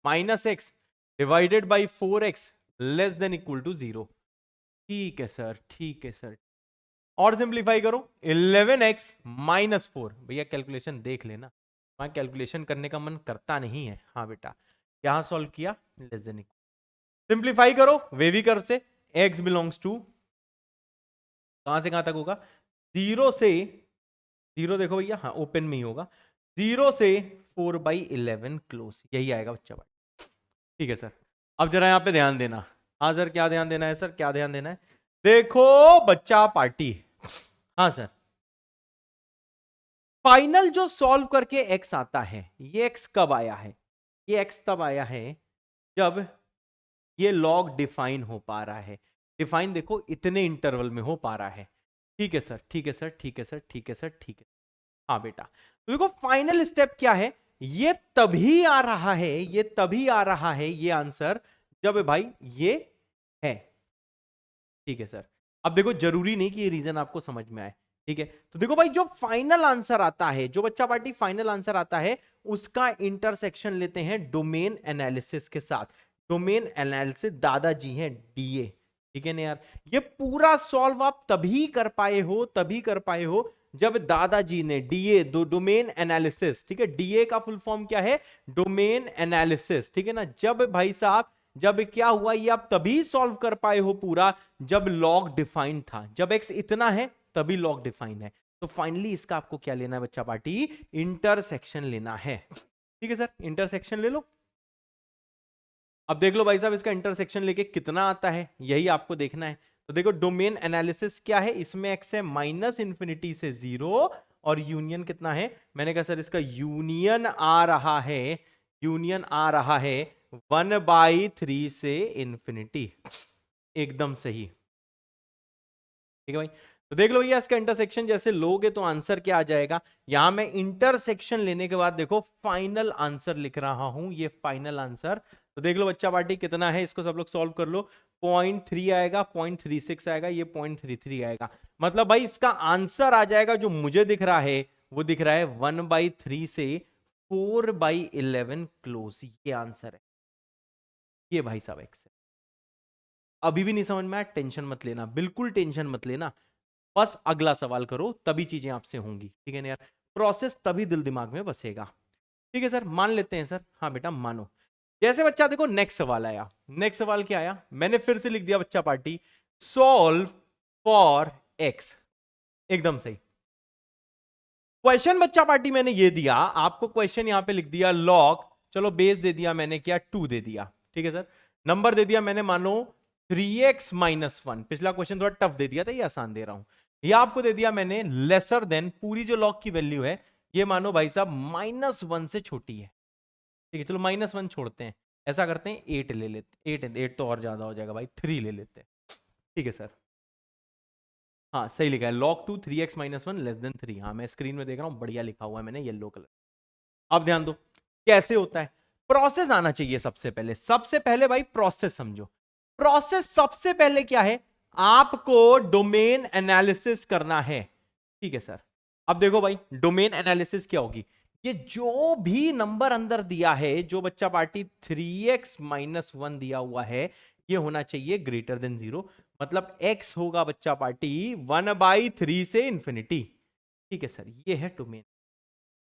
minus x divided by 4x less than equal to 0। ठीक है सर, ठीक है सर। और सिंप्लीफाई करो, 11x माइनस 4, भैया कैलकुलेशन देख लेना, वहां कैलकुलेशन करने का मन करता नहीं है। हाँ बेटा, यहां सॉल्व किया, लेस देन इक्वल, सिंप्लीफाई करो वेविकर से, x बिलोंग्स टू, कहां से कहां तक होगा, 0 से 0, देखो भैया हाँ ओपन में ही होगा, 0 से 4/11 क्लोज, यही आएगा बच्चा भाई। ठीक है सर, अब जरा यहां पे ध्यान देना। हाँ सर क्या ध्यान देना है सर, क्या ध्यान देना है? देखो बच्चा पार्टी, हाँ सर, फाइनल जो सॉल्व करके x आता है, ये x कब आया है? ये x तब आया है जब ये लॉग डिफाइन हो पा रहा है। डिफाइन देखो इतने इंटरवल में हो पा रहा है। ठीक है सर, ठीक है सर, ठीक है सर, ठीक है सर, ठीक है। हाँ बेटा, तो देखो फाइनल स्टेप क्या है, ये तभी आ रहा है, ये तभी आ रहा है ये आंसर जब भाई ये है। ठीक है सर, अब देखो जरूरी नहीं कि ये रीजन आपको समझ में आए, ठीक है? तो देखो भाई जो फाइनल आंसर आता है, जो बच्चा पार्टी फाइनल आंसर आता है, उसका इंटरसेक्शन लेते हैं डोमेन एनालिसिस के साथ। डोमेन एनालिसिस दादाजी हैं डीए, ठीक है ना यार? ये पूरा सॉल्व आप तभी कर पाए हो, तभी कर पाए हो जब दादाजी ने डीए, डोमेन एनालिसिस, ठीक है? डीए का फुल फॉर्म क्या है? डोमेन एनालिसिस, ठीक है ना? जब भाई साहब, जब क्या हुआ, ये आप तभी सॉल्व कर पाए हो पूरा जब लॉग डिफाइन था। जब x इतना है तभी लॉग डिफाइन है। तो फाइनली इसका आपको क्या लेना है बच्चा पार्टी? इंटरसेक्शन लेना है। ठीक है सर, इंटरसेक्शन ले लो। अब देख लो भाई साहब इसका इंटरसेक्शन लेके कितना आता है, यही आपको देखना है। तो देखो डोमेन एनालिसिस क्या है, इसमें x है माइनस इंफिनिटी से 0, और यूनियन कितना है? मैंने कहा सर इसका यूनियन आ रहा है, यूनियन आ रहा है 1/3 से इंफिनिटी, एकदम सही। ठीक है भाई, तो देख लो भैया इसका इंटरसेक्शन जैसे लोगे तो आंसर क्या आ जाएगा। यहां मैं इंटरसेक्शन लेने के बाद देखो फाइनल आंसर लिख रहा हूं, ये फाइनल आंसर। तो देख लो बच्चा पार्टी कितना है, इसको सब लोग सॉल्व कर लो। 0.3 आएगा, 0.36 आएगा, ये 0.33 आएगा। मतलब भाई इसका आंसर आ जाएगा जो मुझे दिख रहा है, वो दिख रहा है 1/3 से 4/11 क्लोज, ये आंसर है। ये भाई साहब एक्स है। अभी भी नहीं समझ में आया, टेंशन मत लेना, बिल्कुल टेंशन मत लेना, बस अगला सवाल करो तभी चीजें आपसे होंगी। ठीक है ना यार? प्रोसेस तभी दिल दिमाग में बसेगा। ठीक है सर, मान लेते हैं सर। हाँ बेटा मानो। जैसे बच्चा देखो नेक्स्ट सवाल आया, नेक्स्ट सवाल क्या आया, मैंने फिर से लिख दिया बच्चा पार्टी, सॉल्व फॉर एक्स, एकदम सही। क्वेश्चन बच्चा पार्टी मैंने ये दिया आपको, क्वेश्चन यहां पे लिख दिया लॉग, चलो बेस दे दिया मैंने, क्या 2 दे दिया, ठीक है सर। नंबर दे दिया मैंने, मानो 3x माइनस 1, पिछला क्वेश्चन थोड़ा टफ दे दिया था, ये आसान दे रहा हूं। ये आपको दे दिया मैंने लेसर देन, पूरी जो लॉग की वैल्यू है ये मानो भाई साहब -1 से छोटी है। ठीक है, चलो -1 छोड़ते हैं, ऐसा करते हैं 8 ले लेते, 8 तो और ज्यादा हो जाएगा भाई, 3 ले लेते हैं। ठीक है सर, हाँ सही लिखा है, log 2 3x minus 1 less than 3। हाँ मैं स्क्रीन में देख रहा हूँ, बढ़िया लिखा हुआ है मैंने येलो कलर। अब ध्यान दो कैसे होता है, प्रोसेस आना चाहिए सबसे पहले। सबसे पहले भाई प्रोसेस समझो। प्रोसेस सबसे पहले क्या है, आपको डोमेन एनालिसिस करना है। ठीक है सर, अब देखो भाई डोमेन एनालिसिस क्या होगी, ये जो भी नंबर अंदर दिया है, जो बच्चा पार्टी 3x-1 दिया हुआ है, ये होना चाहिए ग्रेटर देन 0, मतलब x होगा बच्चा पार्टी 1/3 से इंफिनिटी। ठीक है सर, ये है डोमेन।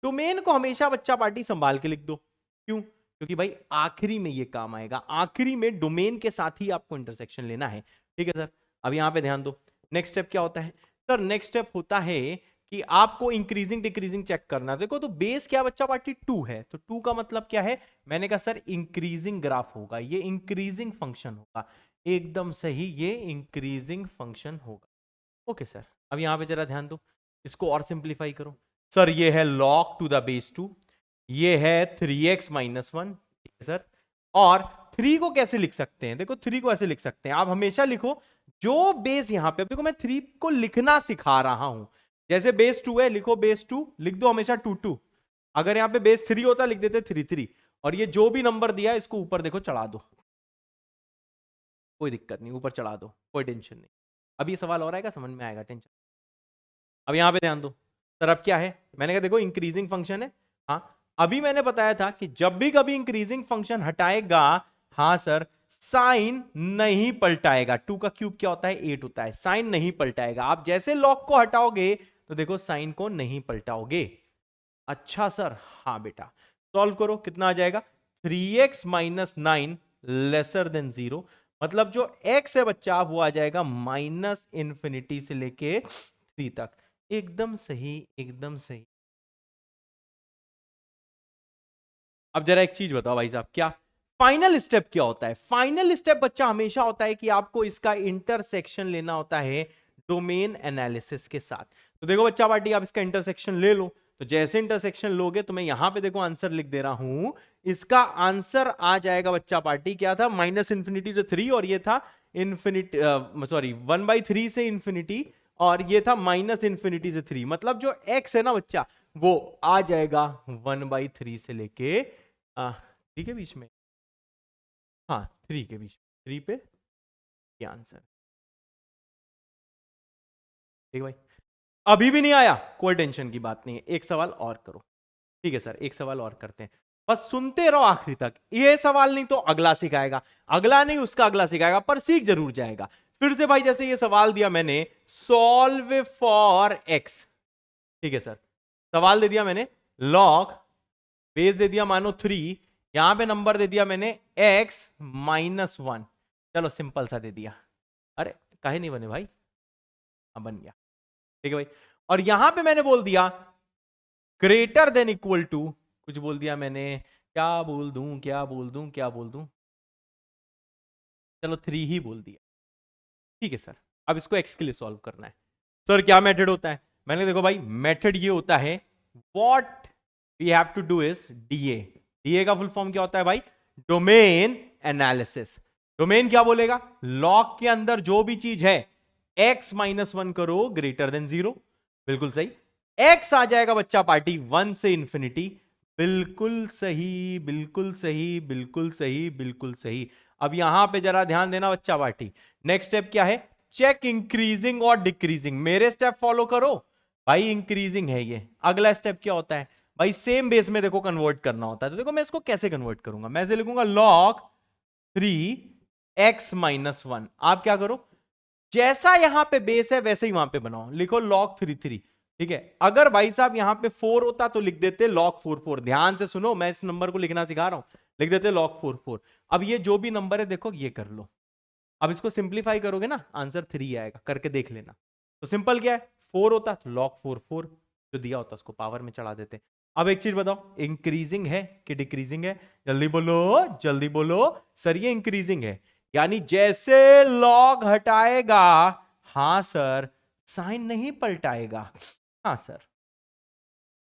डोमेन को हमेशा बच्चा पार्टी संभाल के लिख दो। क्यों? क्योंकि भाई आखिरी में ये काम आएगा, आखिरी में डोमेन के साथ ही आपको इंटरसेक्शन लेना है। ठीक है सर, अब यहां पे ध्यान दो, नेक्स्ट स्टेप क्या होता है सर? नेक्स्ट स्टेप होता है कि आपको इंक्रीजिंग डिक्रीजिंग चेक करना। देखो तो बेस क्या बच्चा पार्टी 2 है, तो 2 का मतलब क्या है? मैंने कहा सर इंक्रीजिंग ग्राफ होगा, ये इंक्रीजिंग फंक्शन होगा। एकदम सही, ये इंक्रीजिंग फंक्शन होगा। ओके सर, अब यहां पे जरा ध्यान दो, इसको और सिंप्लीफाई करो। सर ये है log टू द बेस 2, ये है 3x-1। ठीक है सर, और 3 को कैसे लिख सकते हैं? देखो 3 को ऐसे लिख सकते हैं, आप हमेशा लिखो जो बेस यहां पे, देखो मैं 3 को लिखना सिखा रहा हूं। जैसे बेस 2 है, लिखो बेस 2, लिख दो हमेशा 2-2। अगर यहां पे बेस 3 होता लिख देते 3-3, और ये जो भी नंबर दिया है इसको ऊपर देखो चढ़ा दो, कोई दिक्कत नहीं, ऊपर चढ़ा दो, कोई टेंशन नहीं। अब ये सवाल और आएगा, समझ में आएगा, टेंशन। अब यहां पे ध्यान दो सर, अब क्या है? मैंने कहा देखो इंक्रीजिंग फंक्शन है। हाँ, अभी मैंने बताया था कि जब भी कभी इंक्रीजिंग फंक्शन हटाएगा, हाँ सर, साइन नहीं पलटाएगा। 2 का क्यूब क्या होता है? 8 होता है, साइन नहीं पलटाएगा। आप जैसे लॉग को हटाओगे तो देखो साइन को नहीं पलटाओगे। अच्छा सर, हाँ बेटा, सॉल्व करो, कितना आ जाएगा? 3x-9 लेसर देन 0, मतलब जो x है बच्चा वो आ जाएगा -∞ से लेके 3 तक। एकदम सही, एकदम सही। अब जरा एक चीज बताओ भाई साहब, क्या फाइनल स्टेप क्या होता है? फाइनल स्टेप बच्चा हमेशा होता है कि आपको इसका इंटरसेक्शन लेना होता है डोमेन एनालिसिस के साथ। तो देखो बच्चा पार्टी, आप इसका इंटरसेक्शन ले लो, तो जैसे इंटरसेक्शन लोगे तो मैं यहां पे देखो आंसर लिख दे रहा हूं। इसका आंसर आ जाएगा बच्चा पार्टी, क्या था? -∞ से 3, और ये था इंफिनिटी, सॉरी 1/3 से इंफिनिटी, और ये था -∞ से 3। मतलब जो x है ना बच्चा, वो आ जाएगा 1/3 से लेके 3 के बीच में, हाँ 3 के बीच में, 3 पे ये आंसर। ठीक है भाई, अभी भी नहीं आया, कोई टेंशन की बात नहीं है, एक सवाल और करो। ठीक है सर, एक सवाल और करते हैं, बस सुनते रहो आखिरी तक। ये सवाल नहीं तो अगला सिखाएगा, अगला नहीं उसका अगला सिखाएगा, पर सीख जरूर जाएगा। फिर से भाई, जैसे ये सवाल दिया मैंने, सॉल्व फॉर एक्स। ठीक है सर, सवाल दे दिया मैंने, लॉग बेस दे दिया मानो 3, यहां पे नंबर दे दिया मैंने x-1। चलो सिंपल सा दे दिया, अरे काहे नहीं बने भाई? हाँ बन गया। ठीक है भाई, और यहां पे मैंने बोल दिया ग्रेटर देन इक्वल टू, कुछ बोल दिया मैंने, क्या बोल दूं, क्या बोल दूं, क्या बोल दूं? चलो 3 ही बोल दिया। ठीक है सर, अब इसको x के लिए सॉल्व करना है। सर क्या मेथड होता है? मैंने देखो भाई, मेथड ये होता है, what we have to do is DA. DA का फुल फॉर्म क्या होता है भाई? Domain analysis. डोमेन क्या बोलेगा? लॉग के अंदर जो भी चीज है, x-1 करो ग्रेटर देन 0, बिल्कुल सही। x आ जाएगा बच्चा पार्टी 1 से इंफिनिटी, बिल्कुल सही, बिल्कुल सही, बिल्कुल सही, बिल्कुल सही। अब यहां पे जरा ध्यान देना बच्चा पार्टी, नेक्स्ट स्टेप क्या है? चेक इंक्रीजिंग और डिक्रीजिंग। मेरे स्टेप फॉलो करो भाई, इंक्रीजिंग है ये। अगला स्टेप क्या होता है भाई? सेम बेस में देखो कन्वर्ट करना होता है। तो देखो मैं इसको कैसे कन्वर्ट करूंगा, मैं इसे लिखूंगा log 3x-1। आप क्या करो, जैसा यहां पे बेस है वैसे ही वहां पे बनाओ, लिखो log 3 ठीक है। अगर भाई साहब यहां पे 4 होता तो लिख देते log 4। ध्यान से सुनो, मैं इस नंबर को लिखना सिखा रहा हूं, लिख देते log 4। अब ये जो भी नंबर है देखो, ये कर लो। अब इसको सिंप्लीफाई करोगे ना, आंसर 3 आएगा, करके देख लेना। तो सिंपल क्या है, 4 होता तो log 4 जो दिया होता उसको पावर में चढ़ा देते। अब एक चीज बताओ, इंक्रीजिंग है कि डिक्रीजिंग है? जल्दी बोलो, जल्दी बोलो। सर ये इंक्रीजिंग है, यानी जैसे लॉग हटाएगा, हाँ सर, साइन नहीं पलटाएगा। हाँ सर,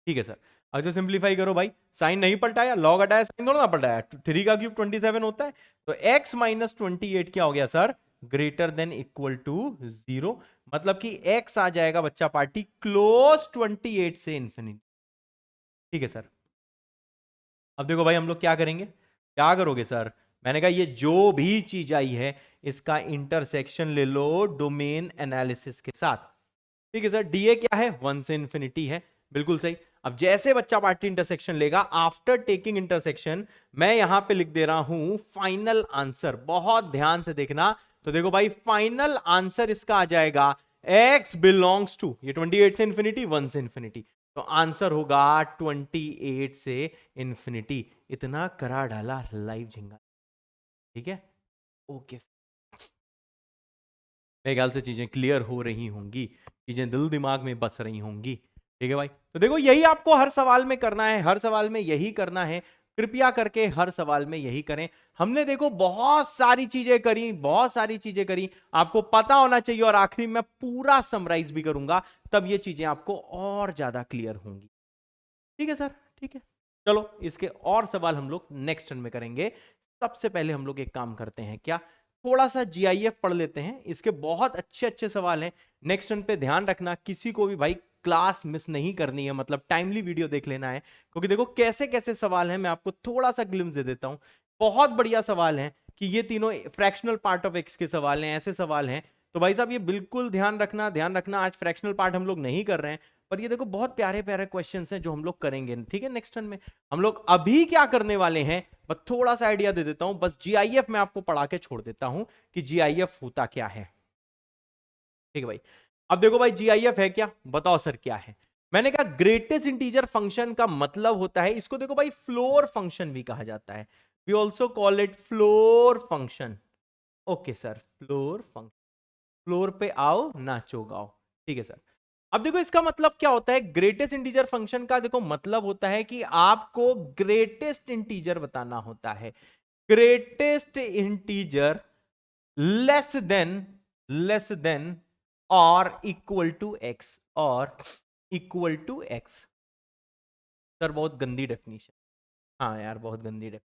ठीक है सर। अब इसे सिंप्लीफाई करो भाई, साइन नहीं पलटाया, लॉग हटाया, साइन दोनों ना पलटाया। 3 का क्यूब 27 होता है, तो x-28 क्या हो गया sir? Greater than equal to 0, मतलब कि x आ जाएगा बच्चा पार्टी क्लोज 28 से इंफिनिटी। ठीक है सर, अब देखो भाई हम लोग क्या करेंगे, क्या करोगे सर? मैंने कहा ये जो भी चीज आई है इसका इंटरसेक्शन ले लो डोमेन एनालिसिस के साथ। ठीक है सर, डीए क्या है, 1 से इंफिनिटी है, बिल्कुल सही। अब जैसे बच्चा पार्टी इंटरसेक्शन लेगा, आफ्टर टेकिंग इंटरसेक्शन मैं यहां पे लिख दे रहा हूं फाइनल आंसर, बहुत ध्यान से देखना। तो देखो भाई फाइनल आंसर इसका आ जाएगा x बिलोंग्स टू, ये 28 से इंफिनिटी, 1 से इंफिनिटी, तो आंसर होगा 28 से इंफिनिटी। इतना करा डाला लाइव झिंगा। ठीक है, ओके, मेरे ख्याल से चीजें क्लियर हो रही होंगी, चीजें दिल दिमाग में बस रही होंगी। ठीक है भाई, तो देखो यही आपको हर सवाल में करना है, हर सवाल में यही करना है, कृपया करके हर सवाल में यही करें। हमने देखो बहुत सारी चीजें करी, बहुत सारी चीजें करी, आपको पता होना चाहिए, और आखिरी में पूरा समराइज भी करूंगा, तब ये चीजें आपको और ज्यादा क्लियर होंगी। ठीक है सर, ठीक है, चलो इसके और सवाल हम लोग नेक्स्ट टर्न में करेंगे। सबसे पहले हम लोग एक काम करते हैं, क्या थोड़ा सा जीआईएफ पढ़ लेते हैं, इसके बहुत अच्छे अच्छे सवाल हैं। नेक्स्ट टर्न पे ध्यान रखना, किसी को भी भाई क्लास मिस नहीं करनी है, मतलब टाइमली वीडियो देख लेना है, क्योंकि देखो कैसे कैसे सवाल हैं, मैं आपको थोड़ा सा ग्लिम्स दे देता हूं। बहुत बढ़िया सवाल है कि ये तीनों फ्रैक्शनल पार्ट ऑफ एक्स के सवाल हैं, ऐसे सवाल हैं, तो भाई साहब ये बिल्कुल ध्यान रखना, ध्यान रखना। आज फ्रैक्शनल पार्ट हम लोग नहीं कर रहे हैं, पर ये देखो बहुत प्यारे प्यारे क्वेश्चंस हैं जो हम लोग करेंगे। ठीक है, नेक्स्ट टर्न में हम लोग अभी क्या करने वाले हैं, बस थोड़ा सा आइडिया दे देता हूं, बस जीआईएफ मैं आपको पढ़ा के छोड़ देता हूं कि जीआईएफ होता क्या है। ठीक है भाई, अब देखो भाई जीआईएफ है क्या, बताओ सर क्या है। मैंने कहा ग्रेटेस्ट इंटीजर फंक्शन का मतलब होता है, इसको देखो भाई फ्लोर फंक्शन भी कहा जाता है, we also call it floor function. Okay sir, floor function, floor पे आओ नाचो गाओ। ठीक है सर, अब देखो इसका मतलब क्या होता है, ग्रेटेस्ट इंटीजर फंक्शन का देखो मतलब होता है कि आपको ग्रेटेस्ट इंटीजर बताना होता है, ग्रेटेस्ट इंटीजर लेस देन और इक्वल टू एक्स, और इक्वल टू एक्स। सर बहुत गंदी डेफिनेशन, हाँ यार बहुत गंदी डेफिनेशन,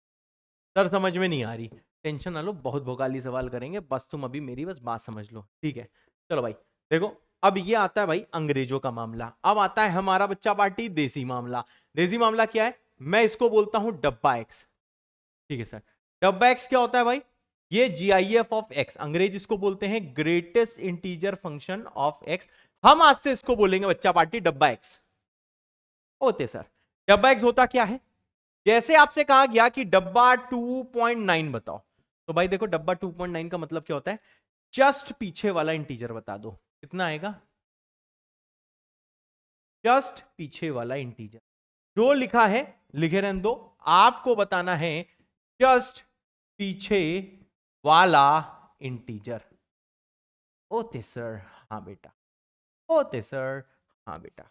सर समझ में नहीं आ रही, टेंशन ना लो, बहुत भोगाली सवाल करेंगे, बस तुम अभी मेरी बस बात समझ लो। ठीक है, चलो भाई देखो, अब ये आता है भाई अंग्रेजों का मामला, अब आता है हमारा बच्चा पार्टी देसी मामला। देसी मामला क्या है, मैं इसको बोलता हूं डब्बा एक्स। ठीक है सर, डब्बा एक्स क्या होता है भाई, ये जीआईएफ ऑफ एक्स, अंग्रेज इसको बोलते हैं greatest integer function of x. हम आज से इसको बोलेंगे बच्चा पार्टी डब्बा एक्स। होते सर, डब्बा एक्स होता क्या है, जैसे आपसे कहा गया कि डब्बा 2.9 बताओ, तो भाई देखो डब्बा 2.9 का मतलब क्या होता है, जस्ट पीछे वाला इंटीजर बता दो, कितना आएगा, जस्ट पीछे वाला इंटीजर, जो लिखा है लिखे रहने दो, आपको बताना है जस्ट पीछे वाला इंटीजर। ओते सर, हाँ बेटा, ओते सर, हाँ बेटा।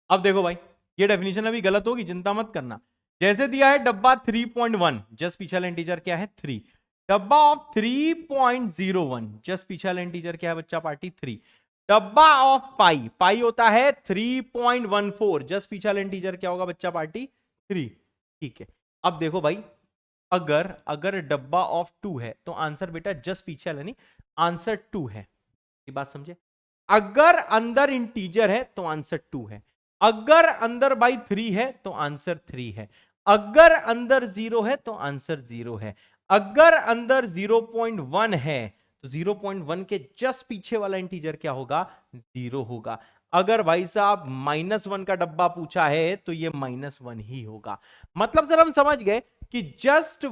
अब देखो भाई, ये डेफिनेशन अभी गलत होगी, चिंता मत करना। जैसे दिया है डब्बा 3.1, जस्ट पीछे वाला इंटीजर क्या है 3, डब्बा ऑफ 3.01, जस्ट पीछे वाला इंटीजर क्या है बच्चा पार्टी 3, डब्बा ऑफ पाई, पाई होता है 3.14, जस्ट पीछे वाला इंटीजर क्या होगा बच्चा पार्टी 3। ठीक है, अब देखो भाई, अगर डब्बा ऑफ 2 है तो आंसर बेटा जस्ट पीछे वाला नहीं, आंसर 2 है, ये बात समझे। अगर अंदर इंटीजर है तो आंसर 2 है, अगर अंदर बाई 3 है तो आंसर 3 है, अगर अंदर 0 है तो आंसर 0 है, अगर अंदर 0.1 है तो 0.1 के जस्ट पीछे वाला इंटीजर क्या होगा 0 होगा। अगर भाई साहब -1 का डब्बा पूछा है तो ये -1 ही होगा। मतलब सर हम समझ गए कि जस्ट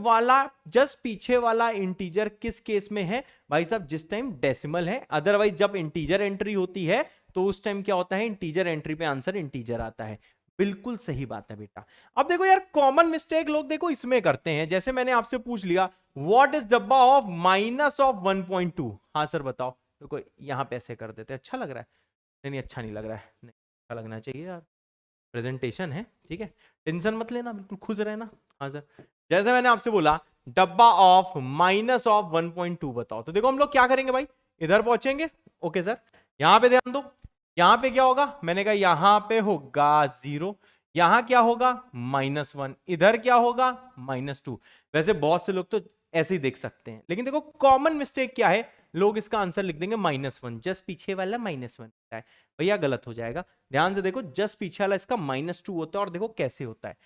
पीछे वाला इंटीजर किस केस में है भाई साहब, जिस टाइम डेसिमल है, अदरवाइज जब इंटीजर एंट्री होती है तो उस टाइम क्या होता है, इंटीजर एंट्री पे आंसर इंटीजर आता है। बिल्कुल सही बात है बेटा। अब देखो यार, कॉमन मिस्टेक लोग देखो इसमें करते हैं, जैसे मैंने आपसे पूछ लिया व्हाट इज डब्बा ऑफ -1.2, हाँ सर बताओ, देखो यहां पे ऐसे कर देते, अच्छा लग रहा है, नहीं अच्छा नहीं लग रहा है, नहीं अच्छा लगना चाहिए यार, प्रेजेंटेशन है। ठीक है, टेंशन मत लेना, बिल्कुल खुश रहना। हाँ सर, जैसे मैंने आपसे बोला डब्बा ऑफ -1.2 बताओ, तो देखो हम लोग क्या करेंगे भाई, इधर पहुंचेंगे। ओके सर, यहां पे ध्यान दो, यहां पे क्या होगा, मैंने कहा यहां पे होगा 0, यहां क्या होगा -1, इधर क्या होगा -2। वैसे बहुत से लोग तो ऐसे ही देख सकते हैं। लेकिन देखो कॉमन मिस्टेक क्या है, लोग इसका आंसर लिख देंगे -1, जस्ट पीछे वाला -1 होता है। भैया गलत हो जाएगा, ध्यान से देखो, जस्ट पीछे वाला इसका -2 होता है। और देखो कैसे होता है,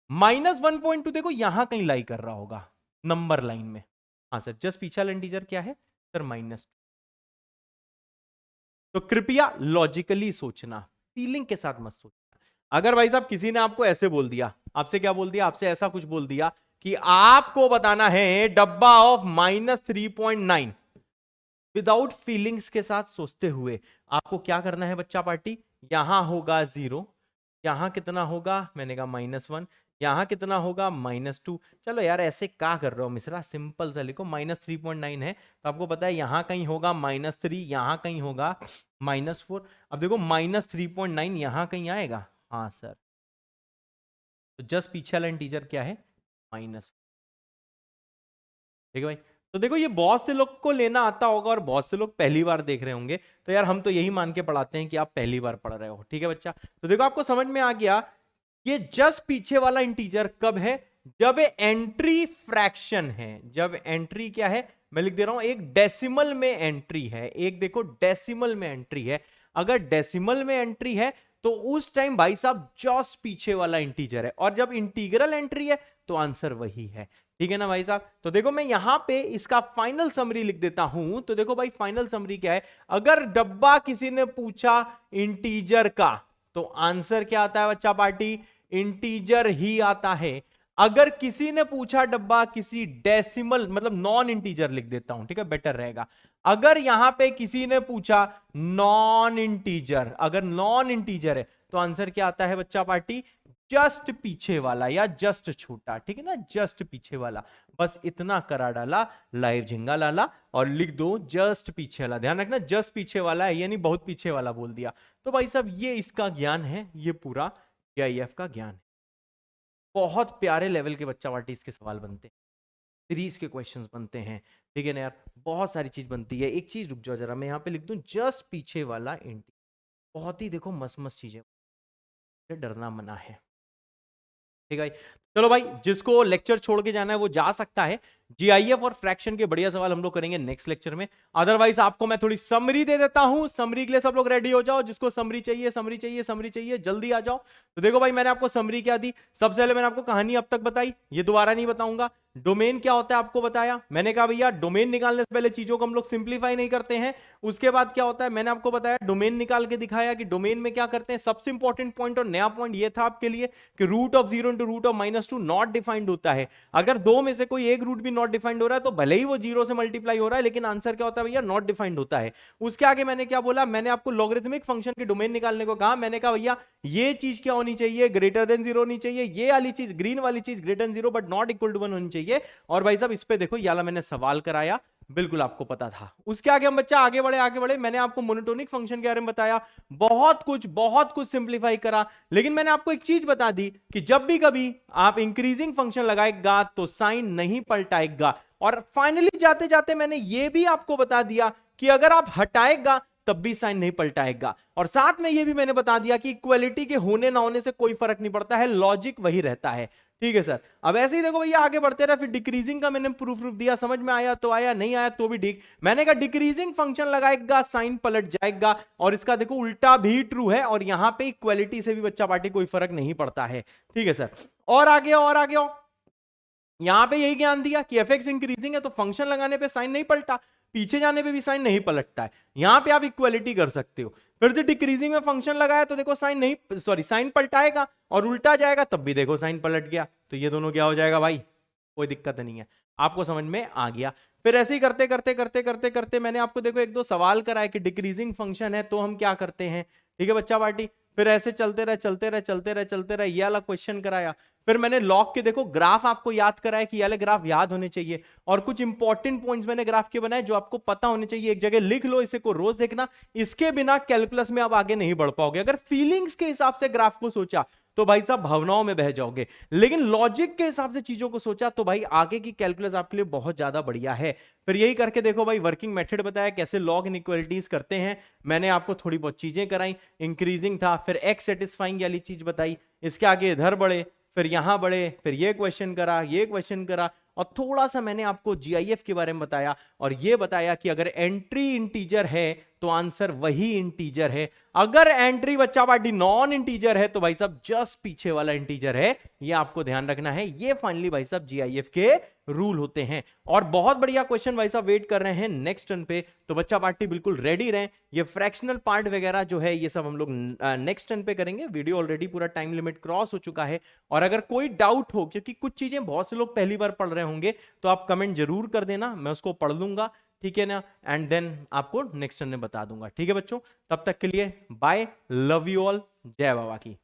-1.2 देखो यहां कहीं लाई कर रहा होगा नंबर लाइन में। हाँ सर, जस्ट पीछे वाला इंटीजर क्या है सर, -2। तो कृपया लॉजिकली सोचना, फीलिंग के साथ मत सोचना। अगर भाई साहब किसी ने आपको ऐसे बोल दिया, आपसे क्या बोल दिया, आपसे ऐसा कुछ बोल दिया कि आपको बताना है डब्बा ऑफ -3.9, विदाउट फीलिंग्स के साथ सोचते हुए आपको क्या करना है बच्चा पार्टी, यहां होगा 0, यहां कितना होगा, मैंने कहा -1, यहां कितना होगा -2। चलो यार ऐसे क्या कर रहे हो मिश्रा, सिंपल सा लिखो, -3.9 है तो आपको पता है यहां कहीं होगा -3, यहां कहीं होगा -4। अब देखो -3.9 यहां कहीं आएगा, हाँ सर, तो जस्ट पीछे वाला इंटीजर क्या है, -4। ठीक है भाई, तो देखो ये बहुत से लोग को लेना आता होगा और बहुत से लोग पहली बार देख रहे होंगे, तो यार हम तो यही मान के पढ़ाते हैं कि आप पहली बार पढ़ रहे हो। ठीक है बच्चा, तो देखो आपको समझ में आ गया, ये जस्ट पीछे वाला इंटीजर कब है, जब एंट्री फ्रैक्शन है। जब एंट्री क्या है, मैं लिख दे रहा हूं, एक डेसिमल में एंट्री है, एक देखो डेसिमल में एंट्री है। अगर डेसिमल में एंट्री है तो उस टाइम भाई साहब जस्ट पीछे वाला इंटीजर है, और जब इंटीग्रल एंट्री है तो आंसर वही है। ठीक है ना भाई साहब, तो देखो मैं यहां पे इसका फाइनल समरी लिख देता हूं। तो देखो भाई फाइनल समरी क्या है, अगर डब्बा किसी ने पूछा इंटीजर का तो आंसर क्या आता है बच्चा पार्टी, इंटीजर ही आता है। अगर किसी ने पूछा डब्बा किसी डेसिमल, मतलब नॉन इंटीजर लिख देता हूं, ठीक है बेटर रहेगा। अगर यहां पे किसी ने पूछा नॉन इंटीजर, अगर नॉन इंटीजर है तो आंसर क्या आता है बच्चा पार्टी, जस्ट पीछे वाला या जस्ट छोटा। ठीक है ना, जस्ट पीछे वाला, बस इतना करा डाला, लाइव झिंगा लाला और लिख दो जस्ट पीछे वाला। ध्यान रखना जस्ट पीछे वाला है, यानी बहुत पीछे वाला बोल दिया। तो भाई साहब ये इसका ज्ञान है, ये पूरा जीआईएफ का ज्ञान है। बहुत प्यारे लेवल के बच्चा पार्टी इसके सवाल बनते हैं, सीरीज के क्वेश्चंस बनते हैं। ठीक है ना यार, बहुत सारी चीज बनती है। एक चीज रुक जाओ जरा, मैं यहाँ पे लिख दूं जस्ट पीछे वाला इंटी, बहुत ही देखो मस्त मस्त चीजें, डरना मना है। ठीक है, चलो भाई जिसको लेक्चर छोड़ के जाना है वो जा सकता है। जीआईएफ और फ्रैक्शन के बढ़िया सवाल हम लोग करेंगे नेक्स्ट लेक्चर में। अदरवाइज आपको मैं थोड़ी समरी दे देता हूं, समरी के लिए सब लोग रेडी हो जाओ। जिसको समरी चाहिए, समरी चाहिए, समरी चाहिए, जल्दी आ जाओ। तो देखो भाई मैंने आपको समरी क्या दी, सबसे पहले मैंने आपको कहानी अब तक बताई, ये दोबारा नहीं बताऊंगा। डोमेन क्या होता है आपको बताया, मैंने कहा भैया डोमेन निकालने से पहले चीजों को हम लोग सिंप्लीफाई नहीं करते हैं। उसके बाद क्या होता है मैंने आपको बताया, डोमेन निकाल के दिखाया कि डोमेन में क्या करते हैं। सबसे इंपॉर्टेंट पॉइंट और नया पॉइंट ये था आपके लिए कि root of 0 into root of -2 not defined होता है। अगर दो में से कोई एक रूट भी नॉट डिफाइंड हो रहा है तो भले ही वो 0 से मल्टीप्लाई हो रहा है, लेकिन आंसर क्या होता है भैया, नॉट डिफाइंड होता है। उसके आगे मैंने क्या बोला, मैंने आपको लॉगरिथमिक फंक्शन के डोमेन निकालने को कहा। मैंने कहा भैया ये चीज क्या होनी चाहिए, ग्रेटर देन 0 होनी चाहिए, ये वाली चीज ग्रीन वाली चीज greater than 0 but not equal to 1 होनी चाहिए। और भाई साहब इस पे देखो याला मैंने सवाल कराया, बिल्कुल आपको पता था। उसके आगे हम बच्चा आगे बढ़े, मैंने आपको मोनोटोनिक फंक्शन के बारे में बताया, बहुत कुछ सिंप्लीफाई करा। लेकिन मैंने आपको एक चीज बता दी कि जब भी कभी आप इंक्रीजिंग फंक्शन लगाएगा तो साइन नहीं पलटाएगा। और फाइनली जाते जाते मैंने यह भी आपको बता दिया कि अगर आप हटाएगा तब भी साइन नहीं पलटाएगा। और साथ में यह भी मैंने बता दिया कि इक्वलिटी के होने ना होने से कोई फर्क नहीं पड़ता है, लॉजिक वही रहता है। ठीक है सर, अब ऐसे ही देखो भैया आगे बढ़ते रहे। फिर डिक्रीजिंग का मैंने प्रूफ दिया, समझ में आया तो आया, नहीं आया तो भी ठीक। मैंने कहा डिक्रीजिंग फंक्शन लगाएगा साइन पलट जाएगा, और इसका देखो उल्टा भी ट्रू है। और यहां पे इक्वलिटी से भी बच्चा पार्टी कोई फर्क नहीं पड़ता है। ठीक है सर, और आगे यहां पे यही ज्ञान दिया कि एफ(x) इंक्रीजिंग है तो फंक्शन लगाने पे साइन नहीं पलटा, पीछे जाने पे भी साइन नहीं पलटता है। यहां पे आप इक्वलिटी कर सकते हो। फिर से डिक्रीजिंग में फंक्शन लगाया तो देखो साइन पलटाएगा, और उल्टा जाएगा तब भी देखो साइन पलट गया। तो ये दोनों क्या हो जाएगा भाई, कोई दिक्कत नहीं है, आपको समझ में आ गया। फिर ऐसे ही करते मैंने आपको देखो एक दो सवाल कराया कि डिक्रीजिंग फंक्शन है तो हम क्या करते हैं। ठीक है बच्चा पार्टी, फिर ऐसे चलते रहे, ये वाला क्वेश्चन कराया। फिर मैंने लॉग के देखो ग्राफ आपको याद कराया कि ये वाले ग्राफ याद होने चाहिए, और कुछ इंपॉर्टेंट पॉइंट्स मैंने ग्राफ के बनाए जो आपको पता होने चाहिए। एक जगह लिख लो, इसे को रोज देखना, इसके बिना कैलकुलस में आप आगे नहीं बढ़ पाओगे। अगर फीलिंग्स के हिसाब से ग्राफ को सोचा तो भाई साहब भावनाओं में बह जाओगे, लेकिन लॉजिक के हिसाब से चीजों को सोचा तो भाई आगे की कैलकुलस आपके लिए बहुत ज्यादा बढ़िया है। फिर यही करके देखो भाई वर्किंग मेथड बताया कैसे लॉग इनइक्वालिटीज करते हैं। मैंने आपको थोड़ी बहुत चीजें कराई, इंक्रीजिंग था, फिर एक्स सेटिस्फाइंग वाली चीज बताई। इसके आगे इधर बढ़े, फिर यहां बढ़े, फिर ये क्वेश्चन करा, और थोड़ा सा मैंने आपको जीआईएफ के बारे में बताया और ये बताया कि अगर एंट्री इंटीजर है तो आंसर वही इंटीजर है, अगर एंट्री बच्चा पार्टी नॉन इंटीजर है तो भाई साहब जस्ट पीछे वाला इंटीजर है। ये आपको ध्यान रखना है। ये फाइनली भाई साहब जीआईएफ के रूल होते हैं। और बहुत बढ़िया क्वेश्चन भाई साहब वेट कर रहे हैं नेक्स्ट टर्न पे, तो बच्चा पार्टी बिल्कुल रेडी रहें। ये फ्रैक्शनल पार्ट वगैरह जो है ये सब हम लोग नेक्स्ट टर्न पे करेंगे। वीडियो ऑलरेडी पूरा टाइम लिमिट क्रॉस हो चुका है। और अगर कोई डाउट हो, क्योंकि कुछ चीजें बहुत से लोग पहली बार पढ़ रहे होंगे, तो आप कमेंट जरूर कर देना, मैं उसको पढ़ लूंगा, ठीक है ना, एंड देन आपको नेक्स्ट टर्न में बता दूंगा। ठीक है बच्चों, तब तक के लिए बाय, लव यू ऑल, जय बाबा की।